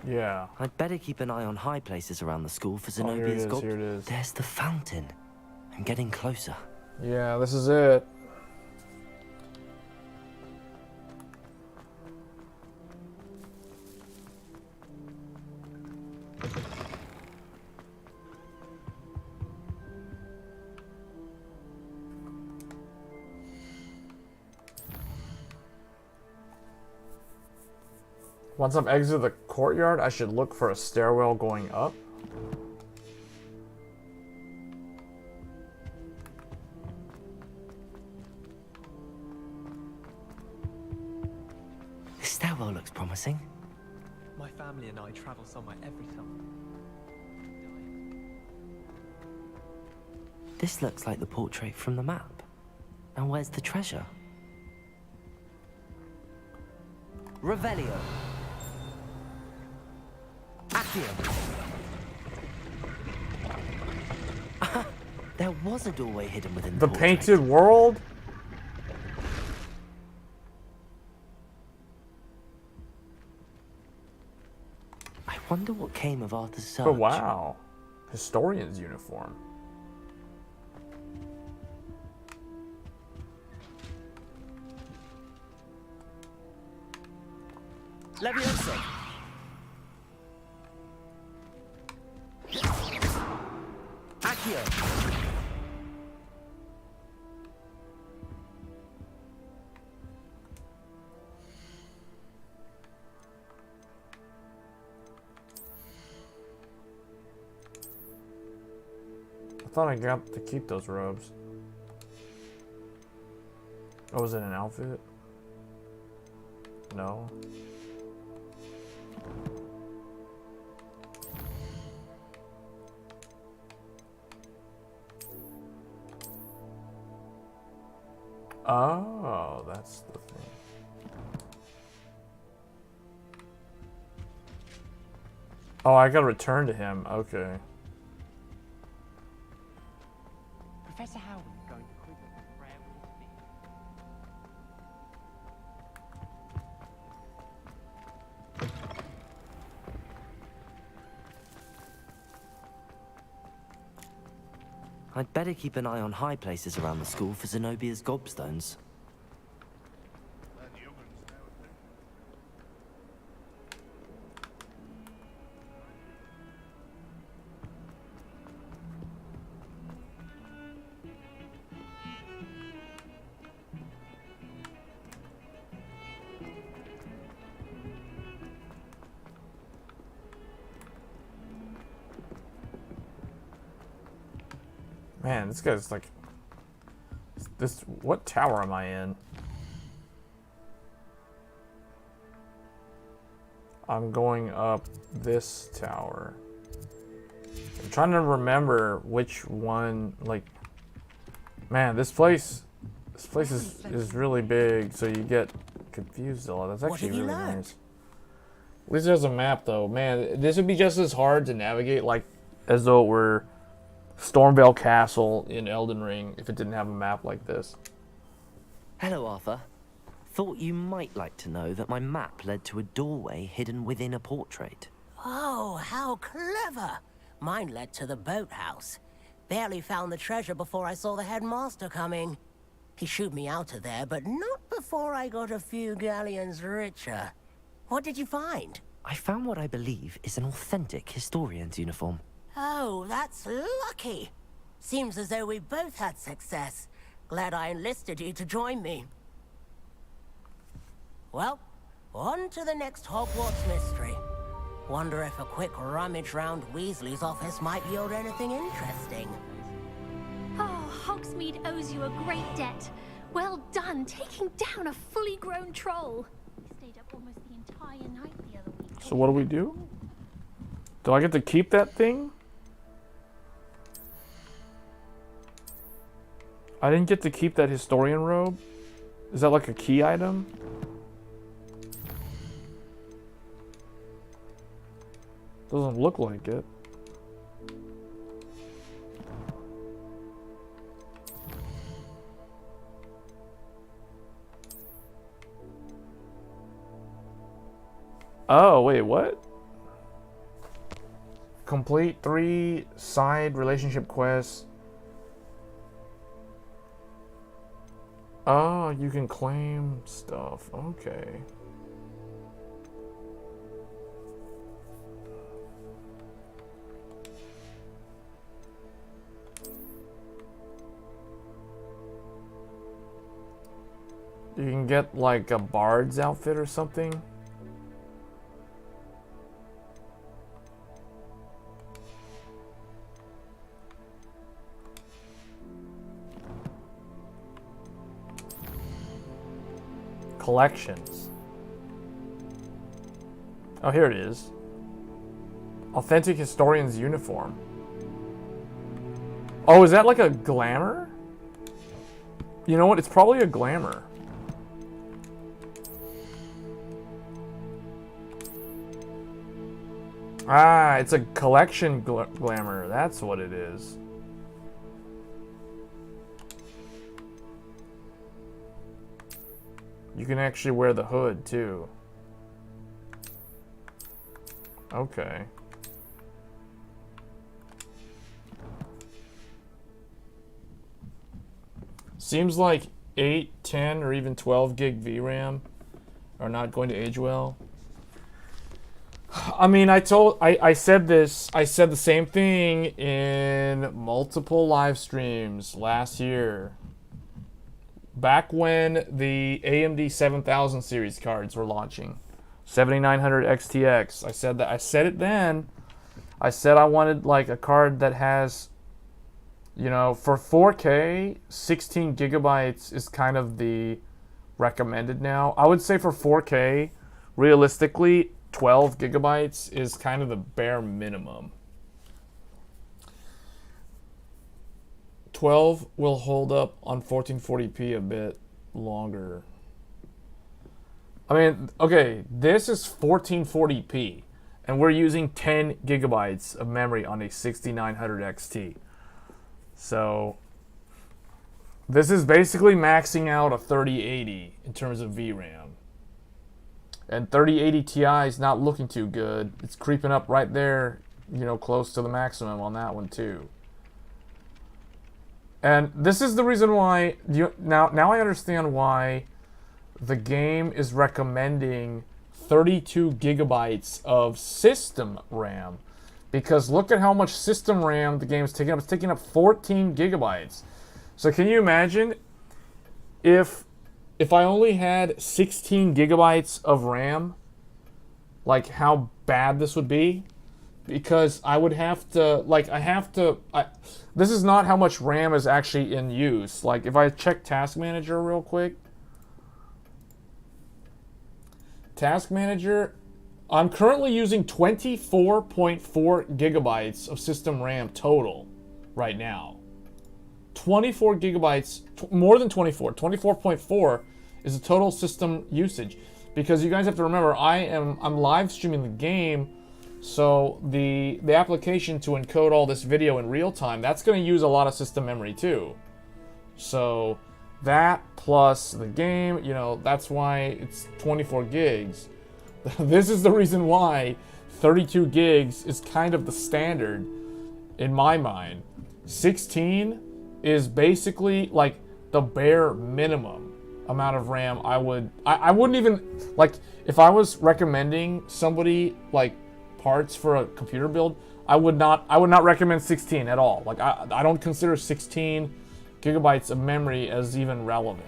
Yeah. I'd better keep an eye on high places around the school for Oh, here it Zenobia's is, gold. here it is. There's the fountain. I'm getting closer. Yeah, this is it. Once I've exited the courtyard, I should look for a stairwell going up. This stairwell looks promising. My family and I travel somewhere every summer. This looks like the portrait from the map. And where's the treasure? Revelio. Accio. There was a doorway hidden within The portrait. painted world? I wonder what came of Arthur's search. Oh wow. Historian's uniform. Levioso. Accio. I thought I got to keep those robes. Oh, was it an outfit? No. Oh, that's the thing. Oh, I gotta return to him. Okay. Professor Howard going to quiz us where will be. I'd better keep an eye on high places around the school for Zenobia's gobstones. Man, this guy's like... What tower am I in? I'm going up this tower. I'm trying to remember which one, like... Man, this place is really big, so you get confused a lot. That's actually really nice. At least there's a map, though. Man, this would be just as hard to navigate, like, as though it were Stormvale Castle in Elden Ring if it didn't have a map like this. Hello, Arthur. thought you might like to know that my map led to a doorway hidden within a portrait. Oh, how clever! Mine led to the boathouse. Barely found the treasure before I saw the headmaster coming. He shooed me out of there, but not before I got a few galleons richer. What did you find? I found what I believe is an authentic historian's uniform. Oh, that's lucky. Seems as though we both had success. Glad I enlisted you to join me. Well, on to the next Hogwarts mystery. Wonder if a quick rummage round Weasley's office might yield anything interesting. Oh, Hogsmeade owes you a great debt. Well done, taking down a fully grown troll. We stayed up almost the entire night the other week. So what do we do? Do I get to keep that thing? I didn't get to keep that historian robe. Is that like a key item? Doesn't look like it. Oh, wait, what? Complete 3 side relationship quests. Oh, you can claim stuff. Okay. You can get like a bard's outfit or something. Collections. Oh, here it is. Authentic historian's uniform. Oh, is that like a glamour? You know what? It's probably a glamour. Ah, it's a collection glamour. That's what it is. You can actually wear the hood, too. Okay. Seems like 8, 10, or even 12 gig VRAM are not going to age well. I mean, I said this, I said the same thing in multiple live streams last year. Back when the AMD 7000 series cards were launching. 7900 XTX. I said it then. I said I wanted like a card that has, you know, for 4K, 16 gigabytes is kind of the recommended now. I would say for 4K, realistically, 12 gigabytes is kind of the bare minimum. 12 will hold up on 1440p a bit longer. I mean, okay, this is 1440p, and we're using 10 gigabytes of memory on a 6900 XT. So, this is basically maxing out a 3080 in terms of VRAM. And 3080 Ti is not looking too good. It's creeping up right there, you know, close to the maximum on that one too. And this is the reason why, now I understand why the game is recommending 32 gigabytes of system RAM. Because look at how much system RAM the game is taking up. It's taking up 14 gigabytes. So can you imagine if I only had 16 gigabytes of RAM, like how bad this would be? Because I would have to, like, this is not how much RAM is actually in use. Like, if I check Task Manager real quick. Task Manager, I'm currently using 24.4 gigabytes of system RAM total right now. 24 gigabytes, more than 24, 24.4 is the total system usage. Because you guys have to remember, I'm live streaming the game, so the application to encode all this video in real time, that's going to use a lot of system memory too. So that plus the game, you know, that's why it's 24 gigs. This is the reason why 32 gigs is kind of the standard in my mind. 16 is basically like the bare minimum amount of RAM I wouldn't even, like, if I was recommending somebody like parts for a computer build, I would not recommend 16 at all. Like, I don't consider 16 gigabytes of memory as even relevant.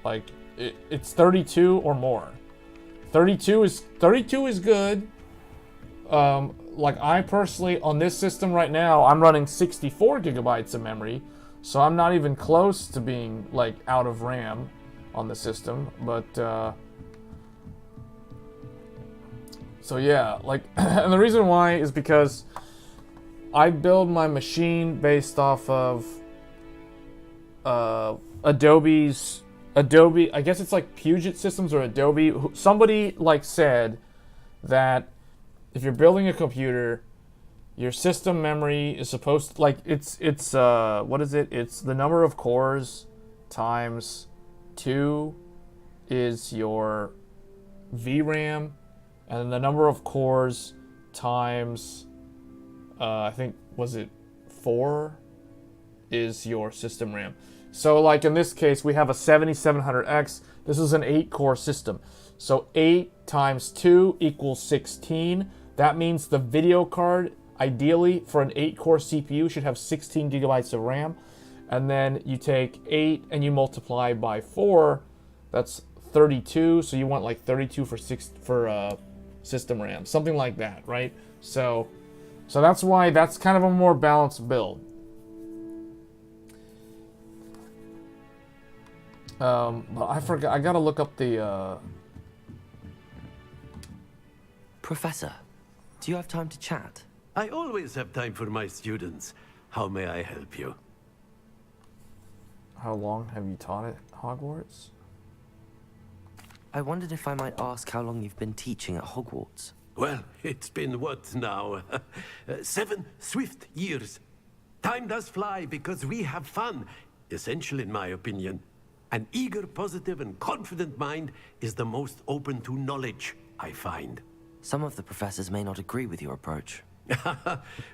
Like, it's 32 or more. 32 is good. Like, I personally, on this system right now, I'm running 64 gigabytes of memory, so I'm not even close to being, like, out of RAM on the system. But so yeah, like, and the reason why is because I build my machine based off of Adobe, I guess it's like Puget Systems or Adobe. Somebody like said that if you're building a computer, your system memory is supposed to, like, it's what is it? It's the number of cores times 2 is your VRAM, and then the number of cores times I think, was it 4 is your system RAM. So, like, in this case, we have a 7700X. This is an 8-core system. So 8 times 2 equals 16. That means the video card, ideally, for an 8-core CPU, should have 16 gigabytes of RAM. And then you take 8 and you multiply by 4. That's 32. So you want like 32 for system RAM, something like that, right? So that's why that's kind of a more balanced build. But I forgot. I gotta look up the. Professor, do you have time to chat? I always have time for my students. How may I help you? How long have you taught at Hogwarts? I wondered if I might ask how long you've been teaching at Hogwarts. Well, it's been what now? 7 swift years. Time does fly because we have fun. Essential, in my opinion. An eager, positive, and confident mind is the most open to knowledge, I find. Some of the professors may not agree with your approach.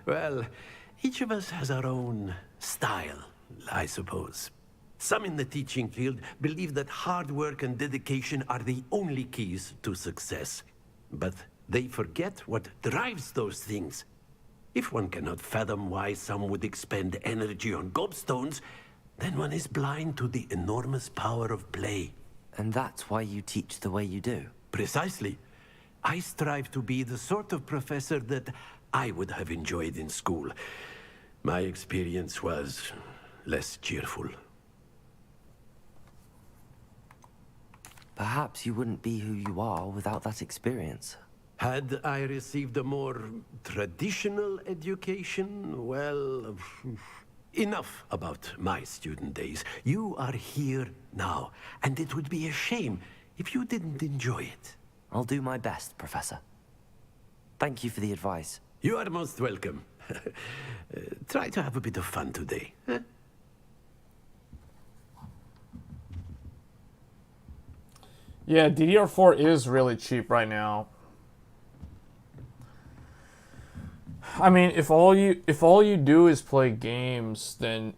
Well, each of us has our own style, I suppose. Some in the teaching field believe that hard work and dedication are the only keys to success. But they forget what drives those things. If one cannot fathom why some would expend energy on gobstones, then one is blind to the enormous power of play. And that's why you teach the way you do? Precisely. I strive to be the sort of professor that I would have enjoyed in school. My experience was less cheerful. Perhaps you wouldn't be who you are without that experience. Had I received a more traditional education, well, enough about my student days. You are here now, and it would be a shame if you didn't enjoy it. I'll do my best, Professor. Thank you for the advice. You are most welcome. Try to have a bit of fun today. Huh? Yeah, DDR4 is really cheap right now. I mean, if all you do is play games, then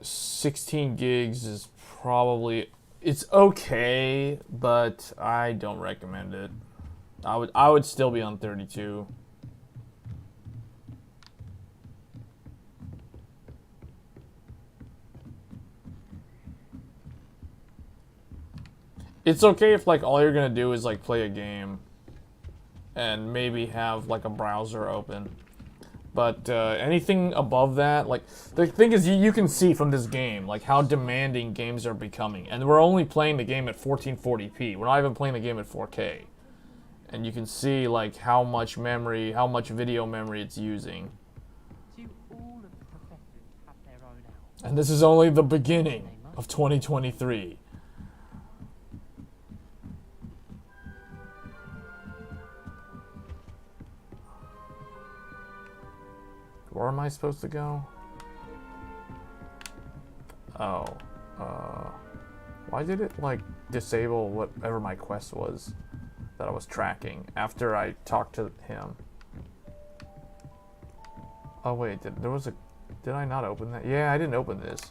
16 gigs is probably, it's okay, but I don't recommend it. I would still be on 32. It's okay if, like, all you're gonna do is, like, play a game and maybe have, like, a browser open. But anything above that, like, the thing is, you can see from this game, like, how demanding games are becoming. And we're only playing the game at 1440p. We're not even playing the game at 4K. And you can see, like, how much memory, how much video memory it's using. And this is only the beginning of 2023. Where am I supposed to go? Oh. Why did it, like, disable whatever my quest was that I was tracking after I talked to him? Oh, wait, did I not open that? Yeah, I didn't open this.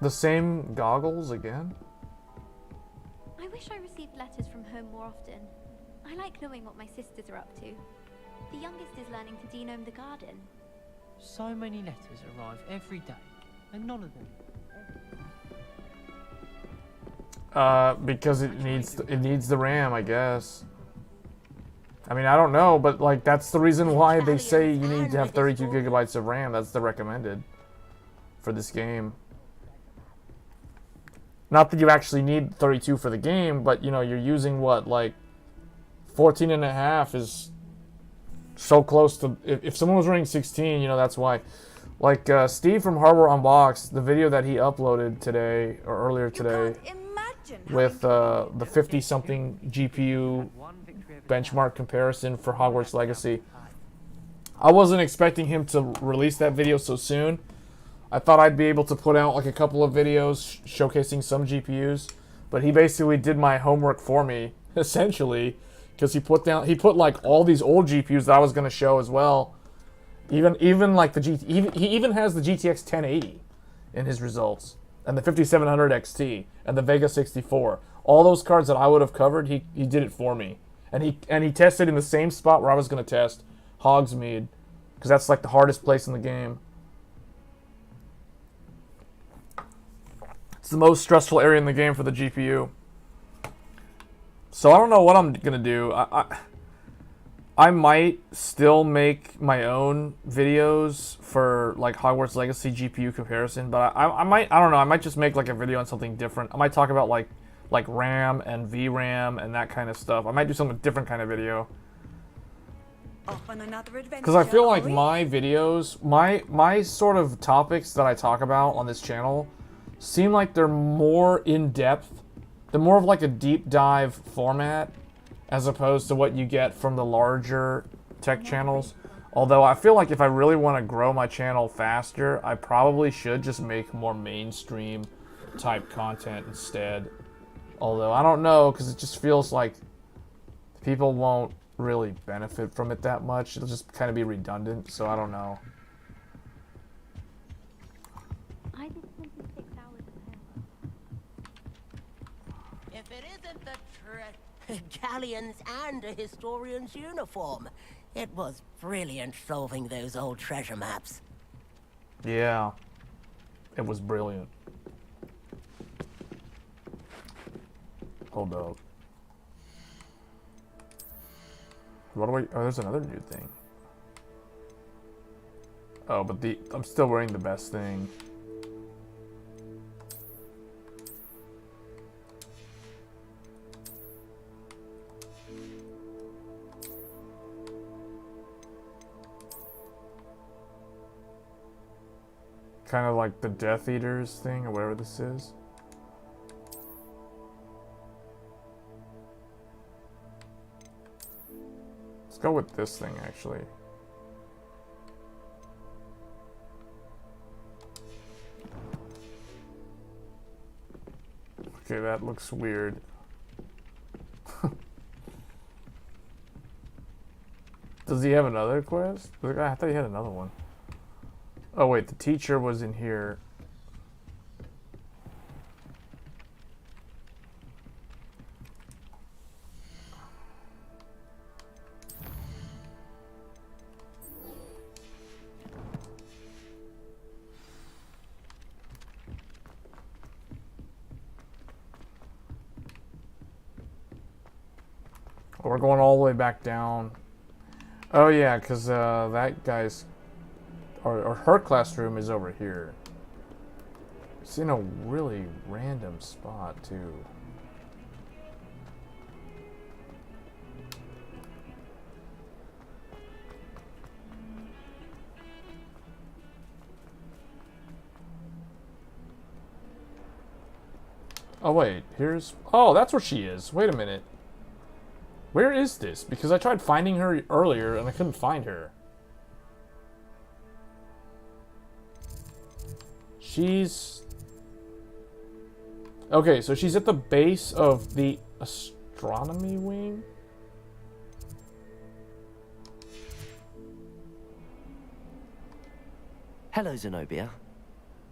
The same goggles again? I wish I received letters from home more often. I like knowing what my sisters are up to. The youngest is learning to genome the garden. So many letters arrive every day, and none of them. Because it needs the RAM, I guess. I mean, I don't know, but like that's the reason why they say you need to have 32 gigabytes of RAM. That's the recommended for this game. Not that you actually need 32 for the game, but you know, you're using what, like 14 and a half is so close to, if someone was running 16, you know, that's why. Like Steve from Hardware Unboxed, the video that he uploaded today or earlier today with the 50-something GPU benchmark comparison for Hogwarts Legacy. I wasn't expecting him to release that video so soon. I thought I'd be able to put out like a couple of videos showcasing some GPUs, but he basically did my homework for me, essentially, because he put like all these old GPUs that I was going to show as well. Even like he even has the GTX 1080 in his results, and the 5700 XT and the Vega 64. All those cards that I would have covered, he did it for me. And he tested in the same spot where I was going to test, Hogsmeade, because that's like the hardest place in the game. It's the most stressful area in the game for the GPU. So I don't know what I'm going to do. I might still make my own videos for like Hogwarts Legacy GPU comparison, but I don't know, I might just make like a video on something different. I might talk about like RAM and VRAM and that kind of stuff. I might do some different kind of video. Because I feel like my videos, my sort of topics that I talk about on this channel seem like they're more in-depth. They're more of like a deep dive format as opposed to what you get from the larger tech channels. Although I feel like if I really want to grow my channel faster, I probably should just make more mainstream type content instead. Although I don't know, because it just feels like people won't really benefit from it that much. It'll just kind of be redundant, so I don't know. I did 26 hours of If it isn't the galleons and a historian's uniform, it was brilliant solving those old treasure maps. Yeah, it was brilliant. Hold up. What do I... Oh, there's another new thing. Oh, but I'm still wearing the best thing. Kind of like the Death Eaters thing, or whatever this is. Let's go with this thing, actually. Okay, that looks weird. Does he have another quest? I thought he had another one. Oh wait, the teacher was in here. We're going all the way back down. Oh yeah, because that guy's... Or her classroom is over here. It's in a really random spot, too. Oh, wait. Here's... Oh, that's where she is. Wait a minute. Where is this? Because I tried finding her earlier, and I couldn't find her. She's... Okay, so she's at the base of the astronomy wing? Hello, Zenobia.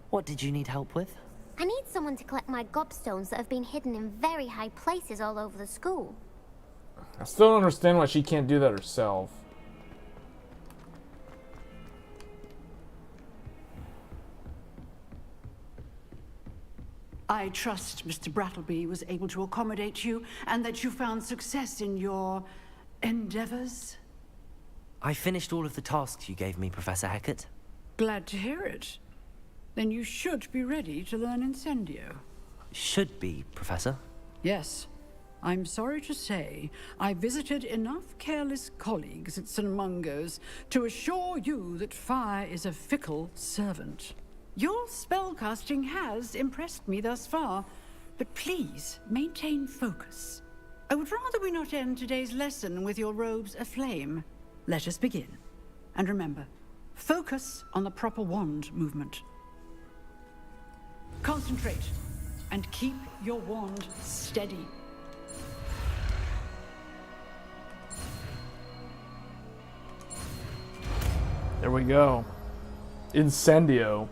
What did you need help with? I need someone to collect my gobstones that have been hidden in very high places all over the school. I still don't understand why she can't do that herself. I trust Mr. Brattleby was able to accommodate you and that you found success in your endeavors. I finished all of the tasks you gave me, Professor Hecat. Glad to hear it. Then you should be ready to learn Incendio. Should be, Professor. Yes. I'm sorry to say, I visited enough careless colleagues at St. Mungo's to assure you that fire is a fickle servant. Your spellcasting has impressed me thus far, but please maintain focus. I would rather we not end today's lesson with your robes aflame. Let us begin. And remember, focus on the proper wand movement. Concentrate, and keep your wand steady. There we go. Incendio.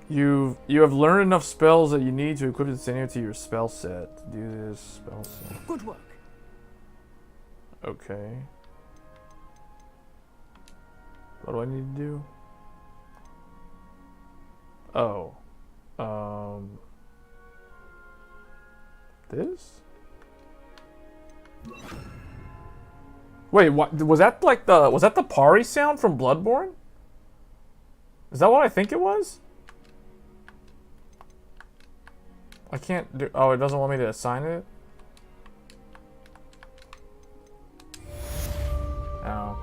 You have learned enough spells that you need to equip Incendio to your spell set. Do this spell set. Good work. Okay. What do I need to do? Oh. This? Wait, what was that like was that the Pari sound from Bloodborne? Is that what I think it was? I can't do... Oh, it doesn't want me to assign it? Oh.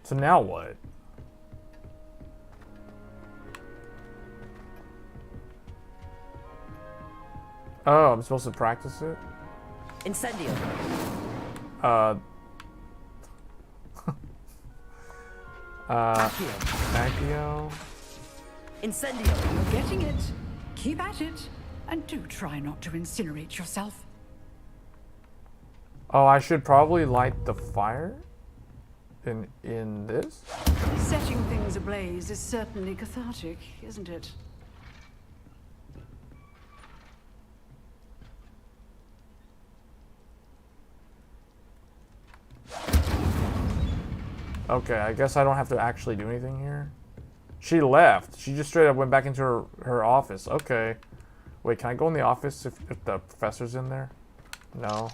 So now what? Oh, I'm supposed to practice it? Incendio. Accio. Incendio. You're getting it. Keep at it. And do try not to incinerate yourself. Oh, I should probably light the fire? In this? Setting things ablaze is certainly cathartic, isn't it? Okay, I guess I don't have to actually do anything here. She left. She just straight up went back into her office. Okay. Wait, can I go in the office if the professor's in there? No.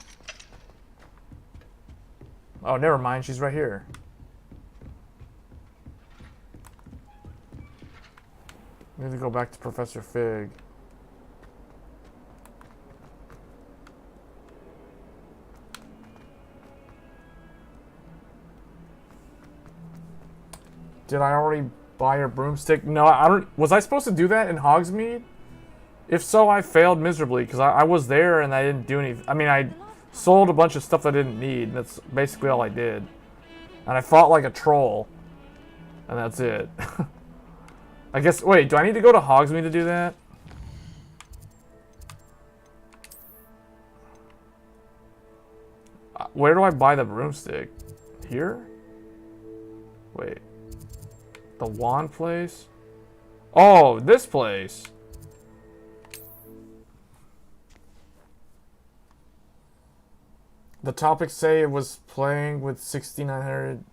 Oh, never mind. She's right here. I need to go back to Professor Fig. Did I already buy her broomstick? No, I don't. Was I supposed to do that in Hogsmeade? If so, I failed miserably because I was there and I didn't do anything. I mean, I sold a bunch of stuff I didn't need. That's basically all I did. And I fought like a troll. And that's it. I guess, wait, do I need to go to Hogsmeade to do that? Where do I buy the broomstick? Here? Wait. The wand place? Oh, this place. The topics say it was playing with 6900.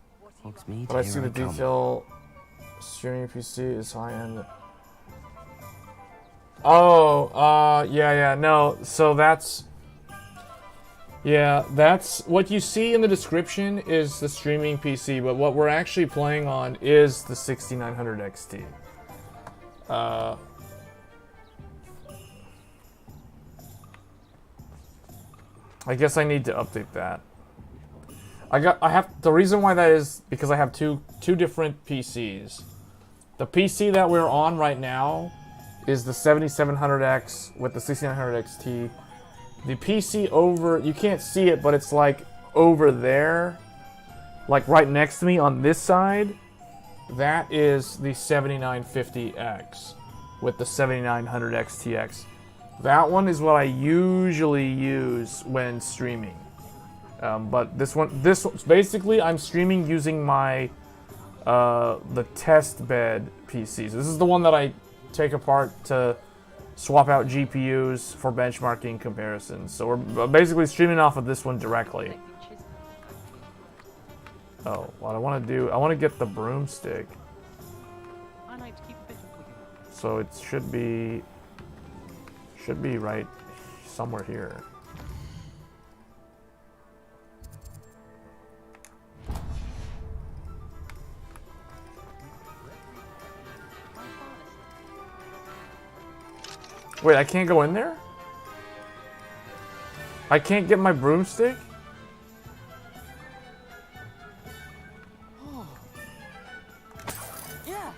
But I see the detail. Streaming PC is high end. Oh, yeah, no. So that's... Yeah, that's... What you see in the description is the streaming PC, but what we're actually playing on is the 6900 XT. I guess I need to update that. The reason why that is because I have two different PCs. The PC that we're on right now is the 7700X with the 6900 XT. The PC over, you can't see it, but it's like over there, like right next to me on this side. That is the 7950X with the 7900 XTX. That one is what I usually use when streaming. But this one's basically I'm streaming using my the test bed PCs. This is the one that I take apart to swap out GPUs for benchmarking comparisons. So we're basically streaming off of this one directly. Oh, what I want to do, I want to get the broomstick. So it should be right somewhere here. Wait, I can't go in there? I can't get my broomstick? Yeah.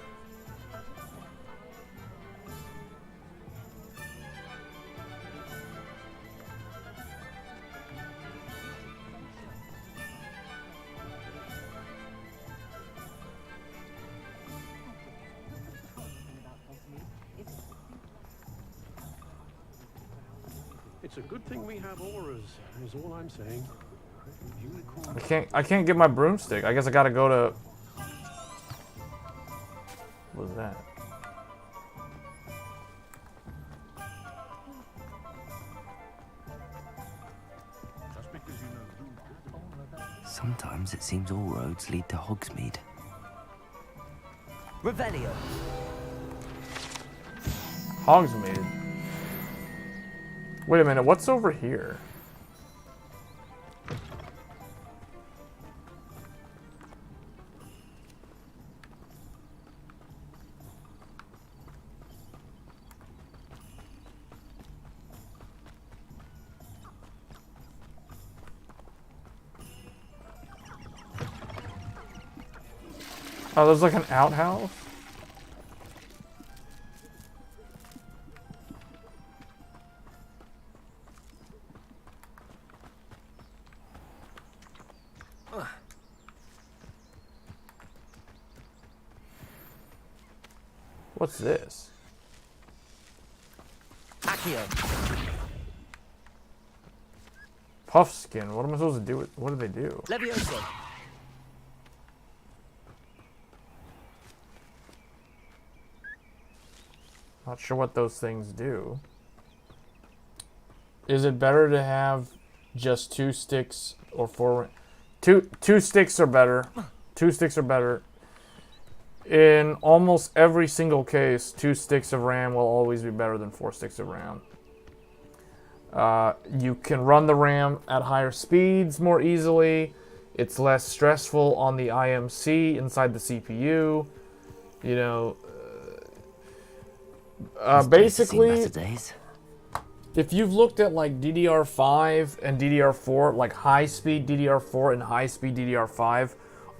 It's a good thing we have auras, is all I'm saying. I can't get my broomstick. I guess I gotta go to... What was that? Sometimes it seems all roads lead to Hogsmeade. Revelio. Hogsmeade. Wait a minute, what's over here? Oh, there's like an outhouse? What's this? Accio. Puffskin. What am I supposed to do with? What do they do? Levioso. Not sure what those things do. Is it better to have just 2 sticks or 4? Two sticks are better. 2 sticks are better. In almost every single case, 2 sticks of RAM will always be better than 4 sticks of RAM. You can run the RAM at higher speeds more easily. It's less stressful on the IMC inside the CPU. You know, basically, if you've looked at like DDR5 and DDR4, like high-speed DDR4 and high-speed DDR5,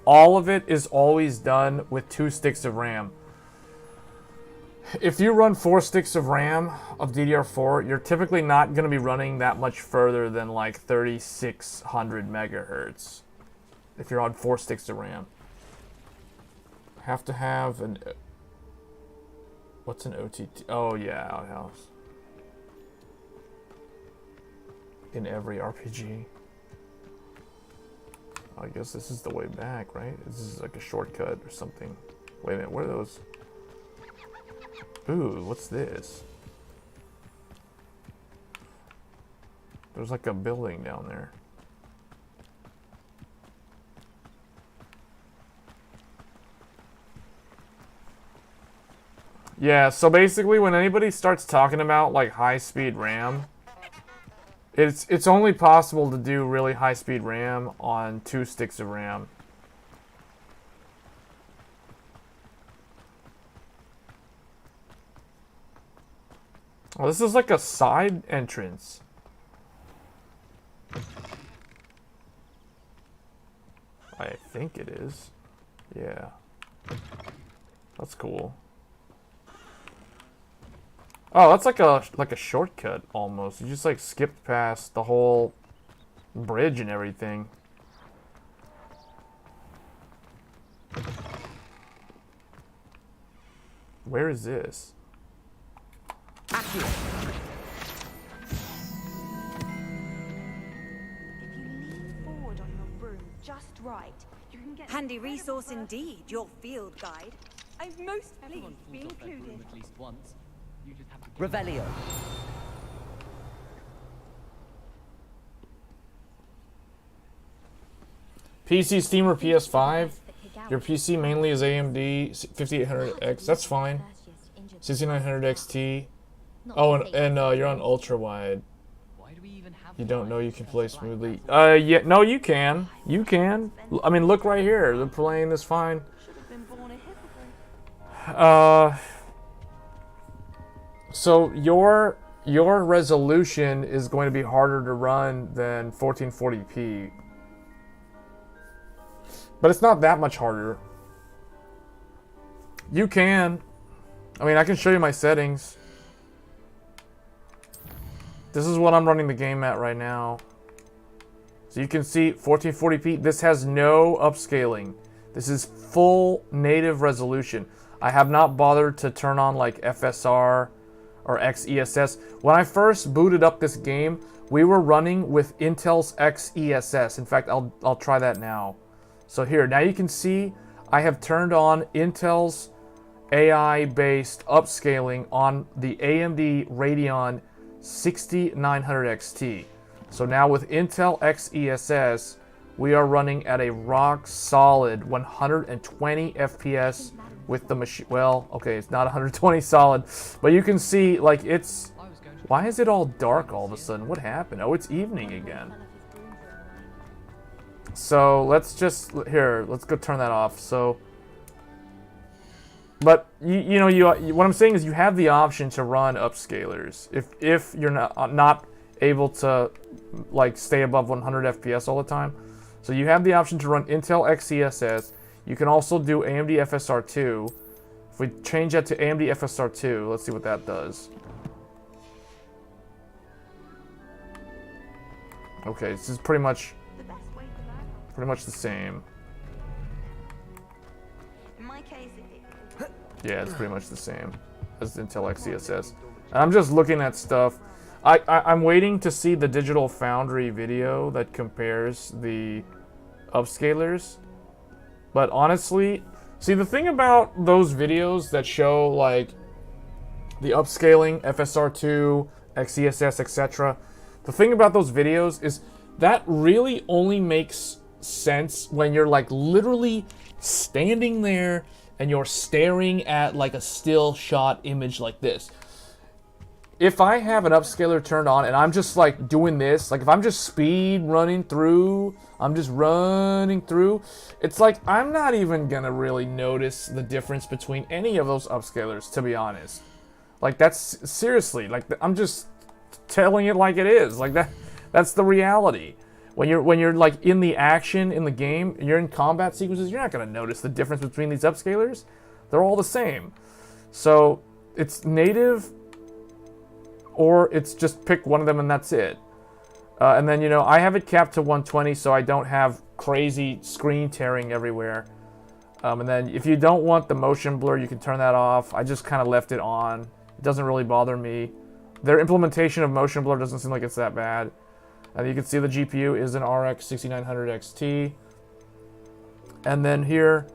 all of it is always done with 2 sticks of RAM. If you run 4 sticks of RAM of DDR4, you're typically not going to be running that much further than like 3600 megahertz. If you're on 4 sticks of RAM. Have to have an... What's an OTT? Oh yeah, outhouse. In every RPG. I guess this is the way back, right? This is like a shortcut or something. Wait a minute, what are those? Ooh, what's this? There's like a building down there. Yeah, so basically when anybody starts talking about like high-speed RAM, it's only possible to do really high-speed RAM on 2 sticks of RAM. Oh, this is like a side entrance. I think it is. Yeah. That's cool. Oh, that's like a shortcut almost. You just like skipped past the whole bridge and everything. Where is this? Accurate. Forward on your broom just right. You can get Handy resource indeed, your field guide. I'm most pleased to be included. At least once. You just have to Revelio. PC, Steam, or PS5? Your PC mainly is AMD 5800X. That's fine. 6900 XT. Oh, and you're on ultra wide. You don't know you can play smoothly. Yeah, no, you can. You can. I mean, look right here. They're playing this fine. So your resolution is going to be harder to run than 1440p. But it's not that much harder. You can. I mean, I can show you my settings. This is what I'm running the game at right now. So you can see 1440p. This has no upscaling. This is full native resolution. I have not bothered to turn on like FSR or XESS. When I first booted up this game, we were running with Intel's XESS. In fact, I'll try that now. So here, now you can see I have turned on Intel's AI-based upscaling on the AMD Radeon 6900 XT. So now with Intel XESS, we are running at a rock solid 120 FPS with the machine. Well, okay, it's not 120 solid, but you can see like it's. Why is it all dark all of a sudden? What happened? Oh, it's evening again. So let's just let's go turn that off. So, but you know what I'm saying is you have the option to run upscalers if you're not able to like stay above 100 FPS all the time. So you have the option to run Intel XESS. You can also do AMD FSR2. If we change that to AMD FSR2, let's see what that does. Okay, this is pretty much the same. In my case, Yeah, it's pretty much the same as Intel XESS. And I'm just looking at stuff. I'm waiting to see the Digital Foundry video that compares the upscalers. But honestly, see the thing about those videos that show like the upscaling, FSR2, XESS, etc. The thing about those videos is that really only makes sense when you're like literally standing there and you're staring at like a still shot image like this. If I have an upscaler turned on and I'm just like doing this, like if I'm just speed running through, it's like I'm not even gonna really notice the difference between any of those upscalers, to be honest. Like that's seriously, like I'm just telling it like it is. Like that's the reality. When you're like in the action in the game, you're in combat sequences, you're not gonna notice the difference between these upscalers. They're all the same. So it's native, or it's just pick one of them and that's it. And then, you know, I have it capped to 120 so I don't have crazy screen tearing everywhere. And then if you don't want the motion blur, you can turn that off. I just kind of left it on. It doesn't really bother me. Their implementation of motion blur doesn't seem like it's that bad. And you can see the GPU is an RX 6900 XT. And then here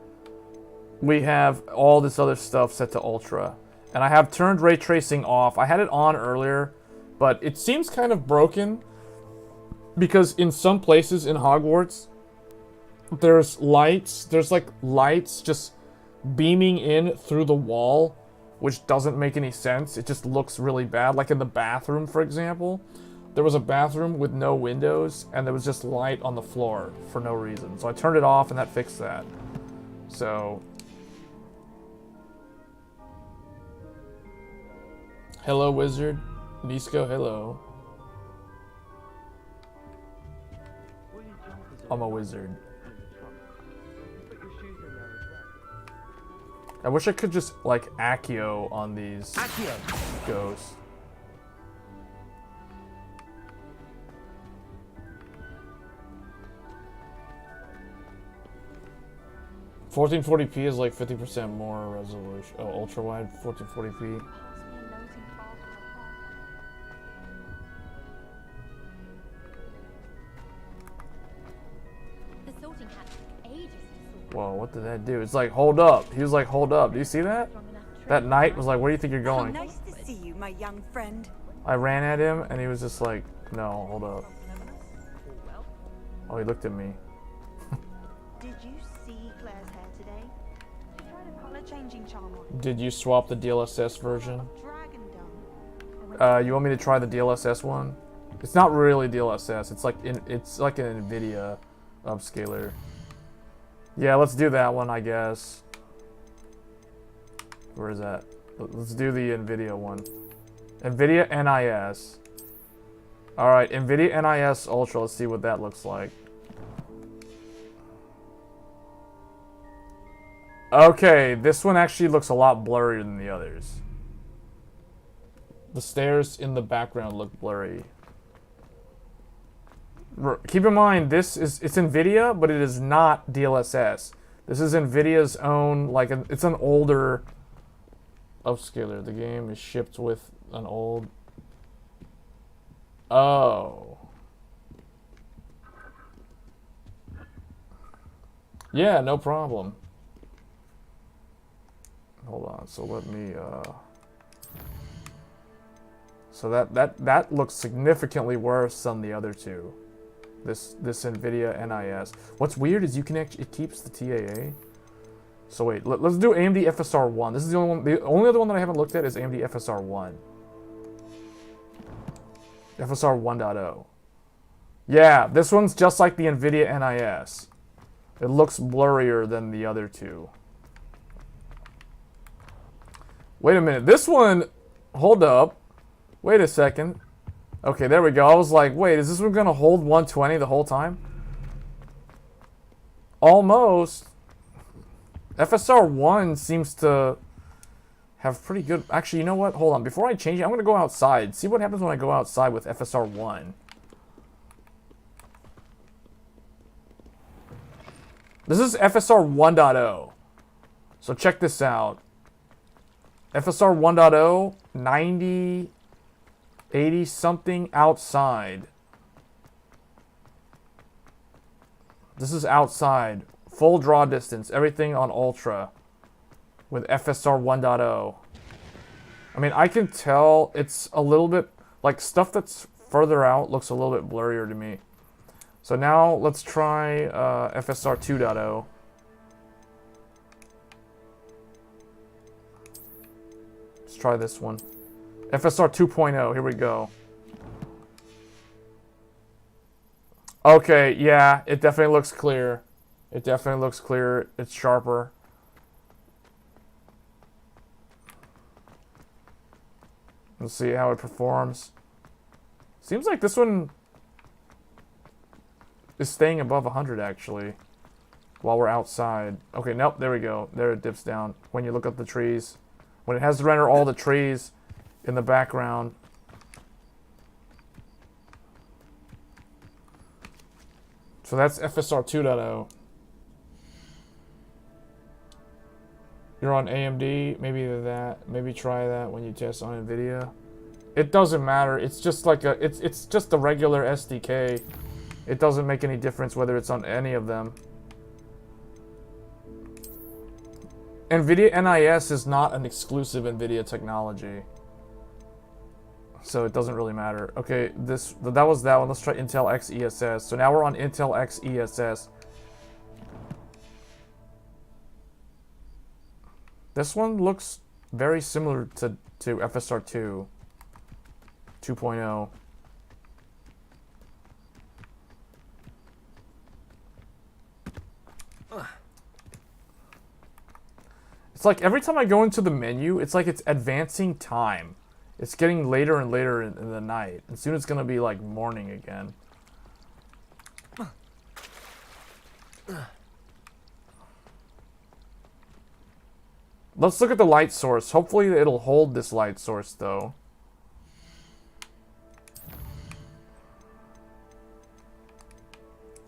we have all this other stuff set to ultra. And I have turned ray tracing off. I had it on earlier, but it seems kind of broken because in some places in Hogwarts, there's like lights just beaming in through the wall, which doesn't make any sense. It just looks really bad. Like in the bathroom, for example, there was a bathroom with no windows and there was just light on the floor for no reason. So I turned it off and that fixed that. So hello, Wizard. Nisco, hello. I'm a wizard. I wish I could just like Accio on these ghosts. $1440p is like 50% more resolution. Oh, ultra wide 1440p. The sorting hat took ages to sort. Whoa, what did that do? It's like, hold up. He was like, hold up. Do you see that? That knight was like, where do you think you're going? Nice to see you, my young friend. I ran at him and he was just like, no, hold up. Oh, he looked at me. Did you see Claire's hair today? She tried a color changing charm on. Did you swap the DLSS version? Dragon dung. You want me to try the DLSS one? It's not really DLSS. It's like an NVIDIA upscaler. Yeah, let's do that one, I guess. Where is that? Let's do the NVIDIA one. NVIDIA NIS. Alright, NVIDIA NIS Ultra. Let's see what that looks like. Okay, this one actually looks a lot blurrier than the others. The stairs in the background look blurry. Keep in mind, it's NVIDIA, but it is not DLSS. This is NVIDIA's own, like, it's an older upscaler. The game is shipped with an old... Oh. Yeah, no problem. Hold on, so let me, So that looks significantly worse than the other two. This NVIDIA NIS. What's weird is you can actually, it keeps the TAA. So wait, let's do AMD FSR 1. This is the only one, the only other one that I haven't looked at is AMD FSR 1. FSR 1.0. Yeah, this one's just like the NVIDIA NIS. It looks blurrier than the other two. Wait a minute, this one, hold up. Wait a second. Okay, there we go. I was like, wait, is this one gonna hold 120 the whole time? Almost. FSR 1 seems to have pretty good... Actually, you know what? Hold on. Before I change it, I'm gonna go outside. See what happens when I go outside with FSR 1. This is FSR 1.0. So check this out. FSR 1.0, 90... 80 something outside. This is outside. Full draw distance. Everything on ultra. With FSR 1.0. I mean, I can tell it's a little bit... Like, stuff that's further out looks a little bit blurrier to me. So now, let's try FSR 2.0. Let's try this one. FSR 2.0, here we go. Okay, yeah, it definitely looks clear. It definitely looks clear. It's sharper. Let's see how it performs. Seems like this one is staying above 100 actually. While we're outside. Okay, nope, there we go. There it dips down. When you look at the trees. When it has to render all the trees in the background. So that's FSR 2.0. You're on AMD, maybe that. Maybe try that when you test on NVIDIA. It doesn't matter. It's just like a it's just a regular SDK. It doesn't make any difference whether it's on any of them. NVIDIA NIS is not an exclusive NVIDIA technology. So it doesn't really matter. Okay, that was that one. Let's try Intel X ESS. So now we're on Intel X ESS. This one looks very similar to FSR 2 2.0. It's like every time I go into the menu, it's like it's advancing time. It's getting later and later in the night. And soon it's going to be like morning again. Let's look at the light source. Hopefully it'll hold this light source, though.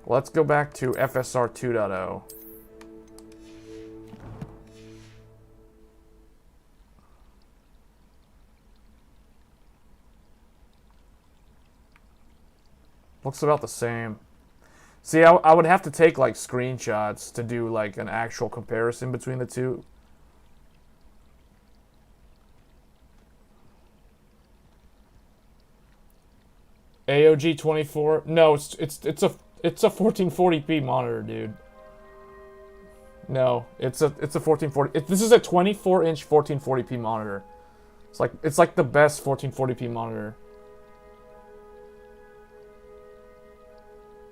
Let's go back to FSR 2.0. Looks about the same. See, I would have to take like screenshots to do like an actual comparison between the two. AOG 24? No, it's a 1440p monitor, dude. No, it's a 1440. This is a 24-inch 1440p monitor. It's like the best 1440p monitor.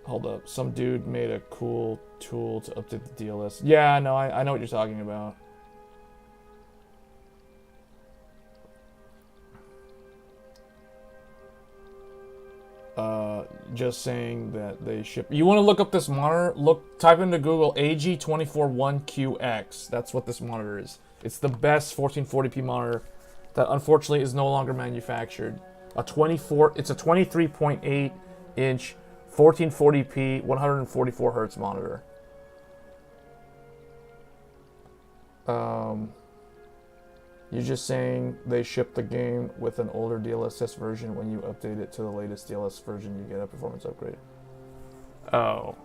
Hold up, some dude made a cool tool to update the DLS. Yeah, no, I know what you're talking about. Just saying that they ship. You want to look up this monitor? Type into Google AG241QX. That's what this monitor is. It's the best 1440p monitor that unfortunately is no longer manufactured. It's a 23.8 inch 1440p 144 hertz monitor. You're just saying they shipped the game with an older DLSS version. When you update it to the latest DLSS version, you get a performance upgrade. Oh.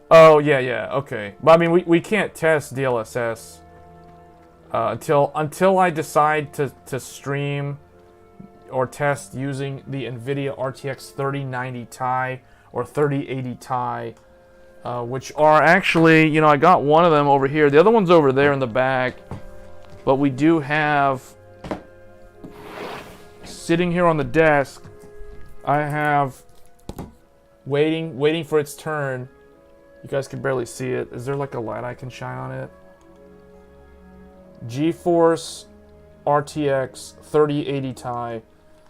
Oh, yeah, okay. But I mean, we can't test DLSS until I decide to stream or test using the NVIDIA RTX 3090 Ti or 3080 Ti, which are actually, you know, I got one of them over here. The other one's over there in the back. But we do have, sitting here on the desk, I have, waiting for its turn. You guys can barely see it. Is there like a light I can shine on it? GeForce RTX 3080 Ti.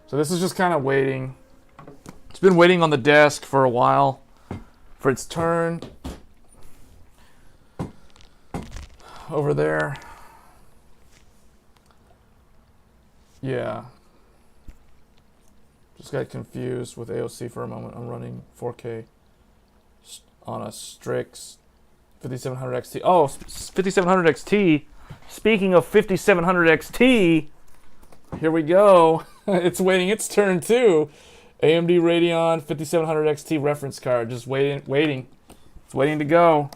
So this is just kind of waiting. It's been waiting on the desk for a while for its turn. Over there. Yeah. Just got confused with AOC for a moment. I'm running 4K on a Strix 5700 XT. Oh, 5700 XT. Speaking of 5700 XT, here we go. It's waiting its turn too. AMD Radeon 5700 XT reference card. Just waiting. It's waiting to go.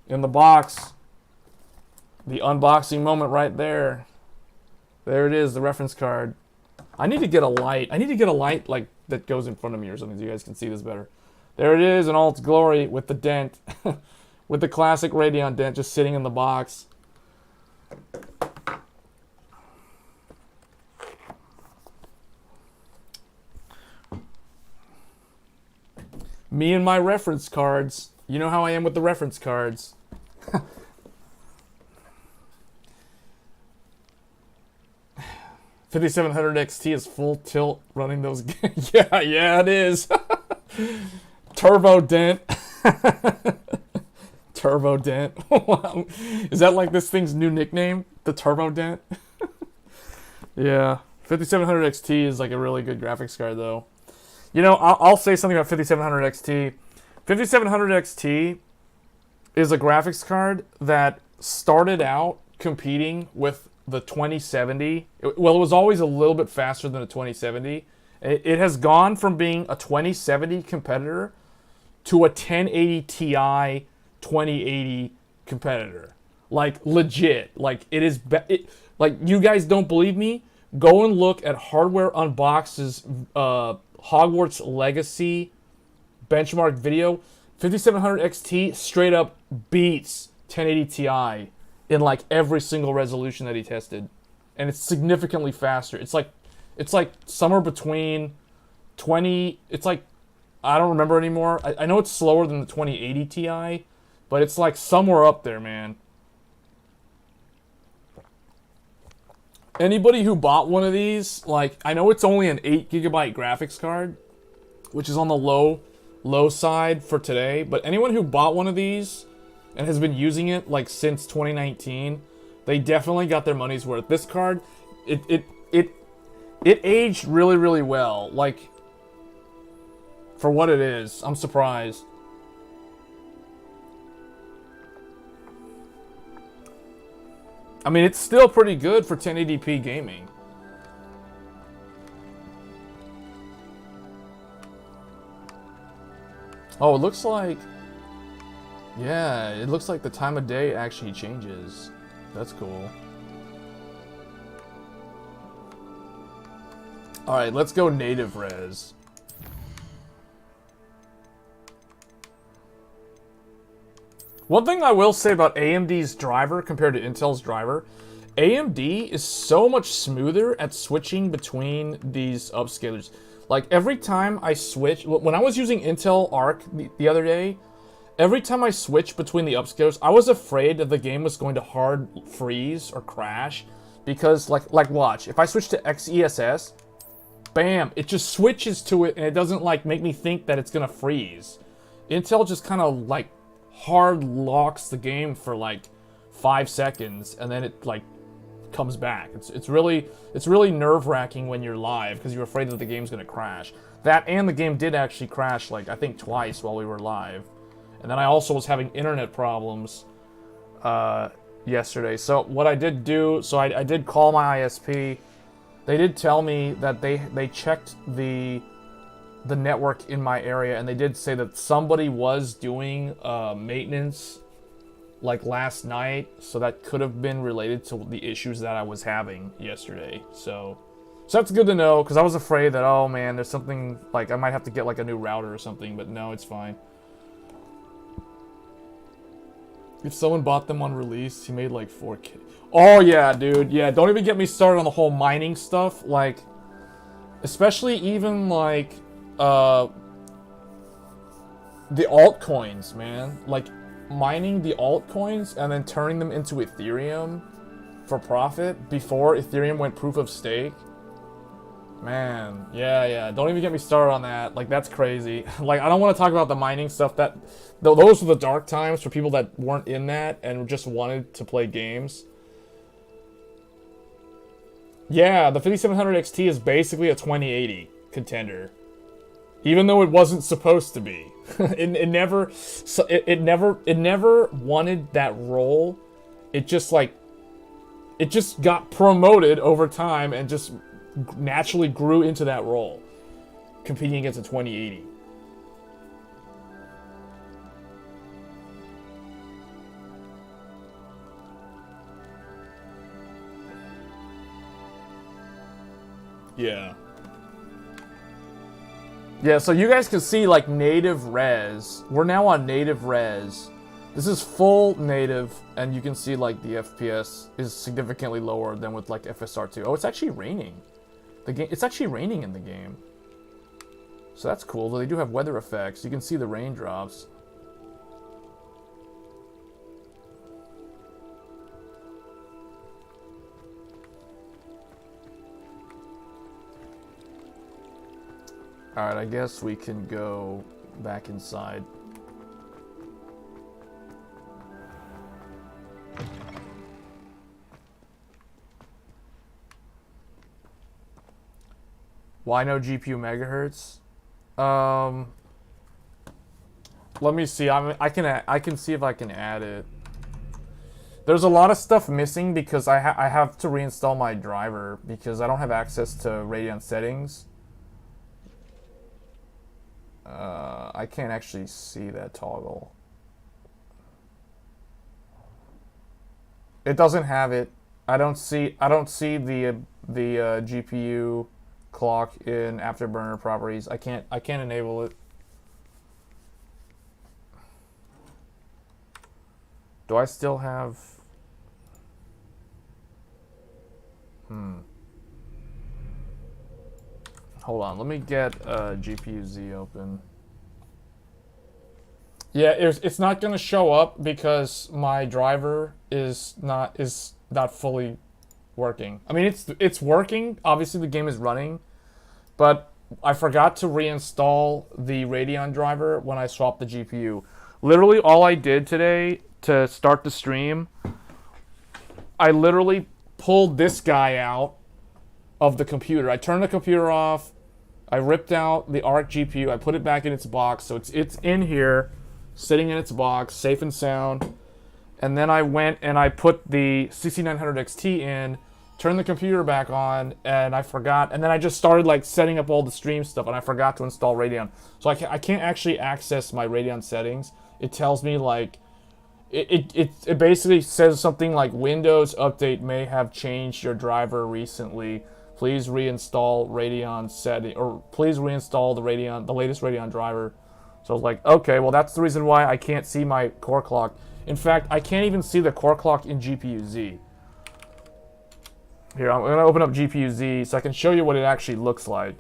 In the box. The unboxing moment right there. There it is, the reference card. I need to get a light. I need to get a light like that goes in front of me or something so you guys can see this better. There it is in all its glory with the dent. With the classic Radeon dent just sitting in the box. Me and my reference cards. You know how I am with the reference cards. 5700 XT is full tilt running those games. yeah, it is. Turbo Dent. Turbo Dent. Is that like this thing's new nickname? The Turbo Dent? Yeah. 5700 XT is like a really good graphics card though. You know, I'll say something about 5700 XT. 5700 XT is a graphics card that started out competing with the 2070. Well, it was always a little bit faster than a 2070. It has gone from being a 2070 competitor to a 1080 Ti 2080 competitor. Like, legit. Like, it is... like, you guys don't believe me? Go and look at Hardware Unboxed's Hogwarts Legacy benchmark video. 5700 XT straight up beats 1080 Ti in like every single resolution that he tested, and it's significantly faster. It's like somewhere between 20. It's like, I don't remember anymore. I know it's slower than the 2080 Ti, but it's like somewhere up there, man. Anybody who bought one of these, like, I know it's only an 8 GB graphics card, which is on the low side for today, but anyone who bought one of these and has been using it like since 2019, They definitely got their money's worth. This card, it aged really, really well. Like, for what it is, I'm surprised. I mean, it's still pretty good for 1080p gaming. Oh, it looks like... Yeah, it looks like the time of day actually changes. That's cool. Alright, let's go native res. One thing I will say about AMD's driver compared to Intel's driver, AMD is so much smoother at switching between these upscalers. Like, every time I switch... When I was using Intel Arc the other day, every time I switched between the upscalers, I was afraid that the game was going to hard freeze or crash. Because, like watch, if I switch to XESS, bam, it just switches to it and it doesn't, like, make me think that it's gonna freeze. Intel just kind of, like, hard locks the game for, like, 5 seconds and then it, like, comes back. It's really nerve-wracking when you're live because you're afraid that the game's gonna crash. That and the game did actually crash, like, I think twice while we were live. And then I also was having internet problems yesterday. So what I did do, so I did call my ISP. They did tell me that they checked the network in my area, and they did say that somebody was doing maintenance like last night, so that could have been related to the issues that I was having yesterday. So that's good to know, because I was afraid that, oh man, there's something, like, I might have to get like a new router or something, but no, it's fine. If someone bought them on release, he made like 4K. Oh yeah, dude, yeah, don't even get me started on the whole mining stuff, like, especially even like, the altcoins, man. Like, mining the altcoins and then turning them into Ethereum for profit before Ethereum went proof of stake. Man, yeah, don't even get me started on that. Like, that's crazy. Like, I don't want to talk about the mining stuff. Those were the dark times for people that weren't in that and just wanted to play games. Yeah, the 5700 XT is basically a 2080 contender. Even though it wasn't supposed to be. It never wanted that role. It just got promoted over time and just naturally grew into that role, competing against a 2080. Yeah. Yeah, so you guys can see, like, native res. We're now on native res. This is full native, and you can see, like, the FPS is significantly lower than with, like, FSR2. Oh, it's actually raining. It's actually raining in the game. So that's cool, though they do have weather effects. You can see the raindrops. Alright, I guess we can go back inside. Why no GPU megahertz? Let me see. I can see if I can add it. There's a lot of stuff missing because I have to reinstall my driver because I don't have access to Radeon settings. I can't actually see that toggle. It doesn't have it. I don't see the GPU clock in Afterburner properties. I can't enable it. Do I still have... Hold on, let me get GPU-Z open. Yeah, it's not gonna show up because my driver is not fully working. I mean, it's working. Obviously, the game is running, but I forgot to reinstall the Radeon driver when I swapped the GPU. Literally, all I did today to start the stream I literally pulled this guy out of the computer. I turned the computer off. I ripped out the ARC GPU. I put it back in its box. So it's in here, sitting in its box, safe and sound. And then I went and I put the 6900 XT in, turned the computer back on, and I forgot. And then I just started like setting up all the stream stuff, and I forgot to install Radeon. So I can't actually access my Radeon settings. It tells me like, it basically says something like Windows update may have changed your driver recently. Please reinstall Radeon setting, or please reinstall the latest Radeon driver. So I was like, okay, well that's the reason why I can't see my core clock. In fact, I can't even see the core clock in GPU-Z. Here, I'm gonna open up GPU-Z so I can show you what it actually looks like.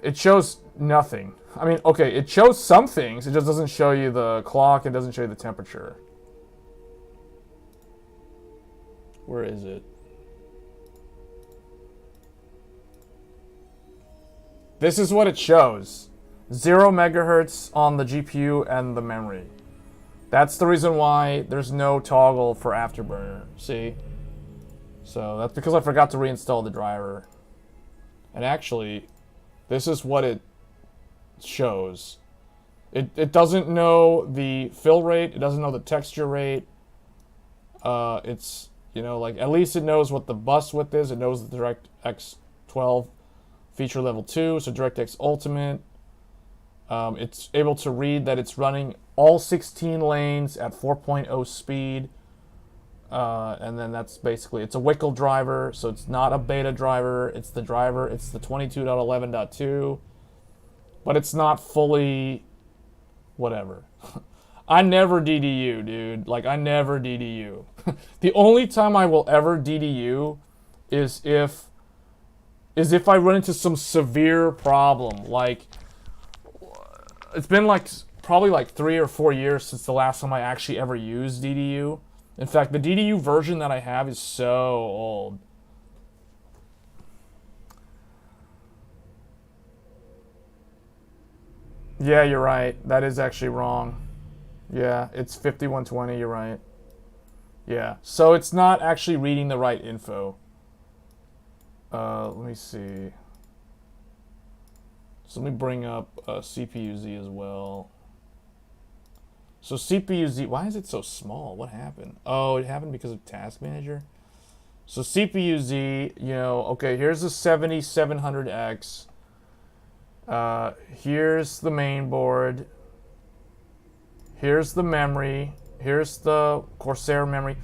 It shows nothing. I mean, okay, it shows some things. It just doesn't show you the clock. It doesn't show you the temperature. Where is it? This is what it shows. 0 megahertz on the GPU and the memory. That's the reason why there's no toggle for Afterburner. See? So that's because I forgot to reinstall the driver. And actually, this is what it shows. It doesn't know the fill rate. It doesn't know the texture rate. It's, you know, like, at least it knows what the bus width is. It knows the DirectX 12 feature level 2, so DirectX Ultimate. It's able to read that it's running all 16 lanes at 4.0 speed. And then that's basically, it's a WCL driver, so it's not a beta driver. It's the driver, it's the 22.11.2. But it's not fully whatever. I never DDU, dude. Like, I never DDU. The only time I will ever DDU is if I run into some severe problem. Like, it's been like probably like 3 or 4 years since the last time I actually ever used DDU. In fact, the DDU version that I have is so old. Yeah, you're right. That is actually wrong. Yeah, it's 5120, you're right. Yeah, so it's not actually reading the right info. Let me see. So let me bring up CPU-Z as well. So CPU-Z, why is it so small? What happened? Oh, it happened because of Task Manager. So CPU-Z, you know, okay, here's the 7700X. Here's the main board. Here's the memory. Here's the Corsair memory.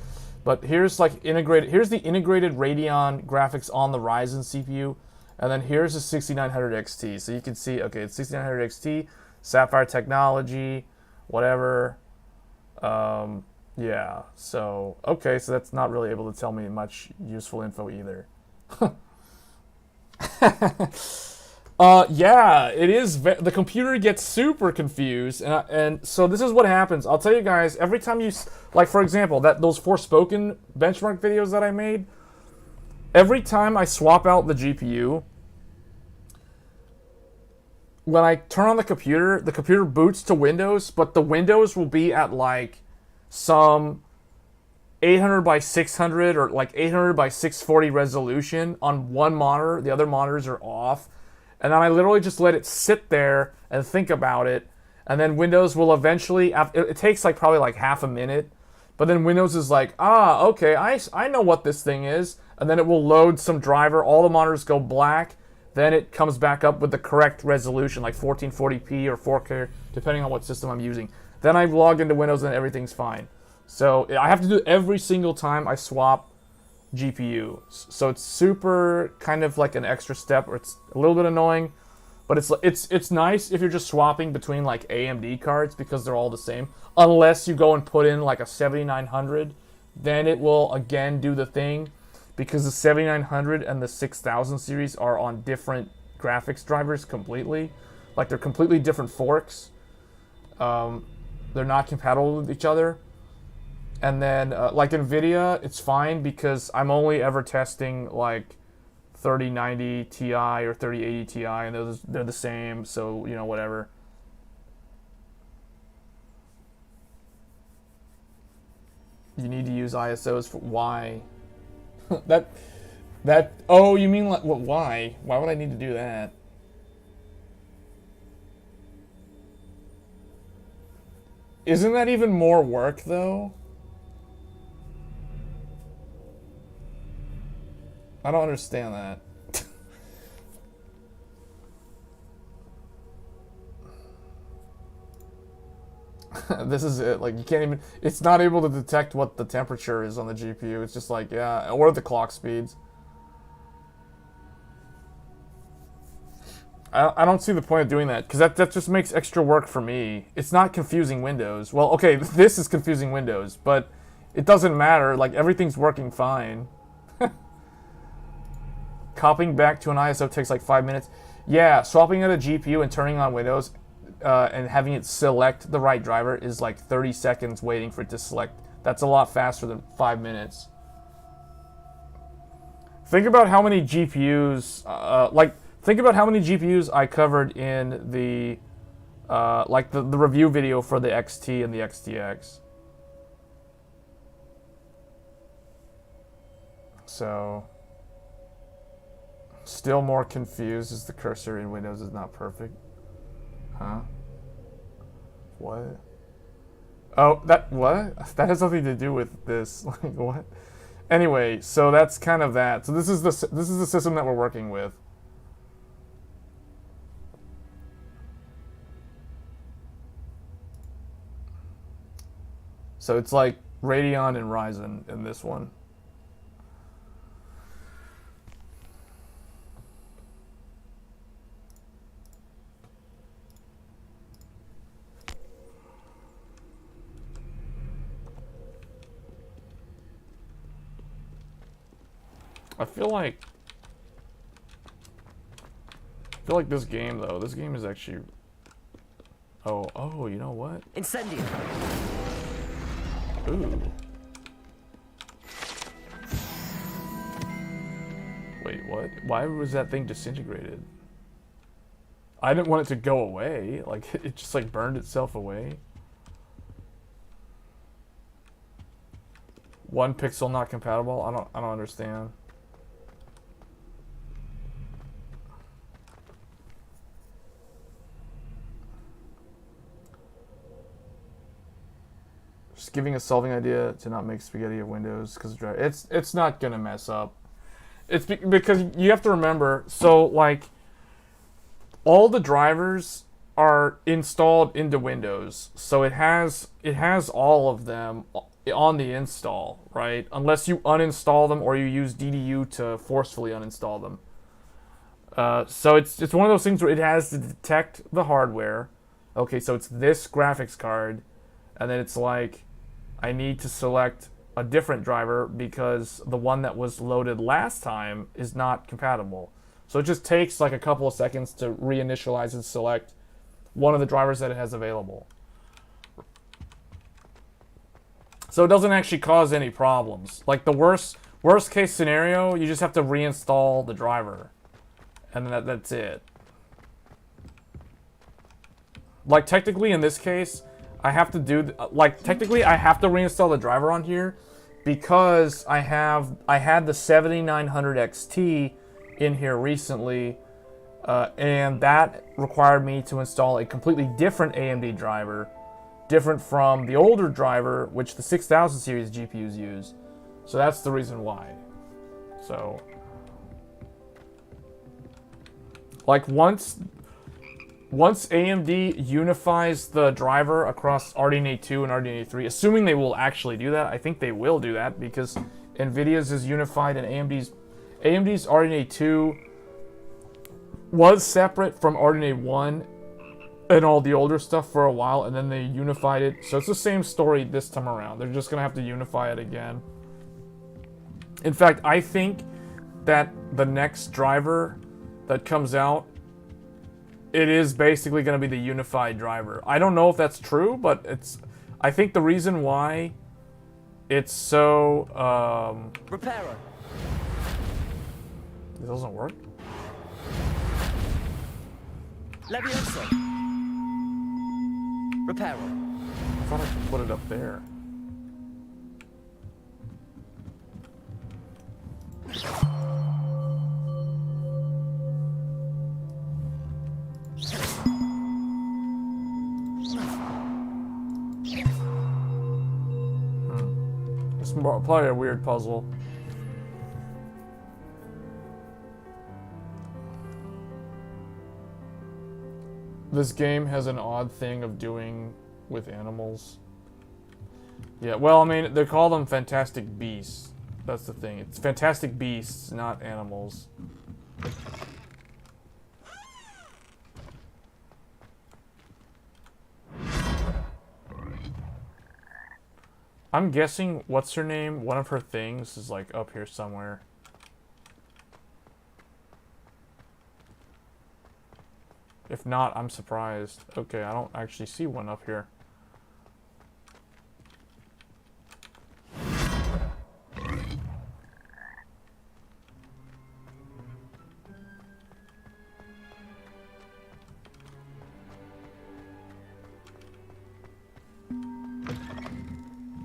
But here's like integrated, here's the integrated Radeon graphics on the Ryzen CPU. And then here's the 6900 XT. So you can see, okay, it's 6900 XT, Sapphire technology, whatever. Yeah, so, okay, so that's not really able to tell me much useful info either. Yeah, it is, the computer gets super confused, and so this is what happens. I'll tell you guys, every time you, like for example, those Forspoken benchmark videos that I made, every time I swap out the GPU, when I turn on the computer boots to Windows, but the Windows will be at like some 800 by 600 or like 800 by 640 resolution on one monitor. The other monitors are off. And then I literally just let it sit there and think about it. And then Windows will eventually, it takes like probably like half a minute. But then Windows is like, ah, okay, I know what this thing is. And then it will load some driver. All the monitors go black. Then it comes back up with the correct resolution, like 1440p or 4K, depending on what system I'm using. Then I log into Windows and everything's fine. So I have to do it every single time I swap GPU. So it's super kind of like an extra step, or it's a little bit annoying, but it's nice if you're just swapping between like AMD cards because they're all the same. Unless you go and put in like a 7900, then it will again do the thing, because the 7900 and the 6000 series are on different graphics drivers completely. Like they're completely different forks. They're not compatible with each other. And then, like NVIDIA, it's fine because I'm only ever testing like 3090 Ti or 3080 Ti, and they're the same, so, you know, whatever. You need to use ISOs for why? Oh, you mean like what? Why? Why would I need to do that? Isn't that even more work though? I don't understand that. This is it. Like, you can't even... It's not able to detect what the temperature is on the GPU. It's just like, yeah, what are the clock speeds? I don't see the point of doing that, because that just makes extra work for me. It's not confusing Windows. Well, okay, this is confusing Windows, but it doesn't matter. Like, everything's working fine. Copying back to an ISO takes like 5 minutes. Yeah, swapping out a GPU and turning on Windows and having it select the right driver is like 30 seconds waiting for it to select. That's a lot faster than 5 minutes. Think about how many GPUs, think about how many GPUs I covered in the, the review video for the XT and the XTX. So, still more confused as the cursor in Windows is not perfect. Huh? What? Oh, what? That has nothing to do with this. Like, what? Anyway, so that's kind of that. So this is the system that we're working with. So it's like Radeon and Ryzen in this one. I feel like this game though. This game is actually. Oh, you know what? Incendio. Ooh. Wait, what? Why was that thing disintegrated? I didn't want it to go away. Like, it just like burned itself away. 1 pixel not compatible? I don't understand. Just giving a solving idea to not make spaghetti of Windows because it's not gonna mess up. It's because you have to remember. So like, all the drivers are installed into Windows, so it has all of them on the install, right? Unless you uninstall them or you use DDU to forcefully uninstall them. So it's one of those things where it has to detect the hardware. Okay, so it's this graphics card, and then it's like, I need to select a different driver because the one that was loaded last time is not compatible. So it just takes like a couple of seconds to reinitialize and select one of the drivers that it has available. So it doesn't actually cause any problems. Like the worst case scenario, you just have to reinstall the driver, and then that's it. Like technically in this case, I have to do technically I have to reinstall the driver on here because I had the 7900 XT in here recently, and that required me to install a completely different AMD driver, different from the older driver which the 6000 series GPUs use. So that's the reason why. So like once AMD unifies the driver across RDNA 2 and RDNA 3, assuming they will actually do that, I think they will do that because NVIDIA's is unified and AMD's RDNA 2 was separate from RDNA 1 and all the older stuff for a while, and then they unified it. So it's the same story this time around. They're just going to have to unify it again. In fact, I think that the next driver that comes out, it is basically going to be the unified driver. I don't know if that's true, but I think the reason why it's so Reparo. It doesn't work. Levioso. Reparo. I thought I could put it up there. probably a weird puzzle. This game has an odd thing of doing with animals. Yeah, well, I mean, they call them fantastic beasts. That's the thing. It's fantastic beasts, not animals. I'm guessing, what's her name? One of her things is like up here somewhere. If not, I'm surprised. Okay, I don't actually see one up here.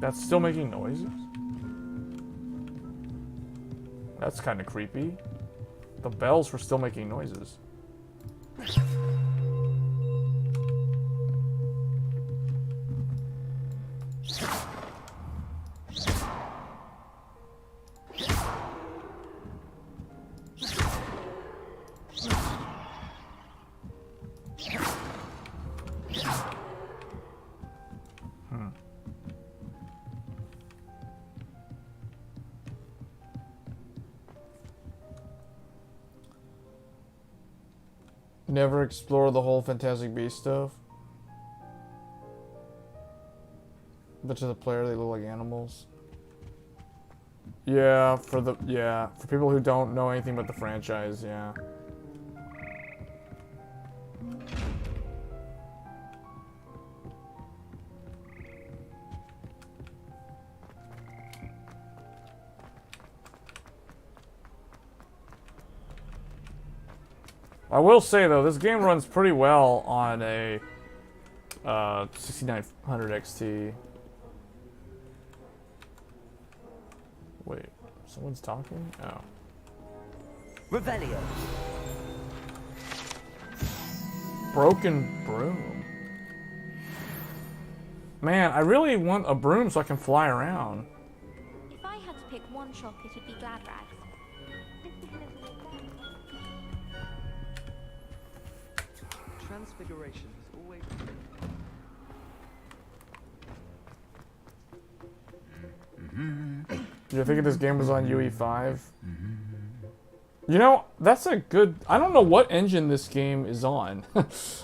That's still making noises? That's kind of creepy. The bells were still making noises. Never explore the whole Fantastic Beasts stuff. But to the player, they look like animals. Yeah, for people who don't know anything about the franchise, yeah. I will say though, this game runs pretty well on a 6900 XT. Wait, someone's talking? Oh. Revelio. Broken broom. Man, I really want a broom so I can fly around. If I had to pick one shop, it would be Glad Rags. Transfiguration has always... You think this game was on UE5? You know, that's a good... I don't know what engine this game is on.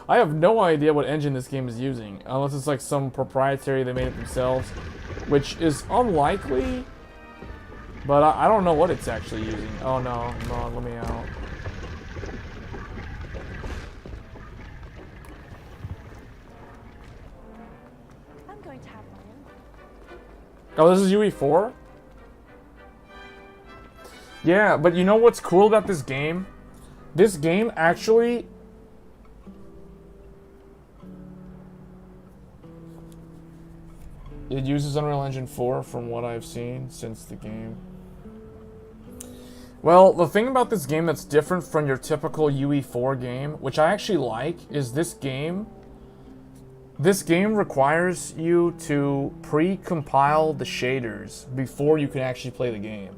I have no idea what engine this game is using. Unless it's like some proprietary, they made it themselves. Which is unlikely. But I don't know what it's actually using. Oh no, no, let me out. I'm going to have my own. Oh, this is UE4? Yeah, but you know what's cool about this game? This game actually... It uses Unreal Engine 4 from what I've seen since the game. Well, the thing about this game that's different from your typical UE4 game, which I actually like, is this game requires you to pre-compile the shaders before you can actually play the game.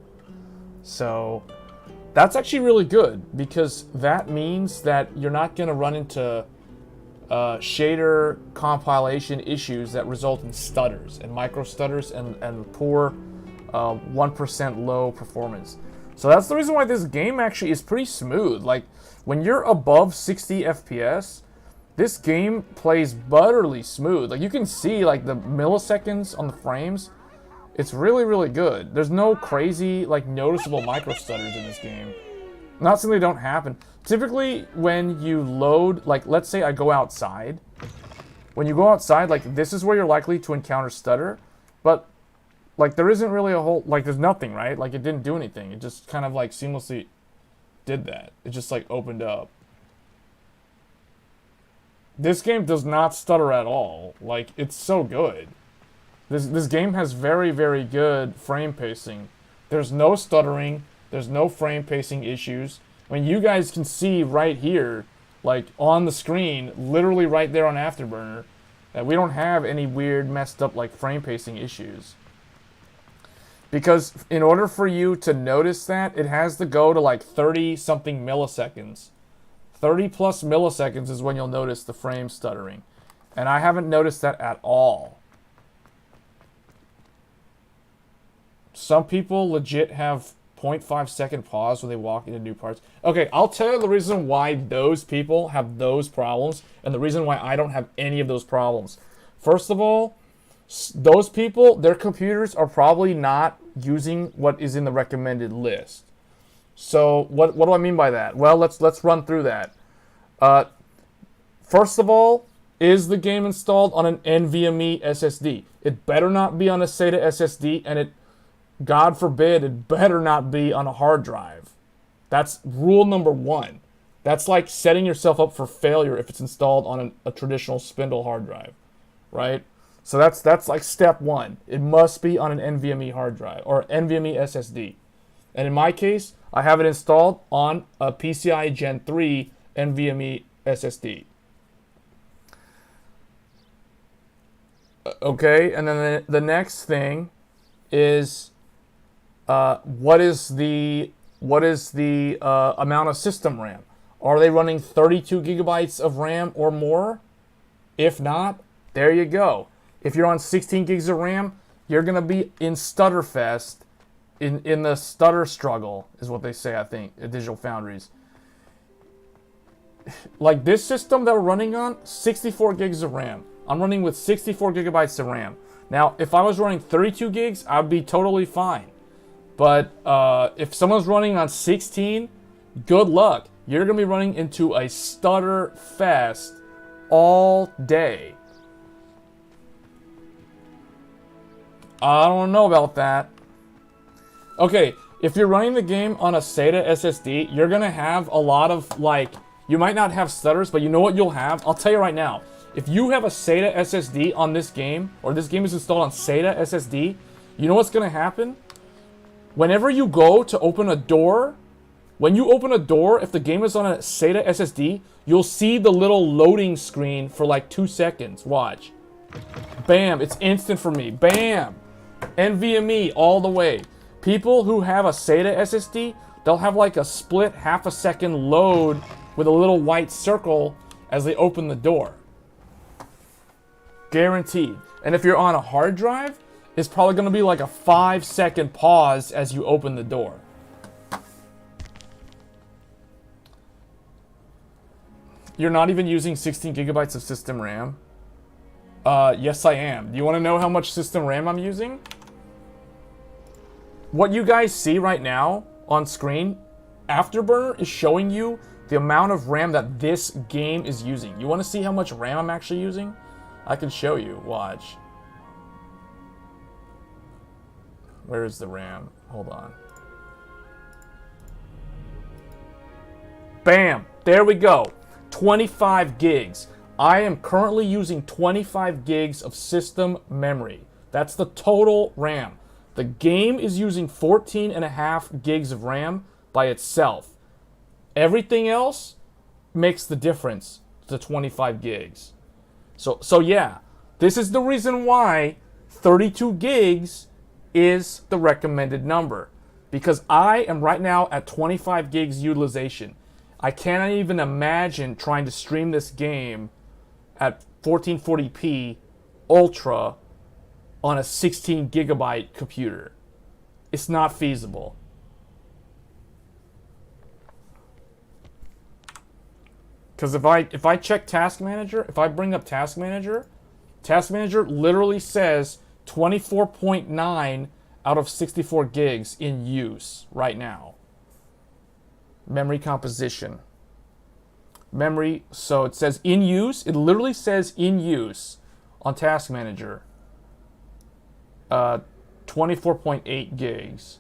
So that's actually really good because that means that you're not going to run into shader compilation issues that result in stutters and micro stutters and poor 1% low performance. So that's the reason why this game actually is pretty smooth. Like when you're above 60 FPS, this game plays butterly smooth. Like you can see like the milliseconds on the frames. It's really, really good. There's no crazy, like, noticeable micro stutters in this game. Not saying they don't happen. Typically, when you load, like, let's say I go outside. When you go outside, like, this is where you're likely to encounter stutter. But, like, there isn't really a whole, like, there's nothing, right? Like, it didn't do anything. It just kind of, like, seamlessly did that. It just, like, opened up. This game does not stutter at all. Like, it's so good. This game has very, very good frame pacing. There's no stuttering. There's no frame pacing issues. I mean, you guys can see right here, like on the screen, literally right there on Afterburner, that we don't have any weird, messed up like frame pacing issues. Because in order for you to notice that, it has to go to like 30-something milliseconds. 30 plus milliseconds is when you'll notice the frame stuttering. And I haven't noticed that at all. Some people legit have 0.5 second pause when they walk into new parts. Okay, I'll tell you the reason why those people have those problems and the reason why I don't have any of those problems. First of all, those people, their computers are probably not using what is in the recommended list. So what do I mean by that? Well, let's run through that. First of all, is the game installed on an NVMe SSD? It better not be on a SATA SSD, and it, God forbid, it better not be on a hard drive. That's rule number one. That's like setting yourself up for failure if it's installed on a traditional spindle hard drive, right? So that's like step one. It must be on an NVMe hard drive or NVMe SSD. And in my case, I have it installed on a PCI Gen 3 NVMe SSD. Okay, and then the next thing is what is the amount of system RAM? Are they running 32 gigabytes of RAM or more? If not, there you go. If you're on 16 gigs of RAM, you're gonna be in Stutterfest, in the stutter struggle, is what they say, I think, at Digital Foundries. Like this system that we're running on, 64 gigs of RAM. I'm running with 64 gigabytes of RAM. Now, if I was running 32 gigs, I'd be totally fine. But if someone's running on 16, good luck. You're going to be running into a stutter fest all day. I don't know about that. Okay, if you're running the game on a SATA SSD, you're going to have a lot of, like, you might not have stutters, but you know what you'll have? I'll tell you right now. If you have a SATA SSD on this game, or this game is installed on SATA SSD, you know what's going to happen? Whenever you go to open a door, when you open a door, if the game is on a SATA SSD, you'll see the little loading screen for like 2 seconds. Watch. Bam, it's instant for me. Bam! NVMe all the way. People who have a SATA SSD, they'll have like a split half-a-second load with a little white circle as they open the door. Guaranteed. And if you're on a hard drive, it's probably going to be like a 5-second pause as you open the door. You're not even using 16 gigabytes of system RAM? Yes, I am. Do you want to know how much system RAM I'm using? What you guys see right now on screen, Afterburner is showing you the amount of RAM that this game is using. You want to see how much RAM I'm actually using? I can show you. Watch. Where is the RAM? Hold on. Bam! There we go. 25 gigs. I am currently using 25 gigs of system memory. That's the total RAM. The game is using 14.5 gigs of RAM by itself. Everything else makes the difference to 25 gigs. So yeah, this is the reason why 32 gigs is the recommended number. Because I am right now at 25 gigs utilization. I cannot even imagine trying to stream this game at 1440p Ultra on a 16 gigabyte computer. It's not feasible. Because if I check Task Manager, if I bring up Task Manager literally says 24.9 out of 64 gigs in use right now. Memory composition. Memory, so it says in use, it literally says in use on Task Manager. 24.8 gigs.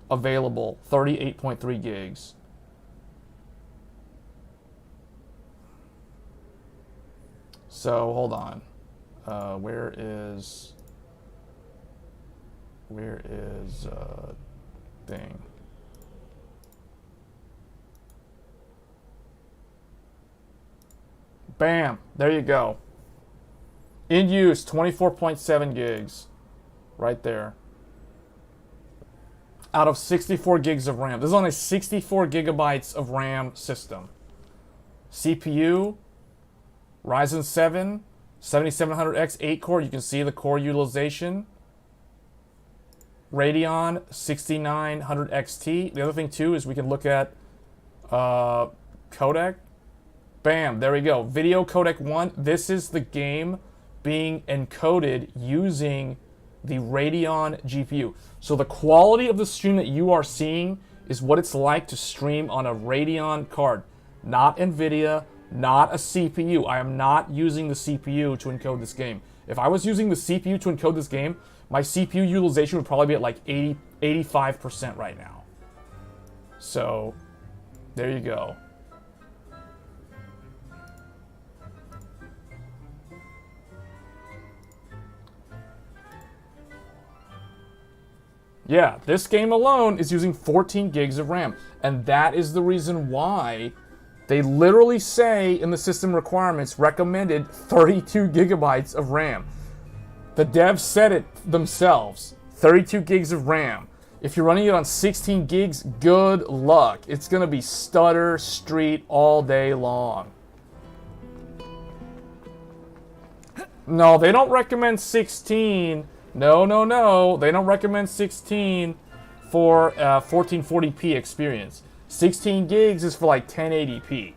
Available, 38.3 gigs. So, hold on. Where is thing? Bam! There you go. In use, 24.7 gigs. Right there. out of 64 gigs of RAM. This is on a 64 gigabytes of RAM system. CPU, Ryzen 7, 7700X 8-core. You can see the core utilization. Radeon 6900 XT. The other thing, too, is we can look at codec. Bam, there we go. Video codec 1. This is the game being encoded using the Radeon GPU. So the quality of the stream that you are seeing is what it's like to stream on a Radeon card. Not NVIDIA, not a CPU. I am not using the CPU to encode this game. If I was using the CPU to encode this game, my CPU utilization would probably be at like 85% right now. So, there you go. Yeah, this game alone is using 14 gigs of RAM. And that is the reason why they literally say in the system requirements recommended 32 gigabytes of RAM. The devs said it themselves. 32 gigs of RAM. If you're running it on 16 gigs, good luck. It's going to be stutter street all day long. No, they don't recommend 16. No. They don't recommend 16 for 1440p experience. 16 gigs is for like 1080p.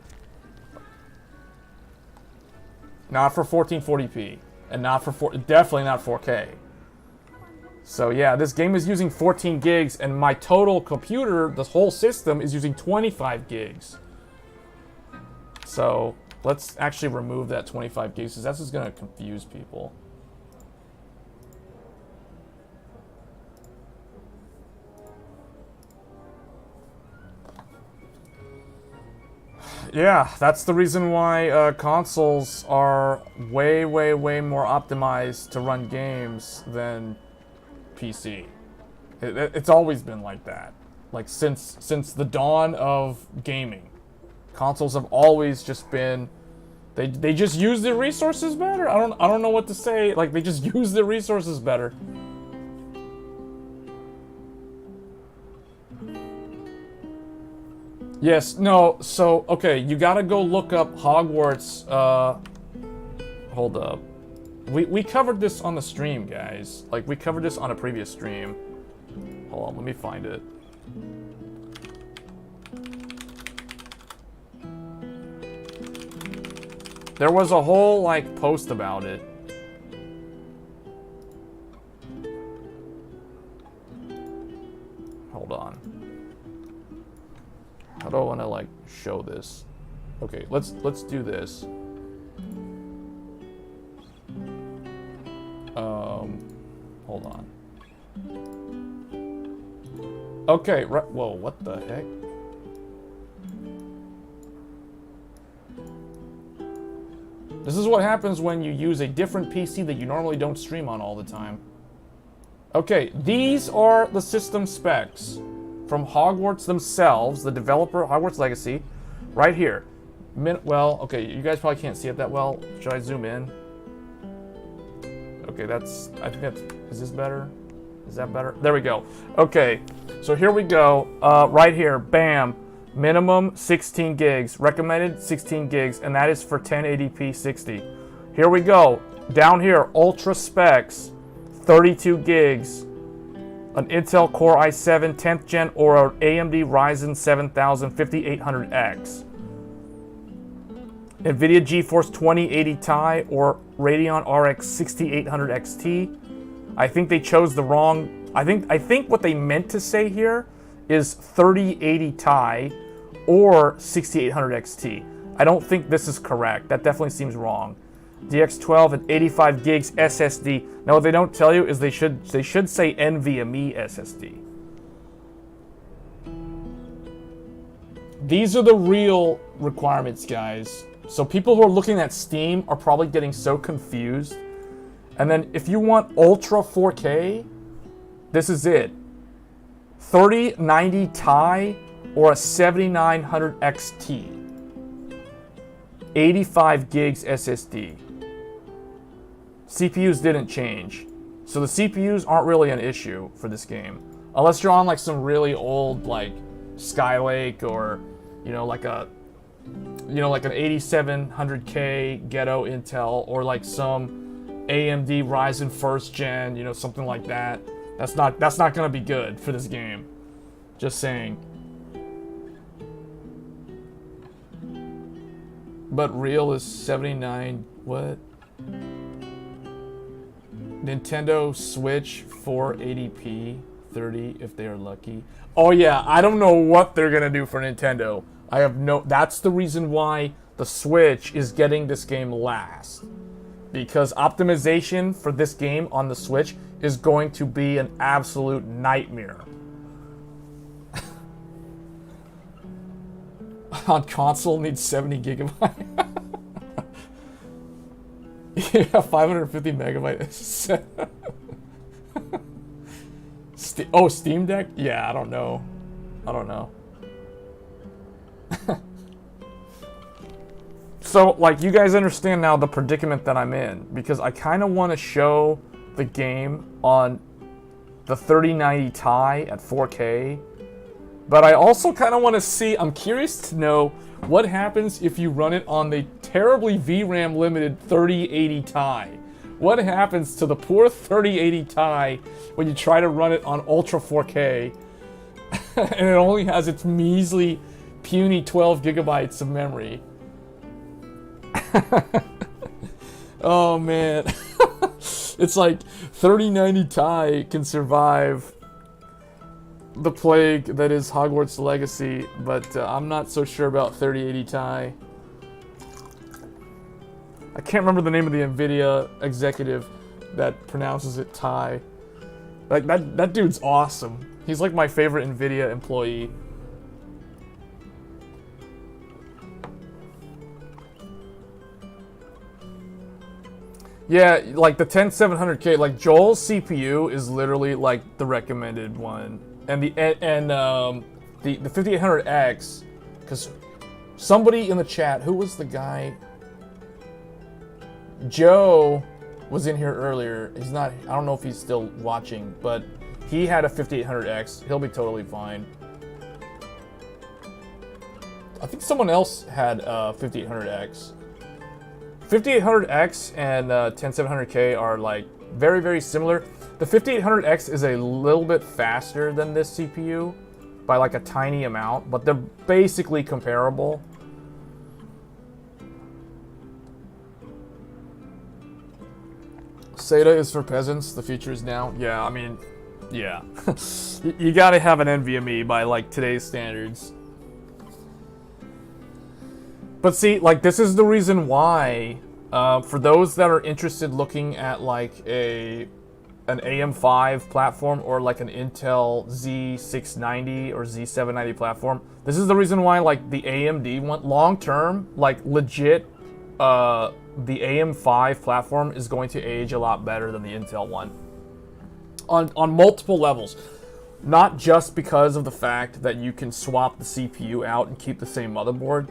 Not for 1440p. And not for definitely not 4K. So yeah, this game is using 14 gigs and my total computer, the whole system, is using 25 gigs. So let's actually remove that 25 gigs because that's just going to confuse people. Yeah, that's the reason why consoles are way more optimized to run games than PC. It's always been like that. Like since the dawn of gaming, consoles have always just been they just use their resources better. I don't know what to say. Like they just use their resources better. Yes, no, so, okay, you gotta go look up Hogwarts, hold up. We covered this on the stream, guys. Like, we covered this on a previous stream. Hold on, let me find it. There was a whole, like, post about it. Hold on. How do I want to like show this? Okay, let's do this. Hold on. Okay, right. Whoa, what the heck? This is what happens when you use a different PC that you normally don't stream on all the time. Okay, these are the system specs from Hogwarts themselves, the developer, Hogwarts Legacy, right here. Well, okay, you guys probably can't see it that well. Should I zoom in? Okay, I think that's, is this better? Is that better? There we go. Okay, so here we go. Right here, bam. Minimum 16 gigs, recommended 16 gigs, and that is for 1080p 60. Here we go. Down here, ultra specs, 32 gigs. An Intel Core i7 10th gen or an AMD Ryzen 7000 5800X. NVIDIA GeForce 2080 Ti or Radeon RX 6800 XT. I think they chose the wrong... I think what they meant to say here is 3080 Ti or 6800 XT. I don't think this is correct. That definitely seems wrong. DX12 and 85 gigs SSD. Now what they don't tell you is they should say NVMe SSD. These are the real requirements, guys. So people who are looking at Steam are probably getting so confused. And then if you want Ultra 4K, this is it. 3090 Ti or a 7900 XT. 85 gigs SSD. CPUs didn't change. So the CPUs aren't really an issue for this game. Unless you're on like some really old like Skylake or, you know, like a, you know, like an 8700K ghetto Intel or like some AMD Ryzen 1st gen, you know, something like that. That's not gonna be good for this game. Just saying. But real is 79, what? Nintendo Switch 480p, 30 if they are lucky. Oh yeah, I don't know what they're gonna do for Nintendo. I have no, that's the reason why the Switch is getting this game last. Because optimization for this game on the Switch is going to be an absolute nightmare. On console needs 70 gigabyte. Yeah, 550 megabytes. Oh, Steam Deck? Yeah, I don't know. I don't know. So, like, you guys understand now the predicament that I'm in, because I kind of want to show the game on the 3090 Ti at 4K, but I also kind of want to see, I'm curious to know what happens if you run it on the terribly VRAM limited 3080 Ti. What happens to the poor 3080 Ti when you try to run it on Ultra 4K and it only has its measly, puny 12 gigabytes of memory? Oh man. It's like 3090 Ti can survive the plague that is Hogwarts Legacy, but I'm not so sure about 3080 Ti. I can't remember the name of the NVIDIA executive that pronounces it Ti. Like, that dude's awesome. He's like my favorite NVIDIA employee. Yeah, like the 10700K, like Joel's CPU is literally like the recommended one. And the 5800X, because somebody in the chat, who was the guy? Joe was in here earlier. He's not, I don't know if he's still watching, but he had a 5800X. He'll be totally fine. I think someone else had a 5800X. 5800X and 10700K are like very, very similar. The 5800X is a little bit faster than this CPU by like a tiny amount, but they're basically comparable. SATA is for peasants, the future is now. Yeah, I mean, yeah. You gotta have an NVMe by like today's standards. But see, like, this is the reason why, for those that are interested looking at like an AM5 platform or like an Intel Z690 or Z790 platform, this is the reason why like the AMD one, long term, like legit, the AM5 platform is going to age a lot better than the Intel one. On multiple levels. Not just because of the fact that you can swap the CPU out and keep the same motherboard,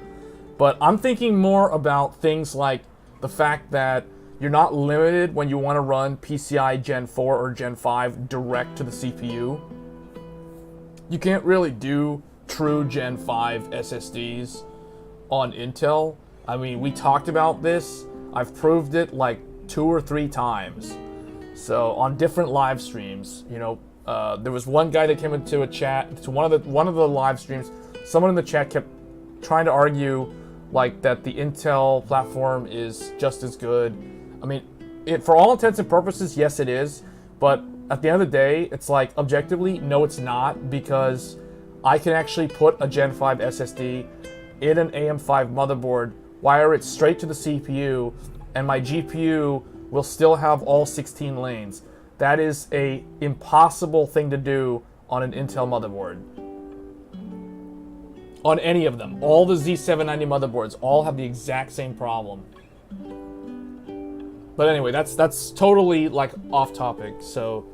but I'm thinking more about things like the fact that you're not limited when you want to run PCI Gen 4 or Gen 5 direct to the CPU. You can't really do true Gen 5 SSDs on Intel. I mean, we talked about this. I've proved it like 2 or 3 times. So on different live streams, you know, there was one guy that came into a chat to one of the live streams. Someone in the chat kept trying to argue like that the Intel platform is just as good. I mean, for all intents and purposes, yes it is, but at the end of the day, it's like objectively, no it's not, because I can actually put a Gen 5 SSD in an AM5 motherboard, wire it straight to the CPU, and my GPU will still have all 16 lanes. That is an impossible thing to do on an Intel motherboard. On any of them. All the Z790 motherboards all have the exact same problem. But anyway, that's totally like off topic, so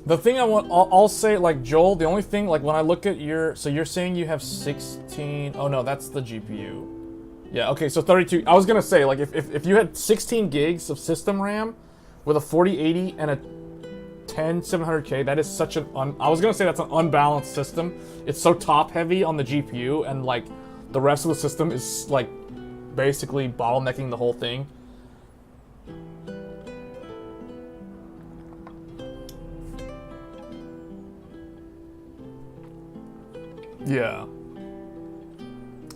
the thing I'll say, like, Joel, the only thing, like, when I look at your, so you're saying you have 16, oh no, that's the GPU. Yeah, okay, so 32. I was gonna say, like, if you had 16 gigs of system RAM with a 4080 and a 10700K, that is such an I was gonna say that's an unbalanced system. It's so top heavy on the GPU, and like the rest of the system is like basically bottlenecking the whole thing. Yeah.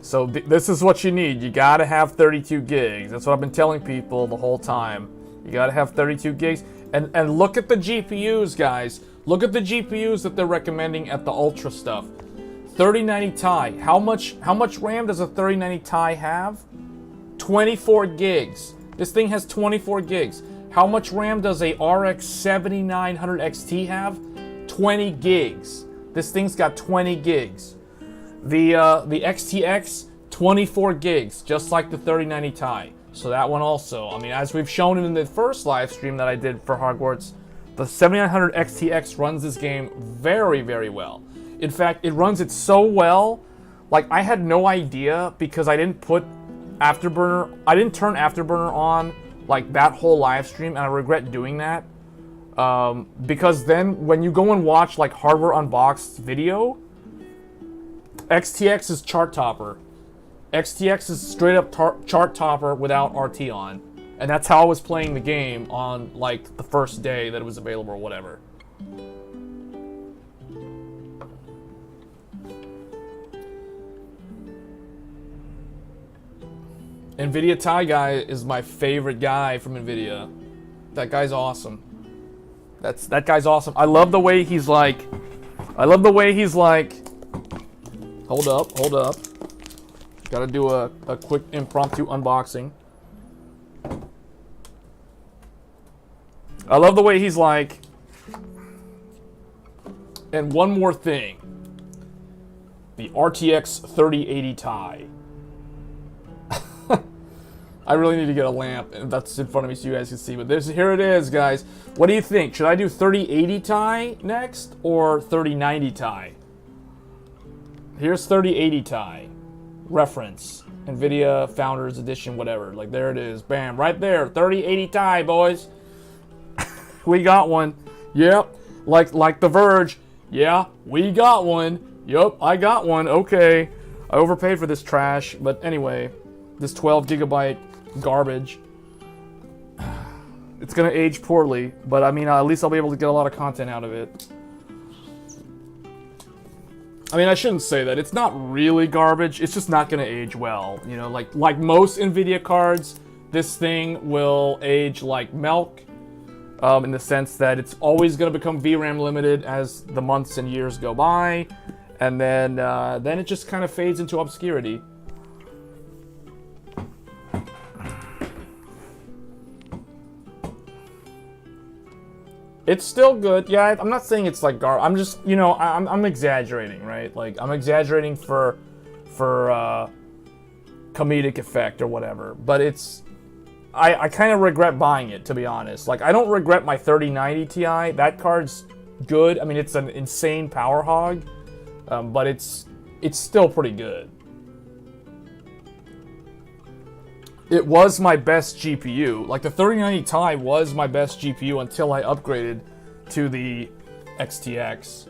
So this is what you need. You gotta have 32 gigs. That's what I've been telling people the whole time. You gotta have 32 gigs. And look at the GPUs, guys. Look at the GPUs that they're recommending at the Ultra stuff. 3090 Ti. How much RAM does a 3090 Ti have? 24 gigs. This thing has 24 gigs. How much RAM does a RX 7900 XT have? 20 gigs. This thing's got 20 gigs. The XTX, 24 gigs, just like the 3090 Ti. So that one also, I mean, as we've shown in the first live stream that I did for Hogwarts, the 7900 XTX runs this game very, very well. In fact, it runs it so well, like I had no idea because I didn't put Afterburner, I didn't turn Afterburner on like that whole live stream, and I regret doing that. Because then when you go and watch like Hardware Unboxed video, XTX is chart topper. XTX is straight up chart topper without RT on. And that's how I was playing the game on like the first day that it was available or whatever. NVIDIA Ti guy is my favorite guy from NVIDIA. That guy's awesome. That guy's awesome. I love the way he's like, hold up. Gotta do a quick impromptu unboxing. I love the way he's like, and one more thing. The RTX 3080 Ti. I really need to get a lamp that's in front of me so you guys can see. But here it is, guys. What do you think? Should I do 3080 Ti next or 3090 Ti? Here's 3080 Ti. Reference. NVIDIA Founders Edition, whatever. Like, there it is. Bam. Right there. 3080 Ti, boys. We got one. Yep. Like The Verge. Yeah, we got one. Yup, I got one. Okay. I overpaid for this trash. But anyway, this 12 gigabyte garbage. It's gonna age poorly, but I mean, at least I'll be able to get a lot of content out of it. I mean, I shouldn't say that. It's not really garbage. It's just not gonna age well. You know, like most NVIDIA cards, this thing will age like milk, in the sense that it's always gonna become VRAM limited as the months and years go by, and then it just kind of fades into obscurity. It's still good. Yeah, I'm not saying it's like garbage. I'm just, you know, I'm exaggerating, right? Like, I'm exaggerating for comedic effect or whatever. But it's, I kind of regret buying it, to be honest. Like, I don't regret my 3090 Ti. That card's good. I mean, it's an insane power hog, but it's still pretty good. It was my best GPU. Like, the 3090 Ti was my best GPU until I upgraded to the XTX.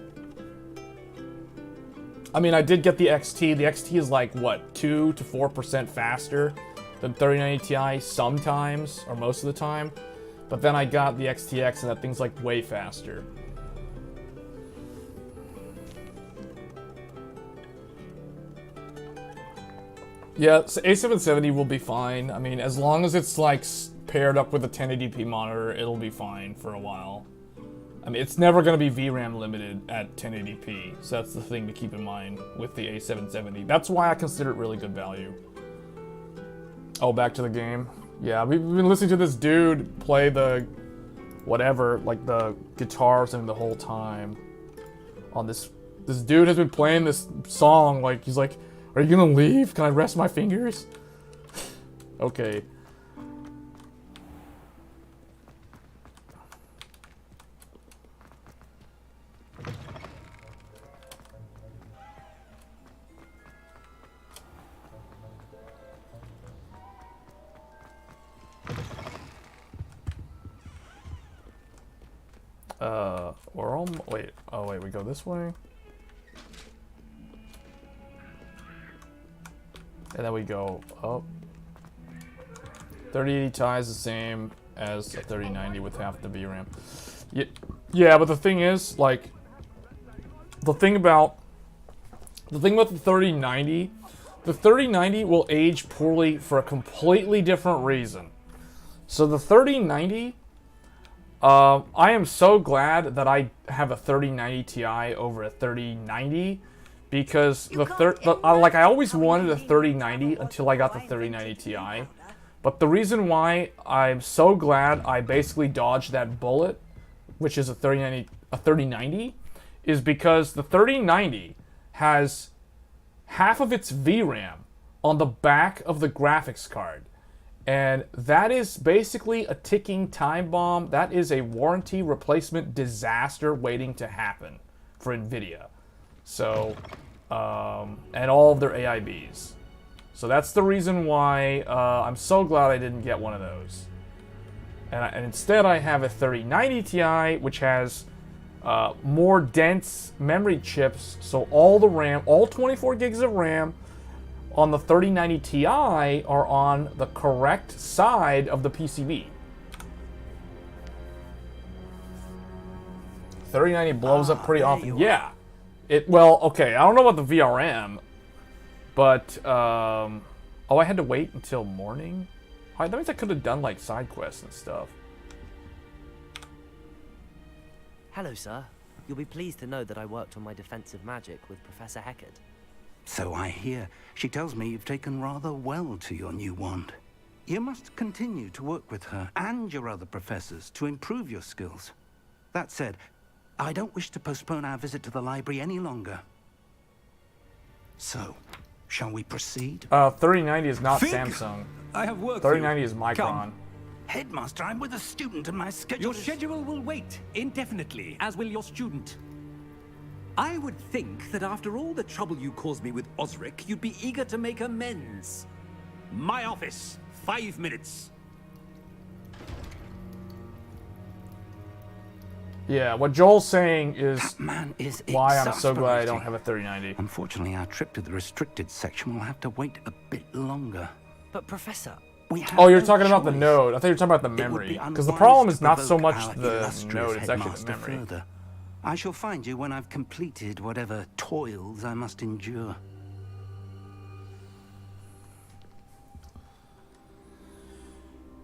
I mean, I did get the XT. The XT is like, what, 2 to 4% faster than 3090 Ti sometimes, or most of the time. But then I got the XTX, and that thing's like way faster. Yeah, so A770 will be fine. I mean, as long as it's like paired up with a 1080p monitor, it'll be fine for a while. I mean, it's never going to be VRAM limited at 1080p, so that's the thing to keep in mind with the A770. That's why I consider it really good value. Oh, back to the game. Yeah, we've been listening to this dude play the whatever, like the guitar or something the whole time. On this dude has been playing this song, like, he's like, are you gonna leave? Can I rest my fingers? Okay. wait. Oh wait, we go this way. And then we go up. 3080 Ti is the same as a 3090 with half the VRAM. Yeah, but the thing is, like, the thing about the 3090 will age poorly for a completely different reason. So the 3090, I am so glad that I have a 3090 Ti over a 3090, because like I always wanted a 3090 until I got the 3090 Ti. But the reason why I'm so glad I basically dodged that bullet, which is a 3090, is because the 3090 has half of its VRAM on the back of the graphics card. And that is basically a ticking time bomb. That is a warranty replacement disaster waiting to happen for NVIDIA. So, and all of their AIBs. So that's the reason why I'm so glad I didn't get one of those. And instead I have a 3090 Ti, which has more dense memory chips. So all the RAM, all 24 gigs of RAM on the 3090 Ti are on the correct side of the PCB. 3090 blows up pretty often. Yeah. Well, okay, I don't know about the VRM, but, oh, I had to wait until morning? That means I could have done, like, side quests and stuff. Hello, sir. You'll be pleased to know that I worked on my defensive magic with Professor Heckard. So I hear. She tells me you've taken rather well to your new wand. You must continue to work with her and your other professors to improve your skills. That said, I don't wish to postpone our visit to the library any longer. So, shall we proceed? 3090 is not Fig, Samsung. I have work 3090 is Micron. Come. Headmaster, I'm with a student and my schedule Your schedule will wait indefinitely, as will your student. I would think that after all the trouble you caused me with Osric, you'd be eager to make amends. My office, 5 minutes. Yeah, what Joel's saying is Man is why I'm so glad I don't exasperating. have a 3090. Unfortunately, our trip to the restricted section will have to wait a bit longer. But Professor... Oh, you're talking about the node. I thought you were talking about the memory. Because the problem is not so much the node, it's actually the memory. Further. I shall find you when I've completed whatever toils I must endure.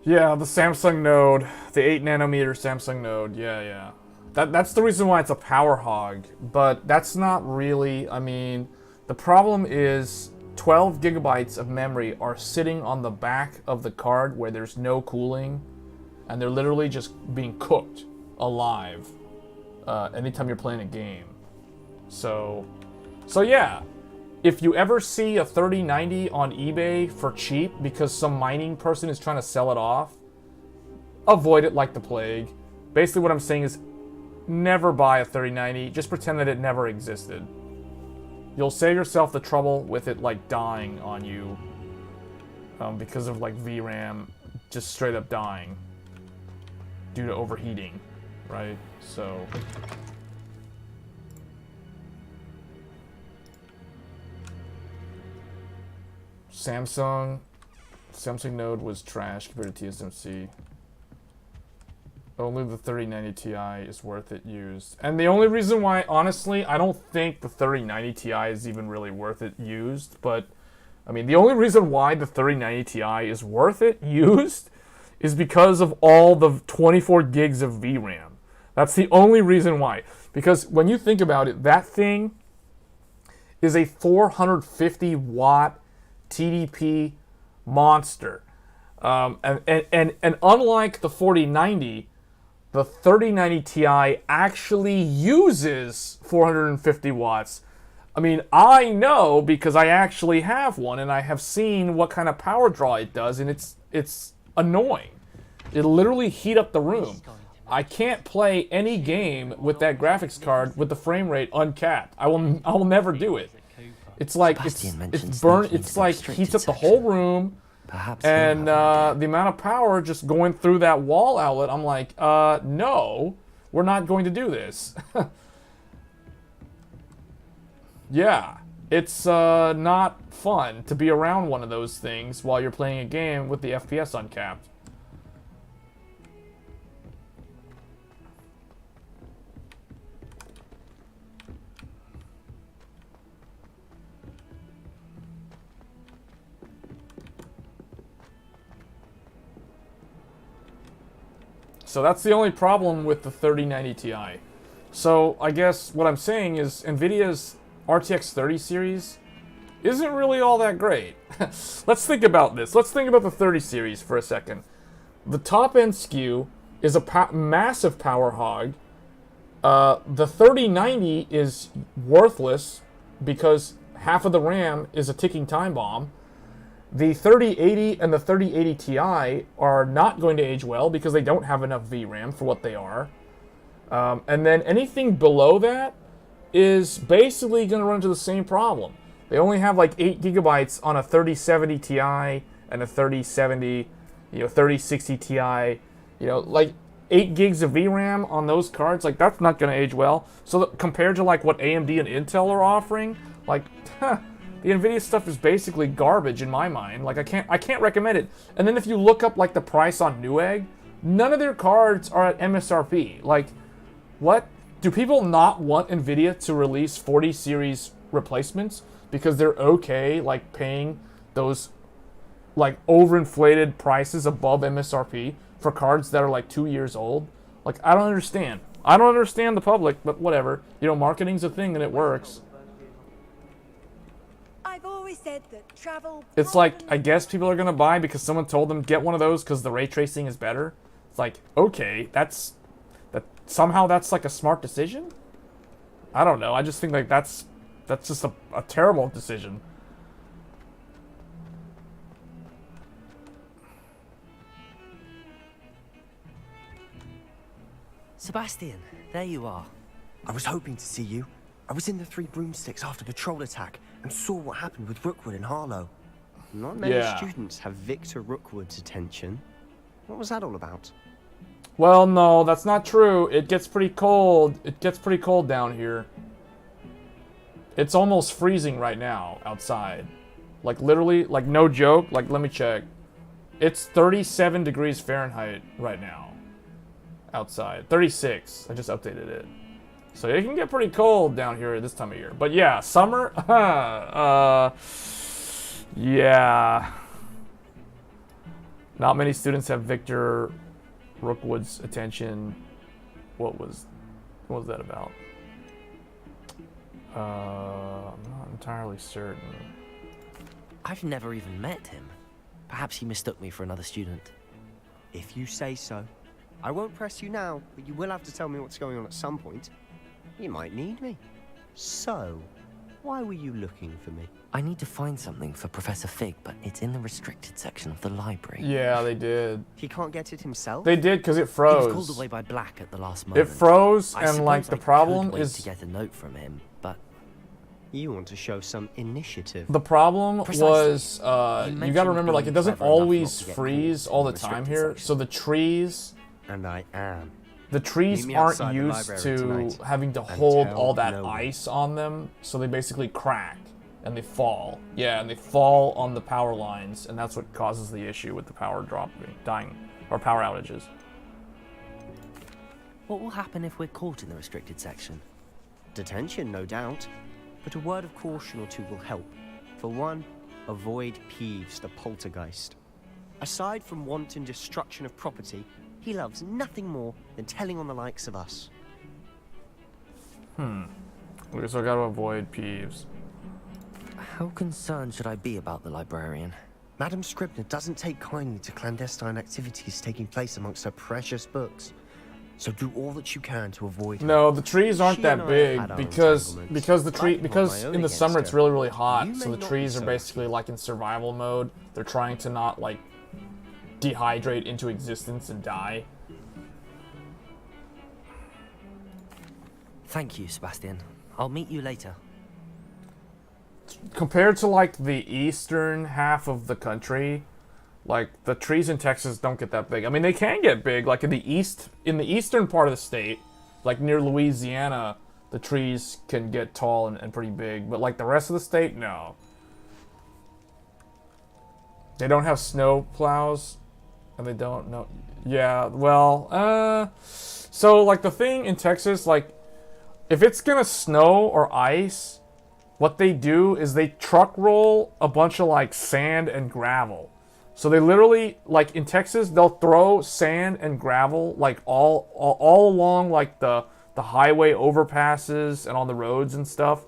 Yeah, the Samsung node. The 8 nanometer Samsung node. Yeah. That's the reason why it's a power hog. But that's not really... I mean, the problem is 12 gigabytes of memory are sitting on the back of the card where there's no cooling. And they're literally just being cooked alive anytime you're playing a game. So yeah. If you ever see a 3090 on eBay for cheap because some mining person is trying to sell it off, avoid it like the plague. Basically what I'm saying is never buy a 3090. Just pretend that it never existed. You'll save yourself the trouble with it like dying on you because of like VRAM just straight up dying due to overheating, right? So... Samsung Node was trash compared to TSMC. Only the 3090 Ti is worth it used. And the only reason why, honestly, I don't think the 3090 Ti is even really worth it used, but I mean, the only reason why the 3090 Ti is worth it used is because of all the 24 gigs of VRAM. That's the only reason why. Because when you think about it, that thing is a 450 watt TDP monster. And unlike the 4090, the 3090 Ti actually uses 450 watts. I mean, I know because I actually have one and I have seen what kind of power draw it does, and it's annoying. It'll literally heat up the room. I can't play any game with that graphics card with the frame rate uncapped. I will never do it. It's like it's burn. It's like heats up the whole room, and the amount of power just going through that wall outlet. I'm like, no, we're not going to do this. Yeah, it's not fun to be around one of those things while you're playing a game with the FPS uncapped. So that's the only problem with the 3090 Ti. So I guess what I'm saying is NVIDIA's RTX 30 series isn't really all that great. Let's think about this. Let's think about the 30 series for a second. The top-end SKU is a massive power hog. The 3090 is worthless because half of the RAM is a ticking time bomb. The 3080 and the 3080 Ti are not going to age well because they don't have enough VRAM for what they are. And then anything below that is basically going to run into the same problem. They only have like 8 gigabytes on a 3070 Ti and a 3070, 3060 Ti. Like 8 gigs of VRAM on those cards, like that's not going to age well. So compared to like what AMD and Intel are offering, like, the NVIDIA stuff is basically garbage in my mind. Like I can't recommend it. And then if you look up like the price on Newegg, none of their cards are at MSRP. Like, what? Do people not want NVIDIA to release 40 series replacements because they're okay like paying those like overinflated prices above MSRP for cards that are like 2 years old? Like, I don't understand. I don't understand the public, but whatever. Marketing's a thing and it works. I've always said that travel. It's like, I guess people are gonna buy because someone told them get one of those because the ray tracing is better. It's like, okay, somehow that's like a smart decision? I don't know. I just think like that's just a terrible decision. Sebastian, there you are. I was hoping to see you. I was in the Three Broomsticks after the troll attack and saw what happened with Rookwood and Harlow. Not many students have Victor Rookwood's attention. What was that all about? Well, no, that's not true. It gets pretty cold. It gets pretty cold down here. It's almost freezing right now outside. Like literally, like no joke, like let me check. It's 37 degrees Fahrenheit right now outside. 36. I just updated it. So it can get pretty cold down here this time of year. But yeah, summer, yeah. Not many students have Victor Rookwood's attention. What was that about? I'm not entirely certain. I've never even met him. Perhaps he mistook me for another student. If you say so. I won't press you now, but you will have to tell me what's going on at some point. You might need me. So, why were you looking for me? I need to find something for Professor Fig, but it's in the restricted section of the library. Yeah, they did. He can't get it himself? They did because it froze. He was called away by Black at the last moment. It froze, I and like the problem could wait is to get a note from him, but you want to show some initiative. The problem was you got to remember, like, it doesn't always to get freeze caught all in the the time restricted here. section. So the trees, And I am. the trees Meet me aren't outside the used library to tonight, having to and hold tell all that no one. ice on them, so they basically crack and they fall. Yeah, and they fall on the power lines, and that's what causes the issue with the power dying, or power outages. what will happen if we're caught in the restricted section? Detention, no doubt. But a word of caution or two will help. For one, avoid Peeves, the poltergeist. Aside from wanton destruction of property, he loves nothing more than telling on the likes of us. Okay, so I gotta avoid Peeves. How concerned should I be about the librarian? Madam Scribner doesn't take kindly to clandestine activities taking place amongst her precious books. So do all that you can to avoid her. No, the trees aren't She that and I big had our because entanglements. because my own in the against summer it's her. really, really hot, You so may the not trees be are so basically like in survival mode. They're trying to not like dehydrate into existence and die. Thank you, Sebastian. I'll meet you later. Compared to like the eastern half of the country, like the trees in Texas don't get that big. I mean, they can get big, like in the eastern part of the state, Like near Louisiana, the trees can get tall and pretty big, but like the rest of the state, no. They don't have snow plows, and they don't know. Yeah, well, so like the thing in Texas, like if it's gonna snow or ice, what they do is they truck roll a bunch of like sand and gravel. So they literally, like in Texas, they'll throw sand and gravel like all along like the highway overpasses and on the roads and stuff.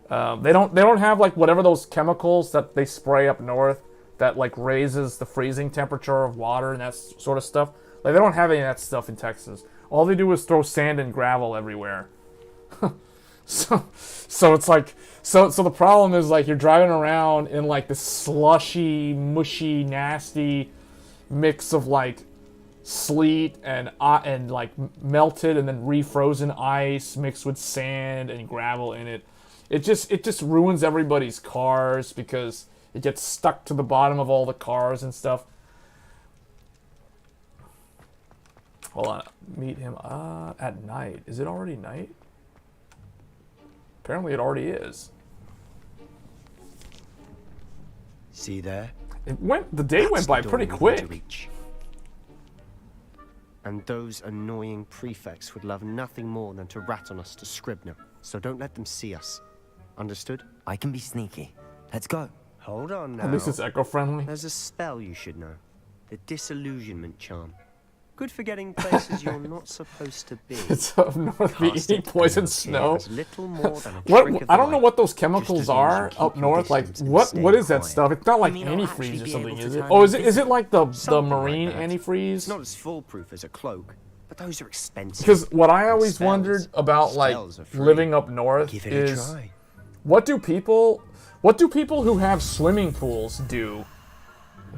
They don't have like whatever those chemicals that they spray up north that like raises the freezing temperature of water and that sort of stuff. Like they don't have any of that stuff in Texas. All they do is throw sand and gravel everywhere. So it's like so the problem is like you're driving around in like this slushy, mushy, nasty mix of like sleet and like melted and then refrozen ice mixed with sand and gravel in it. It just ruins everybody's cars because it gets stuck to the bottom of all the cars and stuff. Hold on, meet him at night. Is it already night? Apparently it already is. See there? The day went by pretty quick. And those annoying prefects would love nothing more than to rat on us to Scribner. So don't let them see us. Understood? I can be sneaky. Let's go. Hold on now. At least it's eco-friendly. There's a spell you should know. The disillusionment charm. Good for getting places you're not supposed to be. It's up north be eating poison snow. Little more than a what? I don't know what those chemicals are up north. Like what is that stuff? It's not like antifreeze or something, is it? Oh, is it like the marine antifreeze? It's not as foolproof as a cloak, but those are expensive. Because what I always wondered about like living up north is what do people who have swimming pools do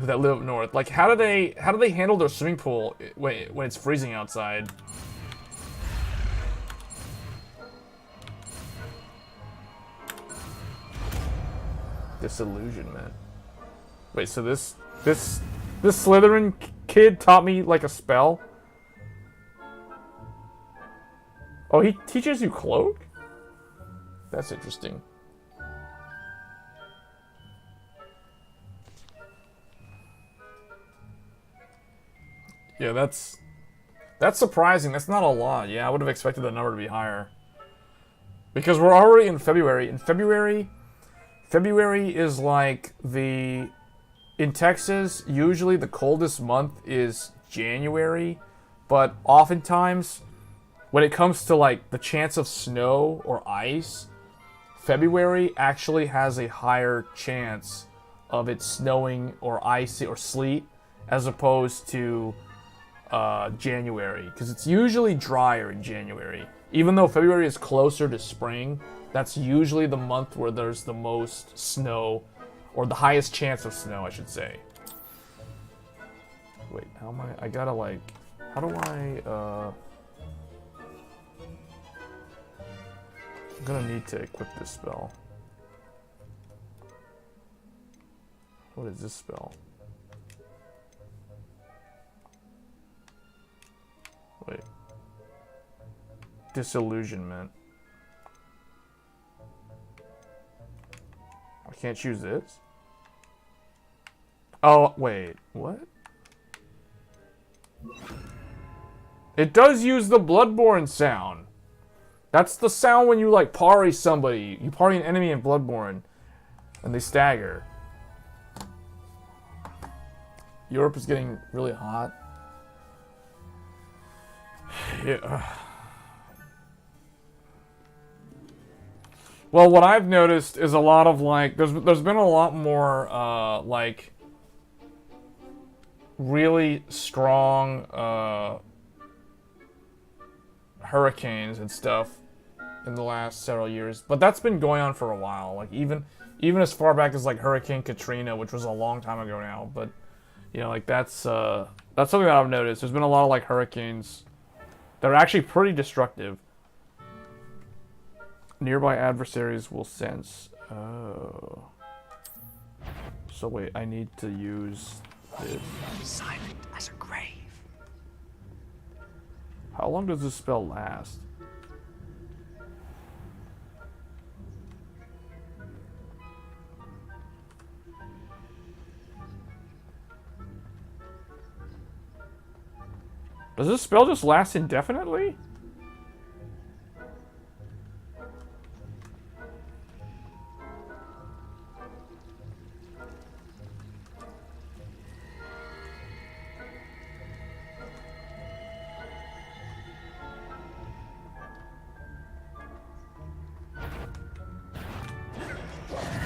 that live up north? Like how do they handle their swimming pool when it's freezing outside? Disillusionment. Wait, so this Slytherin kid taught me like a spell? Oh, he teaches you cloak? That's interesting. Yeah, that's surprising. That's not a lot. Yeah, I would have expected the number to be higher. Because we're already in February. In February is like in Texas, usually the coldest month is January, but oftentimes when it comes to like the chance of snow or ice, February actually has a higher chance of it snowing or icy or sleet as opposed to January, because it's usually drier in January. Even though February is closer to spring, that's usually the month where there's the most snow, or the highest chance of snow, I should say. Wait, how am I gotta like, how do I, I'm gonna need to equip this spell. What is this spell? Wait. Disillusionment. I can't choose this? Oh, wait. What? It does use the Bloodborne sound. That's the sound when you, like, parry somebody. You parry an enemy in Bloodborne. And they stagger. Europe is getting really hot. Yeah. Well, what I've noticed is a lot of like there's been a lot more like really strong hurricanes and stuff in the last several years, but that's been going on for a while. Like even as far back as like Hurricane Katrina, which was a long time ago now. But you know, like that's something that I've noticed. There's been a lot of like hurricanes. They're actually pretty destructive. Nearby adversaries will sense. Oh. So wait, I need to use this. Silent as a grave. How long does this spell last? Does this spell just last indefinitely?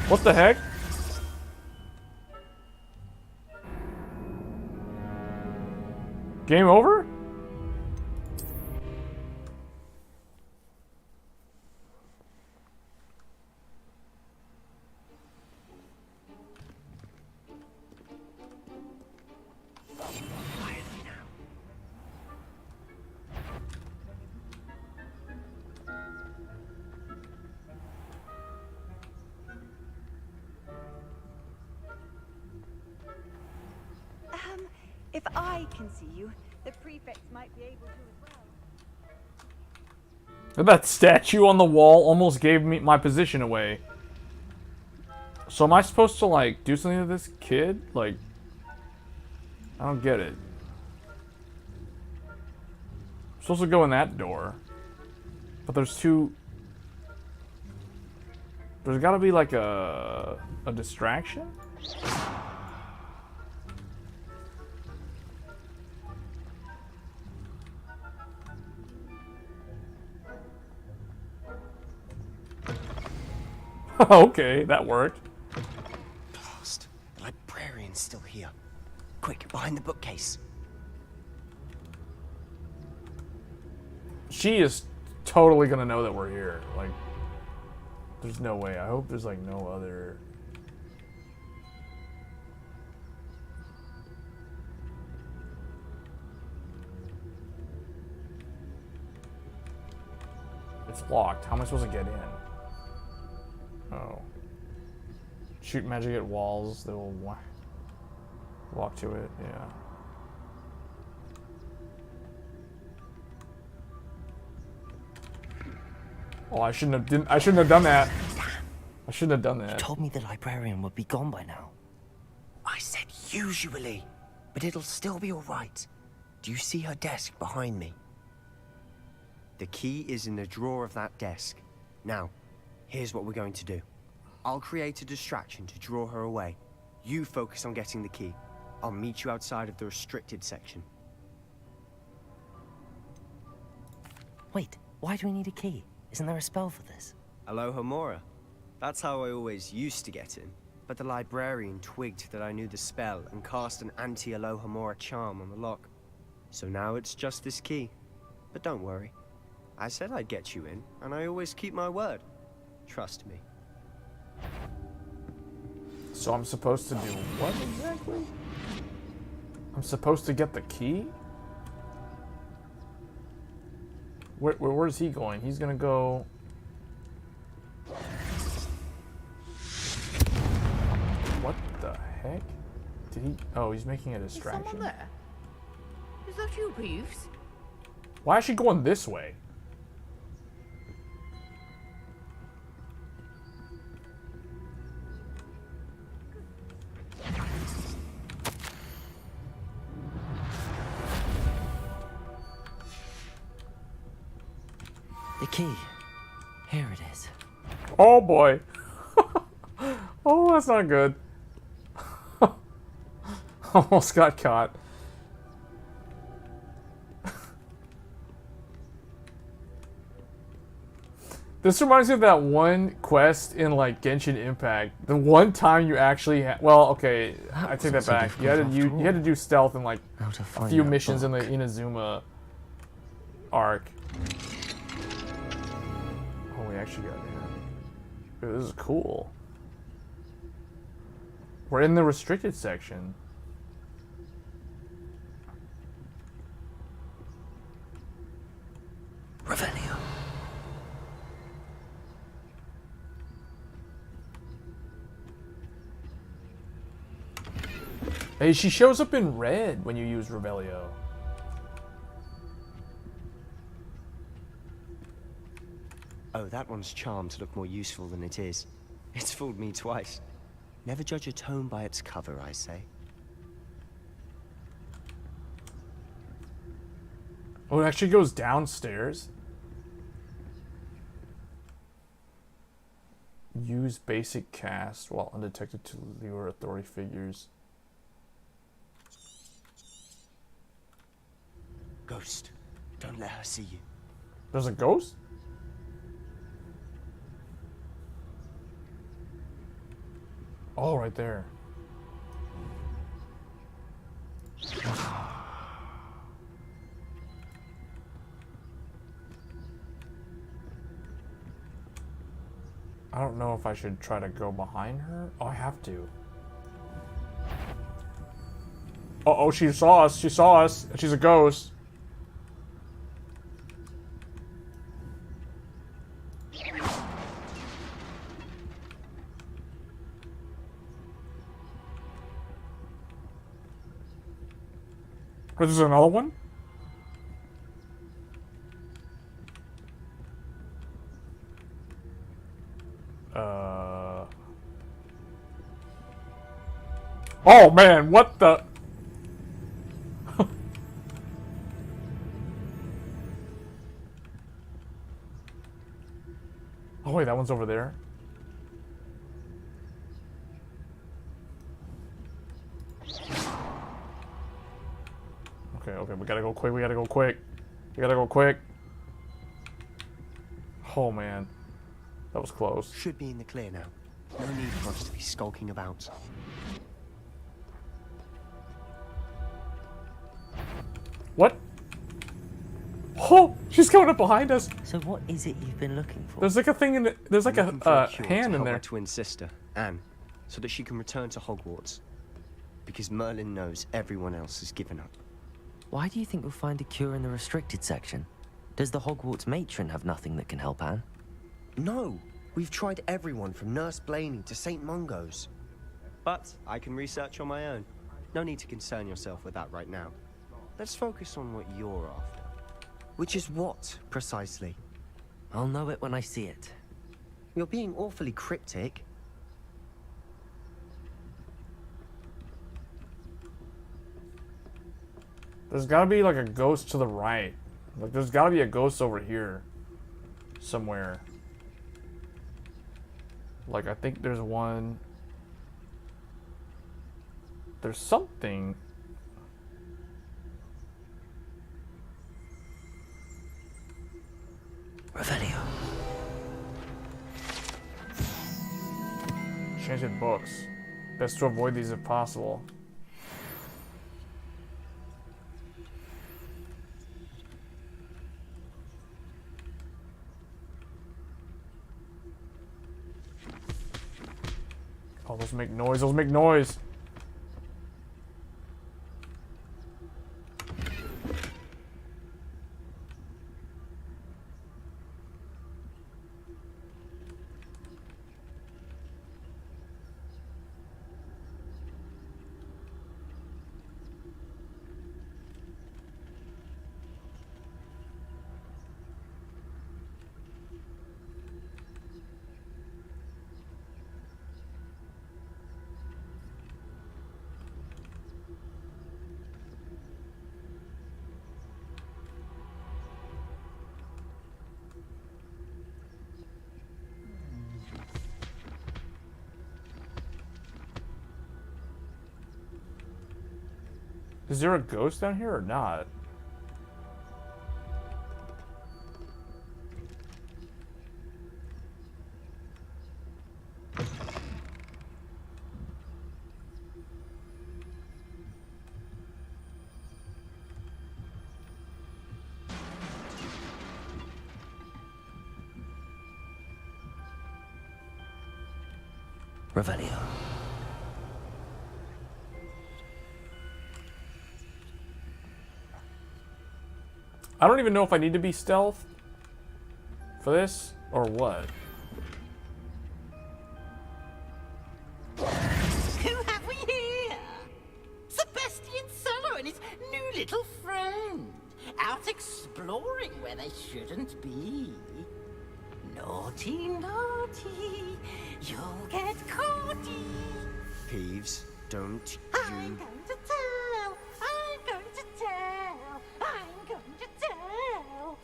What the heck? Game over? If I can see you, the prefects might be able to as well. That statue on the wall almost gave me my position away. So am I supposed to, like, do something to this kid? Like, I don't get it. I'm supposed to go in that door. But there's two... There's gotta be, like, a distraction? Okay, that worked. Blast. The librarian's still here. Quick, behind the bookcase. She is totally gonna know that we're here. Like, there's no way. I hope there's, like, no other... It's locked. How am I supposed to get in? Oh. Shoot magic at walls that will walk to it, yeah. Oh, I shouldn't have done that. I shouldn't have done that. You told me the librarian would be gone by now. I said usually, but it'll still be all right. Do you see her desk behind me? The key is in the drawer of that desk. Now, here's what we're going to do. I'll create a distraction to draw her away. You focus on getting the key. I'll meet you outside of the restricted section. Wait, why do we need a key? Isn't there a spell for this? Alohomora. That's how I always used to get in. But the librarian twigged that I knew the spell and cast an anti-Alohomora charm on the lock. So now it's just this key. But don't worry. I said I'd get you in, and I always keep my word. Trust me. So I'm supposed to do what exactly? I'm supposed to get the key? Where's he going? He's gonna go... What the heck? Did he... Oh, he's making a distraction. Is someone there? Is that you, Peeves? Why is she going this way? The key. Here it is. Oh boy. Oh, that's not good. Almost got caught. This reminds me of that one quest in, like, Genshin Impact. The one time you actually well, okay, I take that back. You had to do stealth in, like, a few missions in the Inazuma arc. Oh, we actually got in. Ooh, this is cool. We're in the restricted section. Revelio. Hey, she shows up in red when you use Revelio. Oh, that one's charmed to look more useful than it is. It's fooled me twice. Never judge a tome by its cover, I say. Oh, it actually goes downstairs. Use basic cast while undetected to lure authority figures. Ghost, don't let her see you. There's a ghost? Oh, right there. I don't know if I should try to go behind her. Oh, I have to. Uh-oh, she saw us. She saw us. She's a ghost. This is another one? Oh man, what the? Oh wait, that one's over there. Okay, we gotta go quick, we gotta go quick. We gotta go quick. Oh man, that was close. Should be in the clear now. No need for us to be skulking about. What? Oh, she's coming up behind us. So what is it you've been looking for? There's like a thing in the, there's like a hand in there. My twin sister, Anne, so that she can return to Hogwarts. Because Merlin knows everyone else has given up. Why do you think we'll find a cure in the restricted section? Does the Hogwarts matron have nothing that can help Anne? No, we've tried everyone from Nurse Blaney to St. Mungo's. But I can research on my own. No need to concern yourself with that right now. Let's focus on what you're after. Which is what, precisely? I'll know it when I see it. You're being awfully cryptic. There's gotta be like a ghost to the right. Like there's gotta be a ghost over here. Somewhere. Like I think there's one. There's something. Revelio. Changing books. Best to avoid these if possible. Oh, those make noise. Those make noise. Is there a ghost down here or not? Revelio. I don't even know if I need to be stealth for this or what. Who have we here? Sebastian Solo and his new little friend. Out exploring where they shouldn't be. Naughty, naughty, you'll get caughty. Peeves, don't I'm you... going to tell, I'm going to tell, I'm going to tell.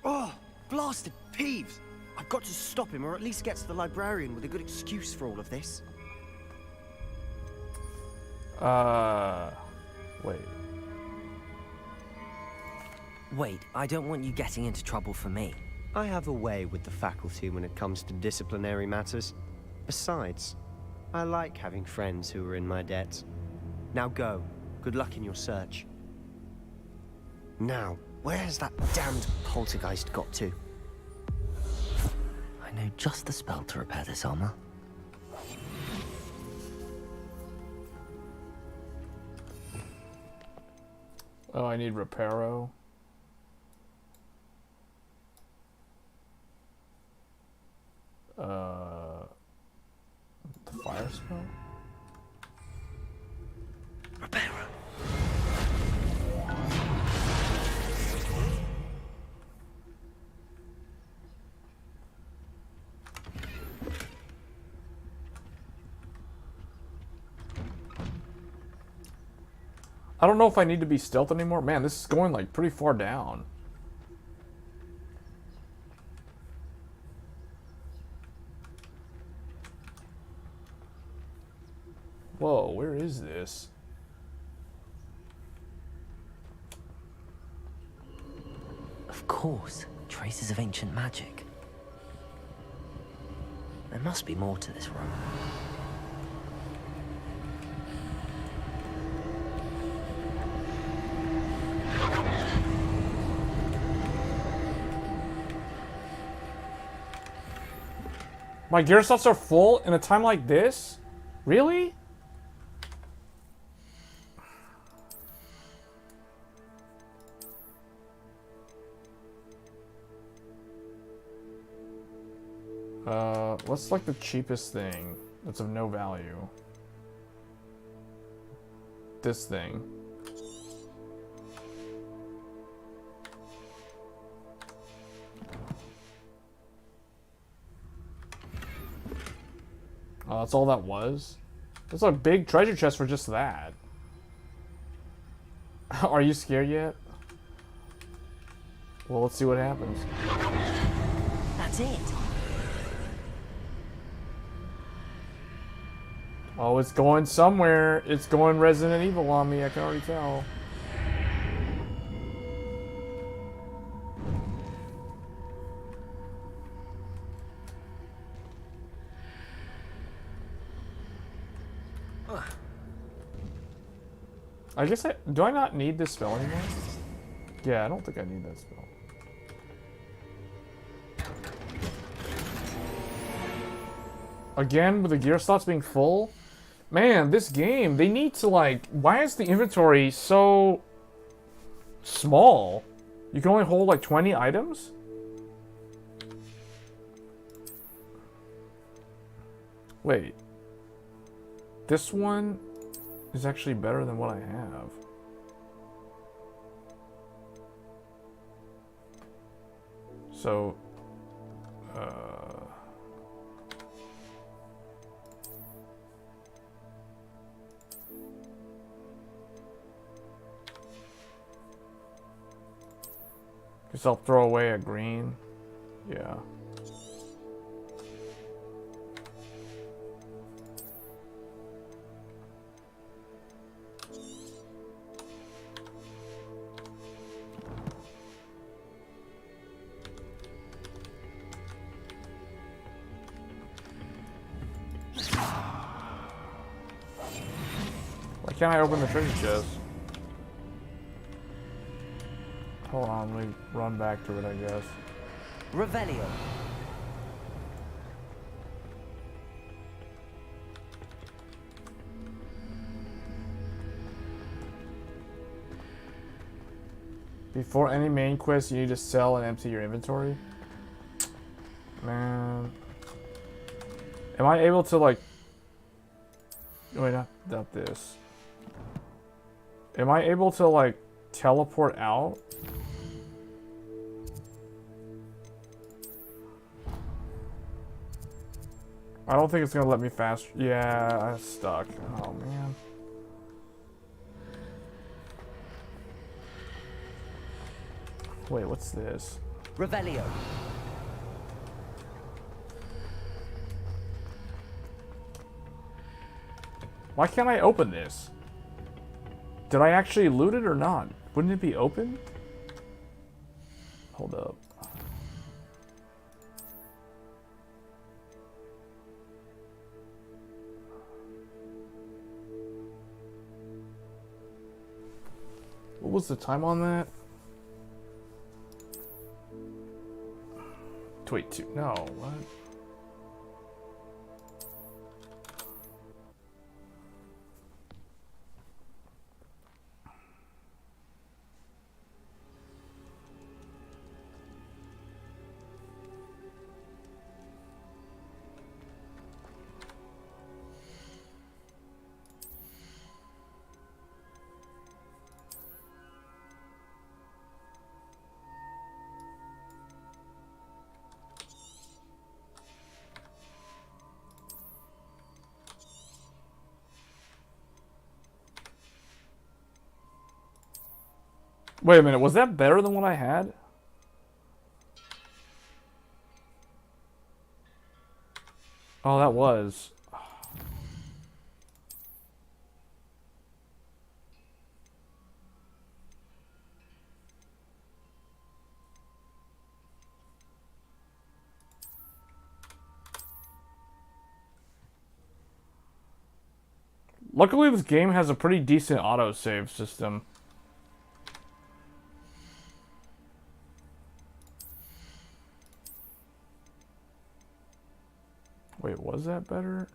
Oh, blasted Peeves! I've got to stop him, or at least get to the librarian with a good excuse for all of this. Wait. Wait, I don't want you getting into trouble for me. I have a way with the faculty when it comes to disciplinary matters. Besides, I like having friends who are in my debt. Now go. Good luck in your search. Now, where has that damned poltergeist got to? I know just the spell to repair this armor. Oh, I need Reparo. The fire spell? Reparo. I don't know if I need to be stealth anymore. Man, this is going like pretty far down. Whoa, where is this? Of course, traces of ancient magic. There must be more to this room. My gear slots are full in a time like this? Really? What's like the cheapest thing that's of no value? This thing. Oh, that's all that was? That's a big treasure chest for just that. Are you scared yet? Well, let's see what happens. That's it. Oh, it's going somewhere. It's going Resident Evil on me, I can already tell. I guess do I not need this spell anymore? Yeah, I don't think I need that spell. Again, with the gear slots being full? Man, this game, they need to like... Why is the inventory so small? You can only hold like 20 items? Wait. This one is actually better than what I have. So, guess I'll throw away a green. Yeah. Why can't I open the treasure chest? Hold on, let me run back to it, I guess. Revelio. Before any main quest, you need to sell and empty your inventory? Man. Am I able to, like... Wait, not this. Am I able to, like, teleport out? I don't think it's gonna let me fast. Yeah, I'm stuck. Oh man. Wait, what's this? Revelio. Why can't I open this? Did I actually loot it or not? Wouldn't it be open? Hold up. What was the time on that? Wait, two. No, what? Wait a minute, was that better than what I had? Oh, that was. Luckily, this game has a pretty decent autosave system. Wait, was that better?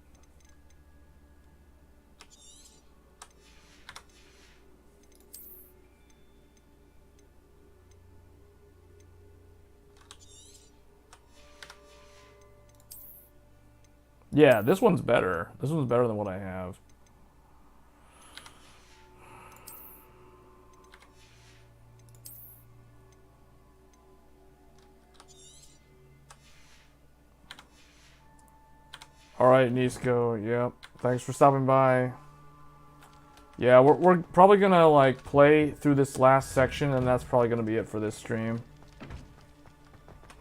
Yeah, this one's better. This one's better than what I have. Alright, Nisco, yep. Thanks for stopping by. Yeah, we're probably gonna, like, play through this last section, and that's probably gonna be it for this stream.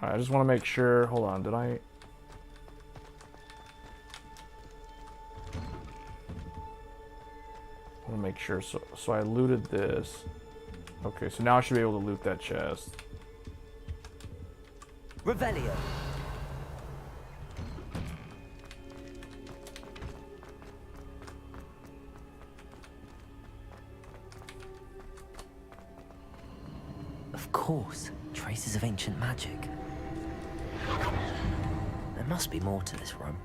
Alright, I just want to make sure... Hold on, did I... I want to make sure. So I looted this. Okay, so now I should be able to loot that chest. Revelio. Of course, traces of ancient magic. There must be more to this room.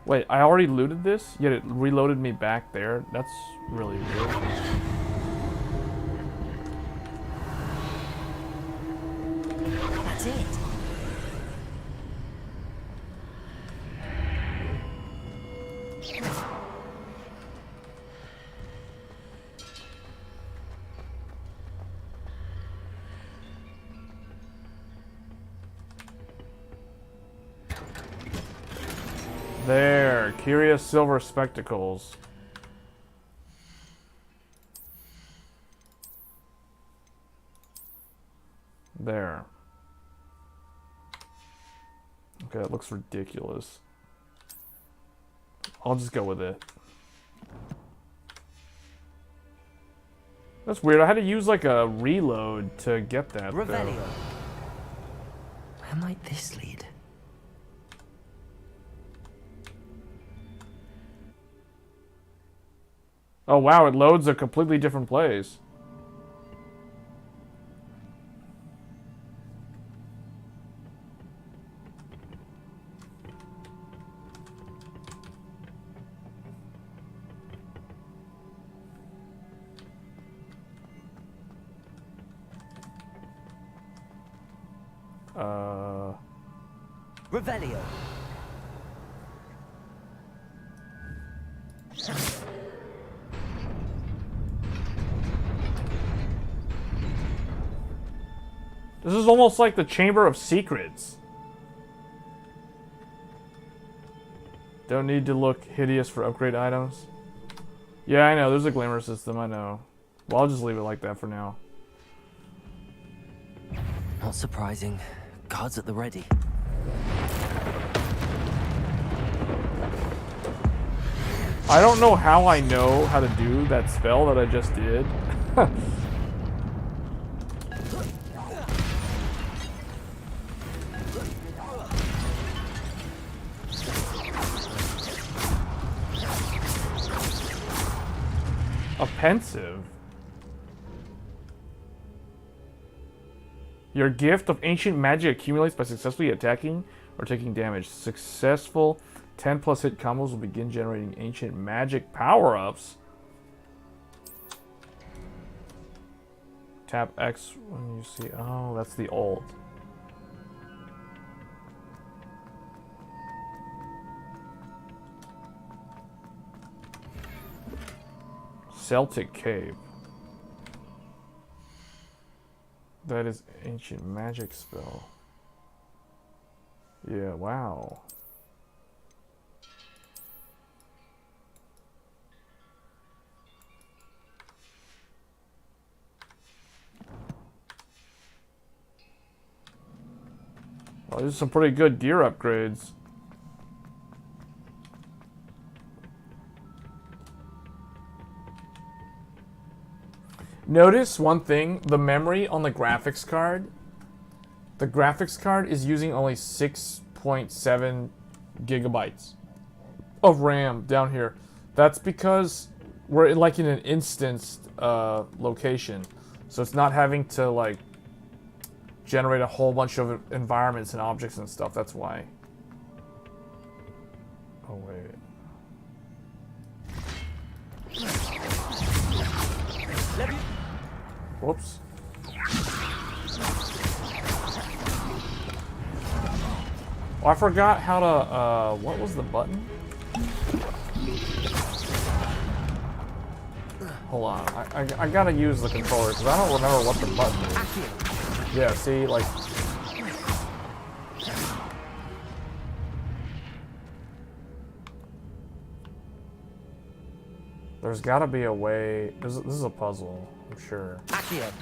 Wait, I already looted this, yet it reloaded me back there? That's really weird. That's it. There, curious silver spectacles. There. Okay, that looks ridiculous. I'll just go with it. That's weird. I had to use like a reload to get that. Revelio. Where might this lead? Oh wow, it loads a completely different place. Revelio. This is almost like the Chamber of Secrets. Don't need to look hideous for upgrade items. Yeah, I know. There's a glimmer system. I know. Well, I'll just leave it like that for now. Not surprising. Guards at the ready. I don't know how I know how to do that spell that I just did. Offensive. Your gift of ancient magic accumulates by successfully attacking or taking damage. Successful 10+ hit combos will begin generating ancient magic power-ups. Tap X when you see... Oh, that's the ult. Celtic Cave. That is ancient magic spell. Yeah, wow. Well, there's some pretty good gear upgrades. Notice one thing, the memory on the graphics card. The graphics card is using only 6.7 gigabytes of RAM down here. That's because we're like in an instanced location. So it's not having to like generate a whole bunch of environments and objects and stuff. That's why. Oh, wait. Whoops. Oh, I forgot how to, what was the button? Hold on, I gotta use the controller because I don't remember what the button is. Yeah, see, like... There's gotta be a way... This is a puzzle, I'm sure. Accio.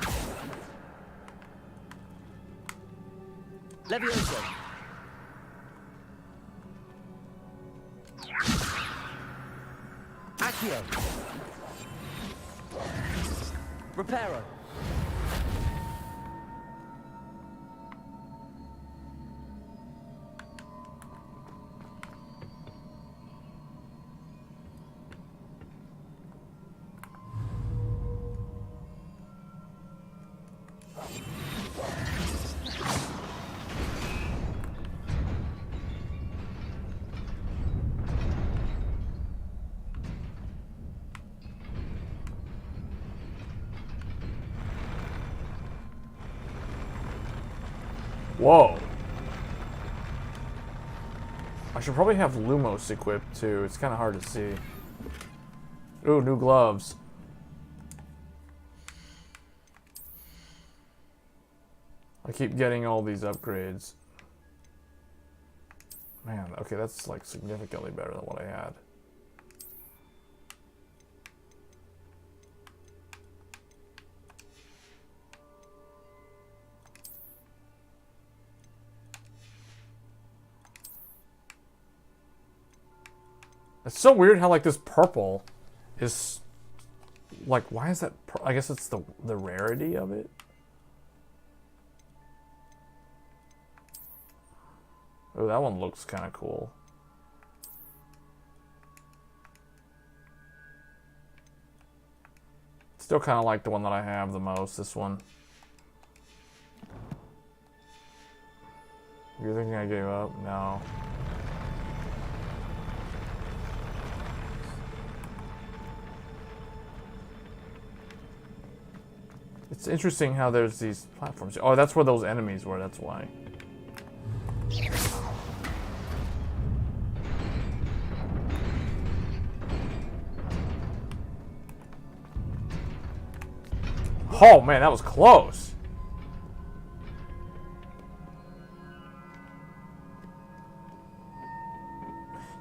Levioso. Accio. Reparo. Whoa. I should probably have Lumos equipped too. It's kind of hard to see. Ooh, new gloves. I keep getting all these upgrades. Man, okay, that's like significantly better than what I had. It's so weird how like this purple is like, why is that? I guess it's the rarity of it. Oh, that one looks kind of cool. Still kind of like the one that I have the most, this one. You're thinking I gave up? No. It's interesting how there's these platforms. Oh, that's where those enemies were, that's why. Oh man, that was close.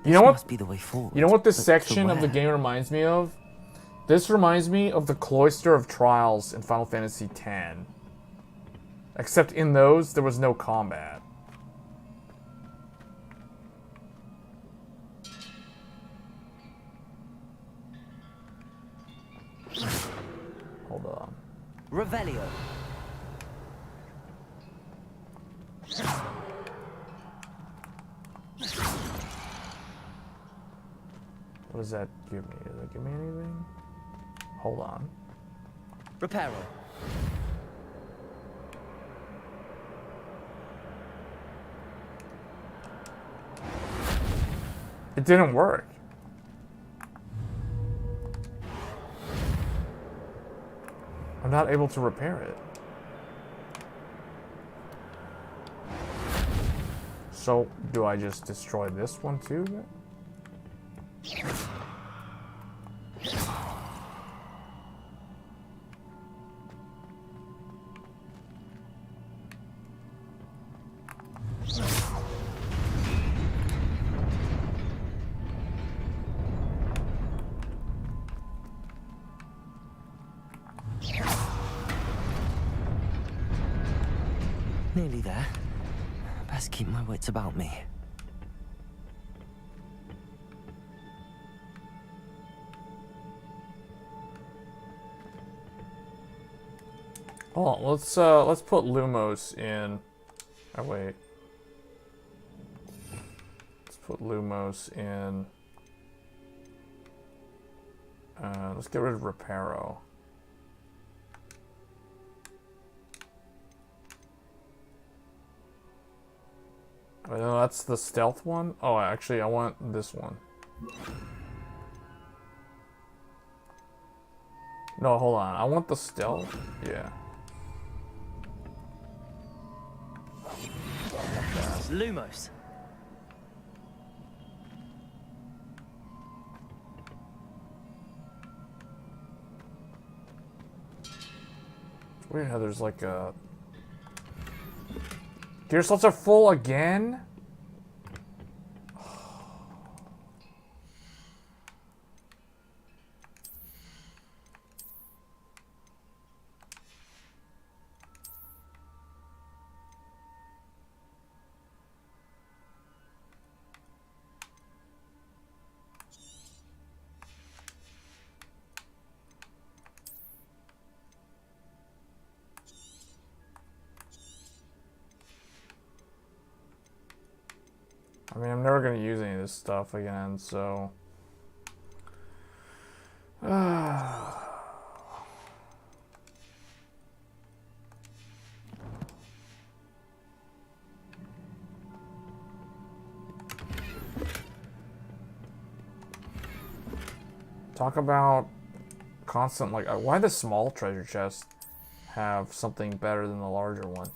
You know what? Must be the way forward. You know what this But section to of the where? game reminds me of? This reminds me of the Cloister of Trials in Final Fantasy X. Except in those, there was no combat. Hold on. Revelio. What does that give me? Does that give me anything? Hold on. Reparo. It didn't work. I'm not able to repair it. So, do I just destroy this one too then? Nearly there. Best keep my wits about me. Oh, let's put Lumos in. Oh wait. Let's put Lumos in. Let's get rid of Reparo. Oh, no, that's the stealth one? Oh, actually, I want this one. No, hold on. I want the stealth. Yeah. Lumos. It's weird how there's like a... Gear slots are full again? I mean, I'm never going to use any of this stuff again, so... Talk about constant, like, why the small treasure chests have something better than the larger one?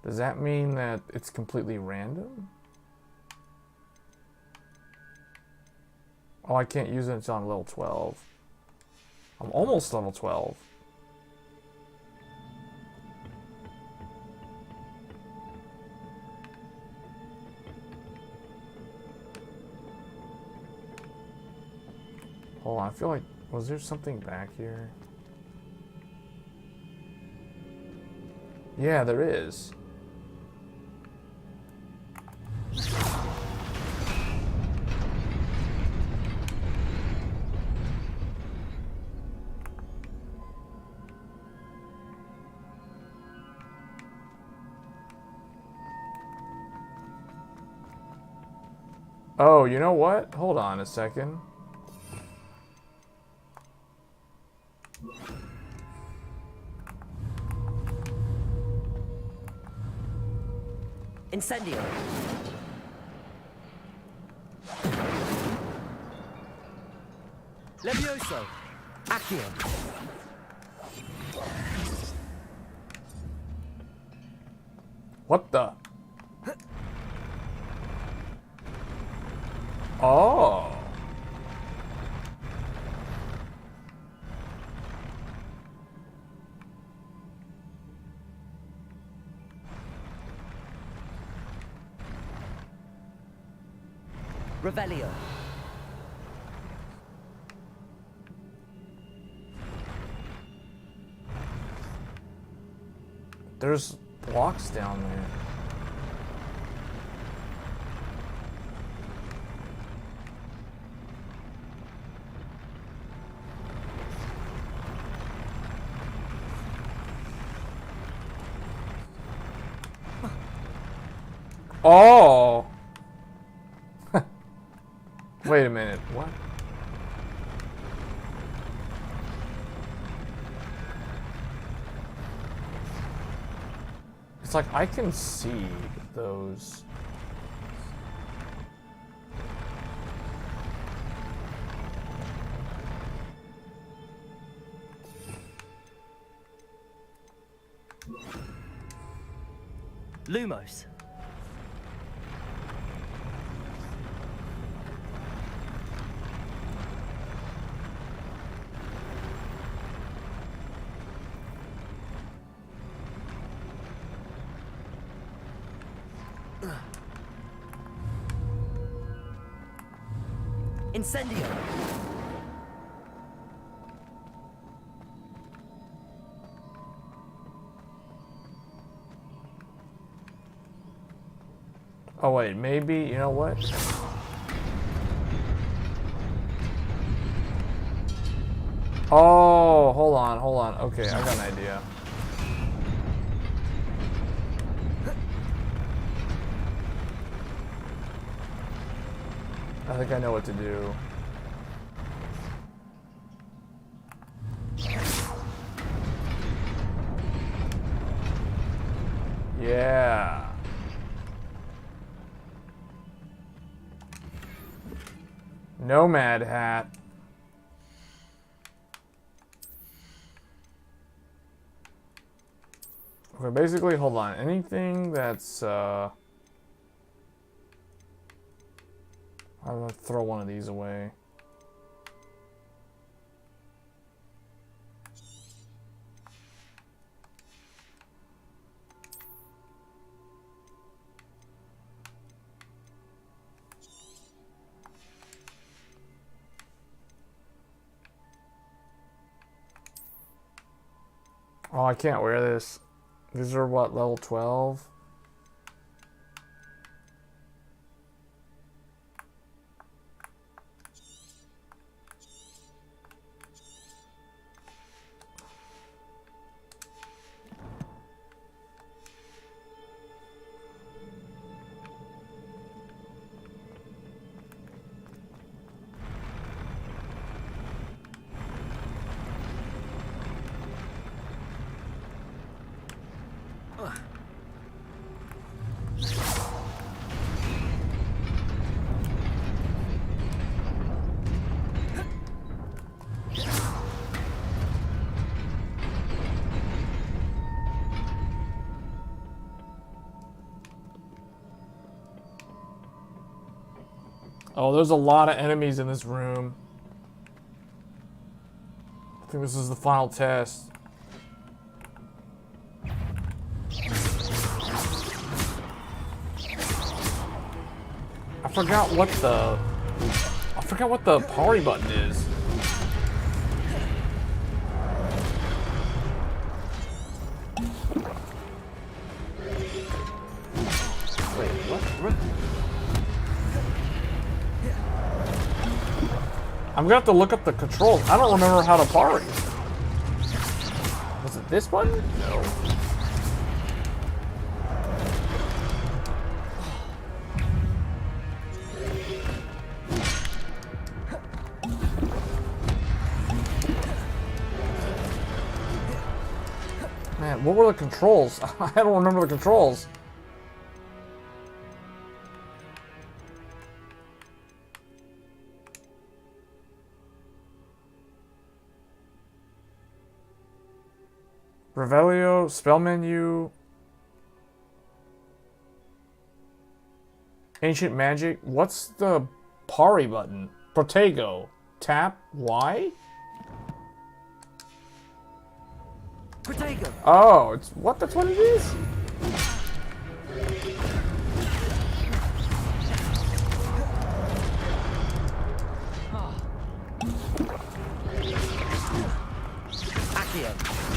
Does that mean that it's completely random? Oh, I can't use it until I'm level 12. I'm almost level 12. Hold on, I feel like... Was there something back here? Yeah, there is. Oh, you know what? Hold on a second. Incendio. Levioso. Accio. What the? Oh. Revelio. there's blocks down there. Oh! Wait a minute, what? It's like I can see those. Lumos. Incendio. Oh wait, maybe, you know what? Oh, hold on. Okay, I got an idea. I think I know what to do. Yeah. Nomad hat. Okay, basically, hold on. Anything that's, I'm gonna throw one of these away. Oh, I can't wear this. These are what, level 12? Oh, there's a lot of enemies in this room. I think this is the final test. I forgot what the party button is. Wait, what? I'm gonna have to look up the controls. I don't remember how to party. Was it this one? No. Man, what were the controls? I don't remember the controls. Revelio, spell menu, ancient magic. What's the parry button? Protego. Tap Y? Protego. Oh, it's what? That's what it is?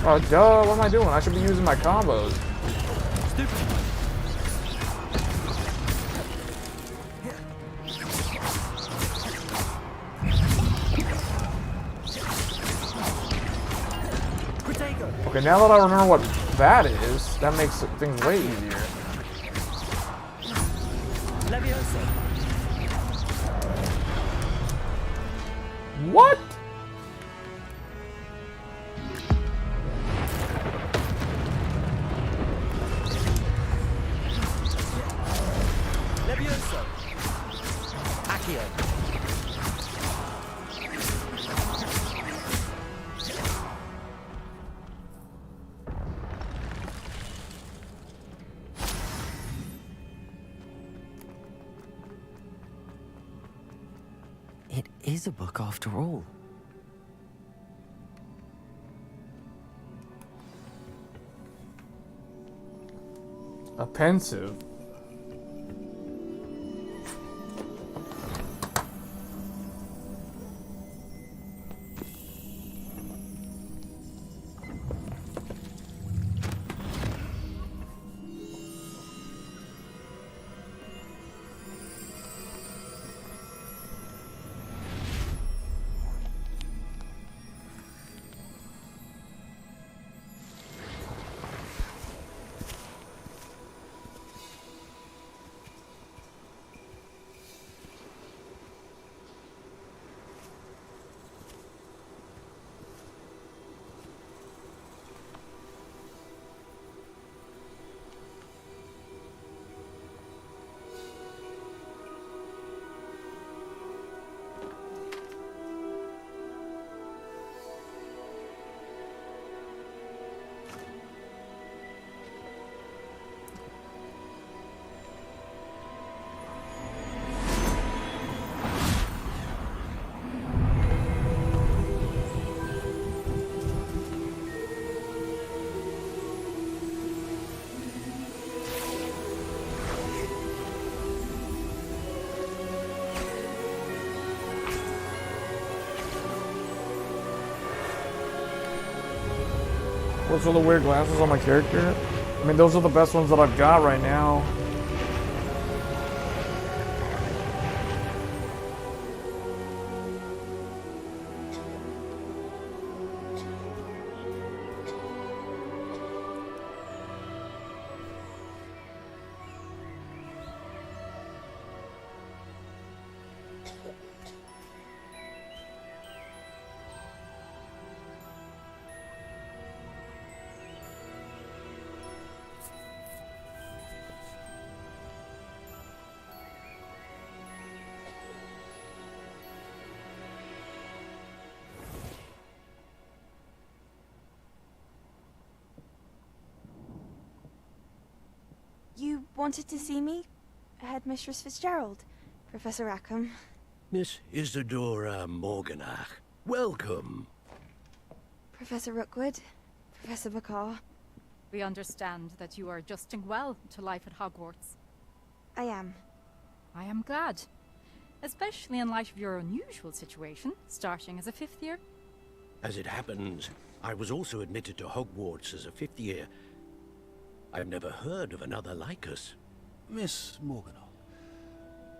Oh, duh, what am I doing? I should be using my combos. Okay, now that I remember what that is, that makes things way easier. What? Levioso. Accio. It is a book after all. A pensive. What's all the weird glasses on my character? I mean, those are the best ones that I've got right now. You wanted to see me? Headmistress Fitzgerald, Professor Rackham. Miss Isadora Morganach, welcome. Professor Rookwood, Professor Bakar. We understand that you are adjusting well to life at Hogwarts. I am. I am glad. Especially in light of your unusual situation, starting as a 5th year. As it happens, I was also admitted to Hogwarts as a 5th year. I've never heard of another like us. Miss Morganach,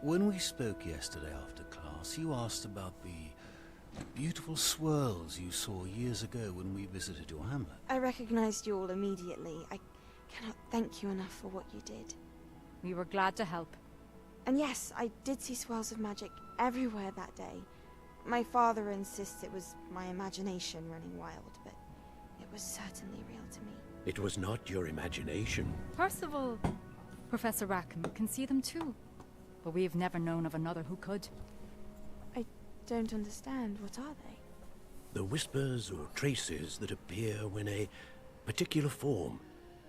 when we spoke yesterday after class, you asked about the beautiful swirls you saw years ago when we visited your hamlet. I recognized you all immediately. I cannot thank you enough for what you did. We were glad to help. And yes, I did see swirls of magic everywhere that day. My father insists it was my imagination running wild, but it was certainly real to me. It was not your imagination. Percival, Professor Rackham can see them too. But we've never known of another who could. I don't understand. What are they? The whispers or traces that appear when a particular form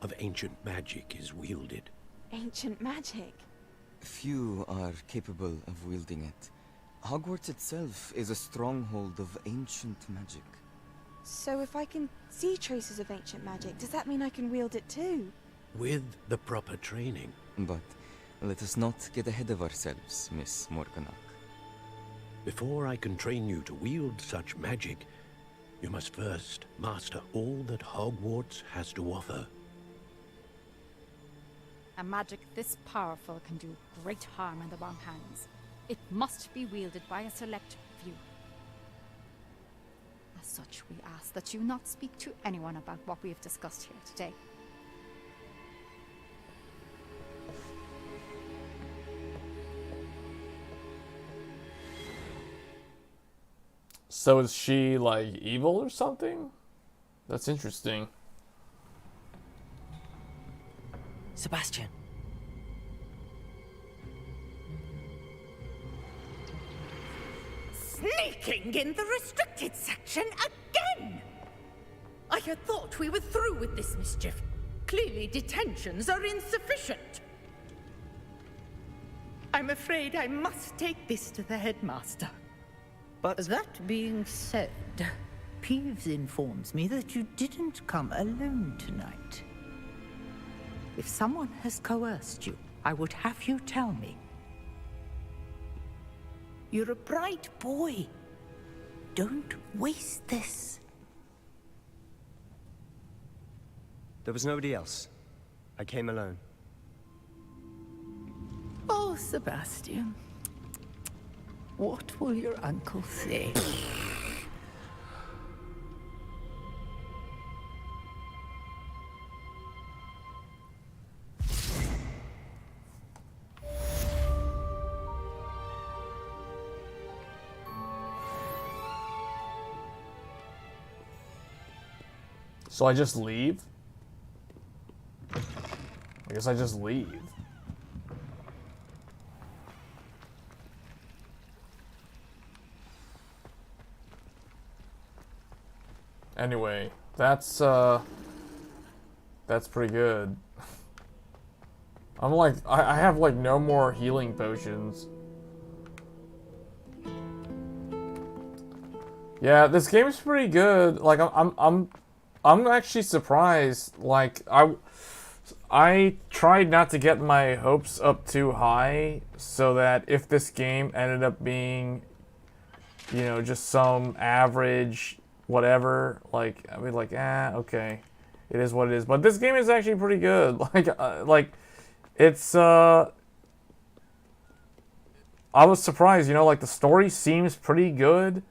of ancient magic is wielded. Ancient magic? Few are capable of wielding it. Hogwarts itself is a stronghold of ancient magic. So if I can see traces of ancient magic, does that mean I can wield it too? With the proper training. But let us not get ahead of ourselves, Miss Morganach. Before I can train you to wield such magic, you must first master all that Hogwarts has to offer. A magic this powerful can do great harm in the wrong hands. It must be wielded by a select few. As such, we ask that you not speak to anyone about what we have discussed here today. So is she, like, evil or something? That's interesting. Sebastian. Sneaking in the restricted section again! I had thought we were through with this mischief. Clearly detentions are insufficient. I'm afraid I must take this to the headmaster. But that being said, Peeves informs me that you didn't come alone tonight. If someone has coerced you, I would have you tell me. You're a bright boy. Don't waste this. There was nobody else. I came alone. Oh, Sebastian. What will your uncle say? So I just leave? I guess I just leave. Anyway, that's pretty good. I'm like, I have like no more healing potions. Yeah, this game is pretty good. Like I'm actually surprised. Like I tried not to get my hopes up too high so that if this game ended up being, you know, just some average whatever, like I'd be like, okay, it is what it is. But this game is actually pretty good. Like it's I was surprised, you know, like the story seems pretty good.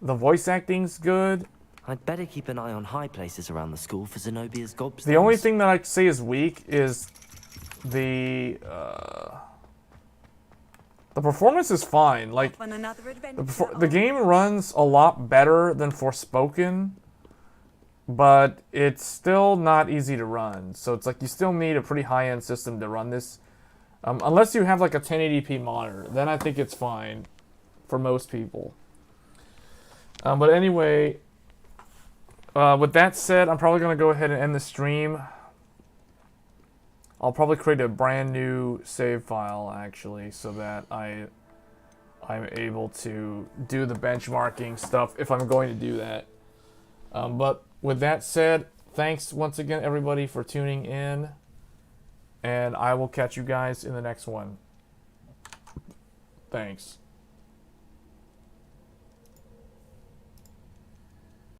The voice acting's good. I'd better keep an eye on high places around the school for Zenobia's gobstones. The only thing that I'd say is weak is the performance is fine. Like the game runs a lot better than Forspoken, but it's still not easy to run. So it's like you still need a pretty high-end system to run this. Unless you have like a 1080p monitor, then I think it's fine for most people. But anyway, with that said, I'm probably going to go ahead and end the stream. I'll probably create a brand new save file, actually, so that I'm able to do the benchmarking stuff if I'm going to do that. But with that said, thanks once again, everybody, for tuning in. And I will catch you guys in the next one. Thanks.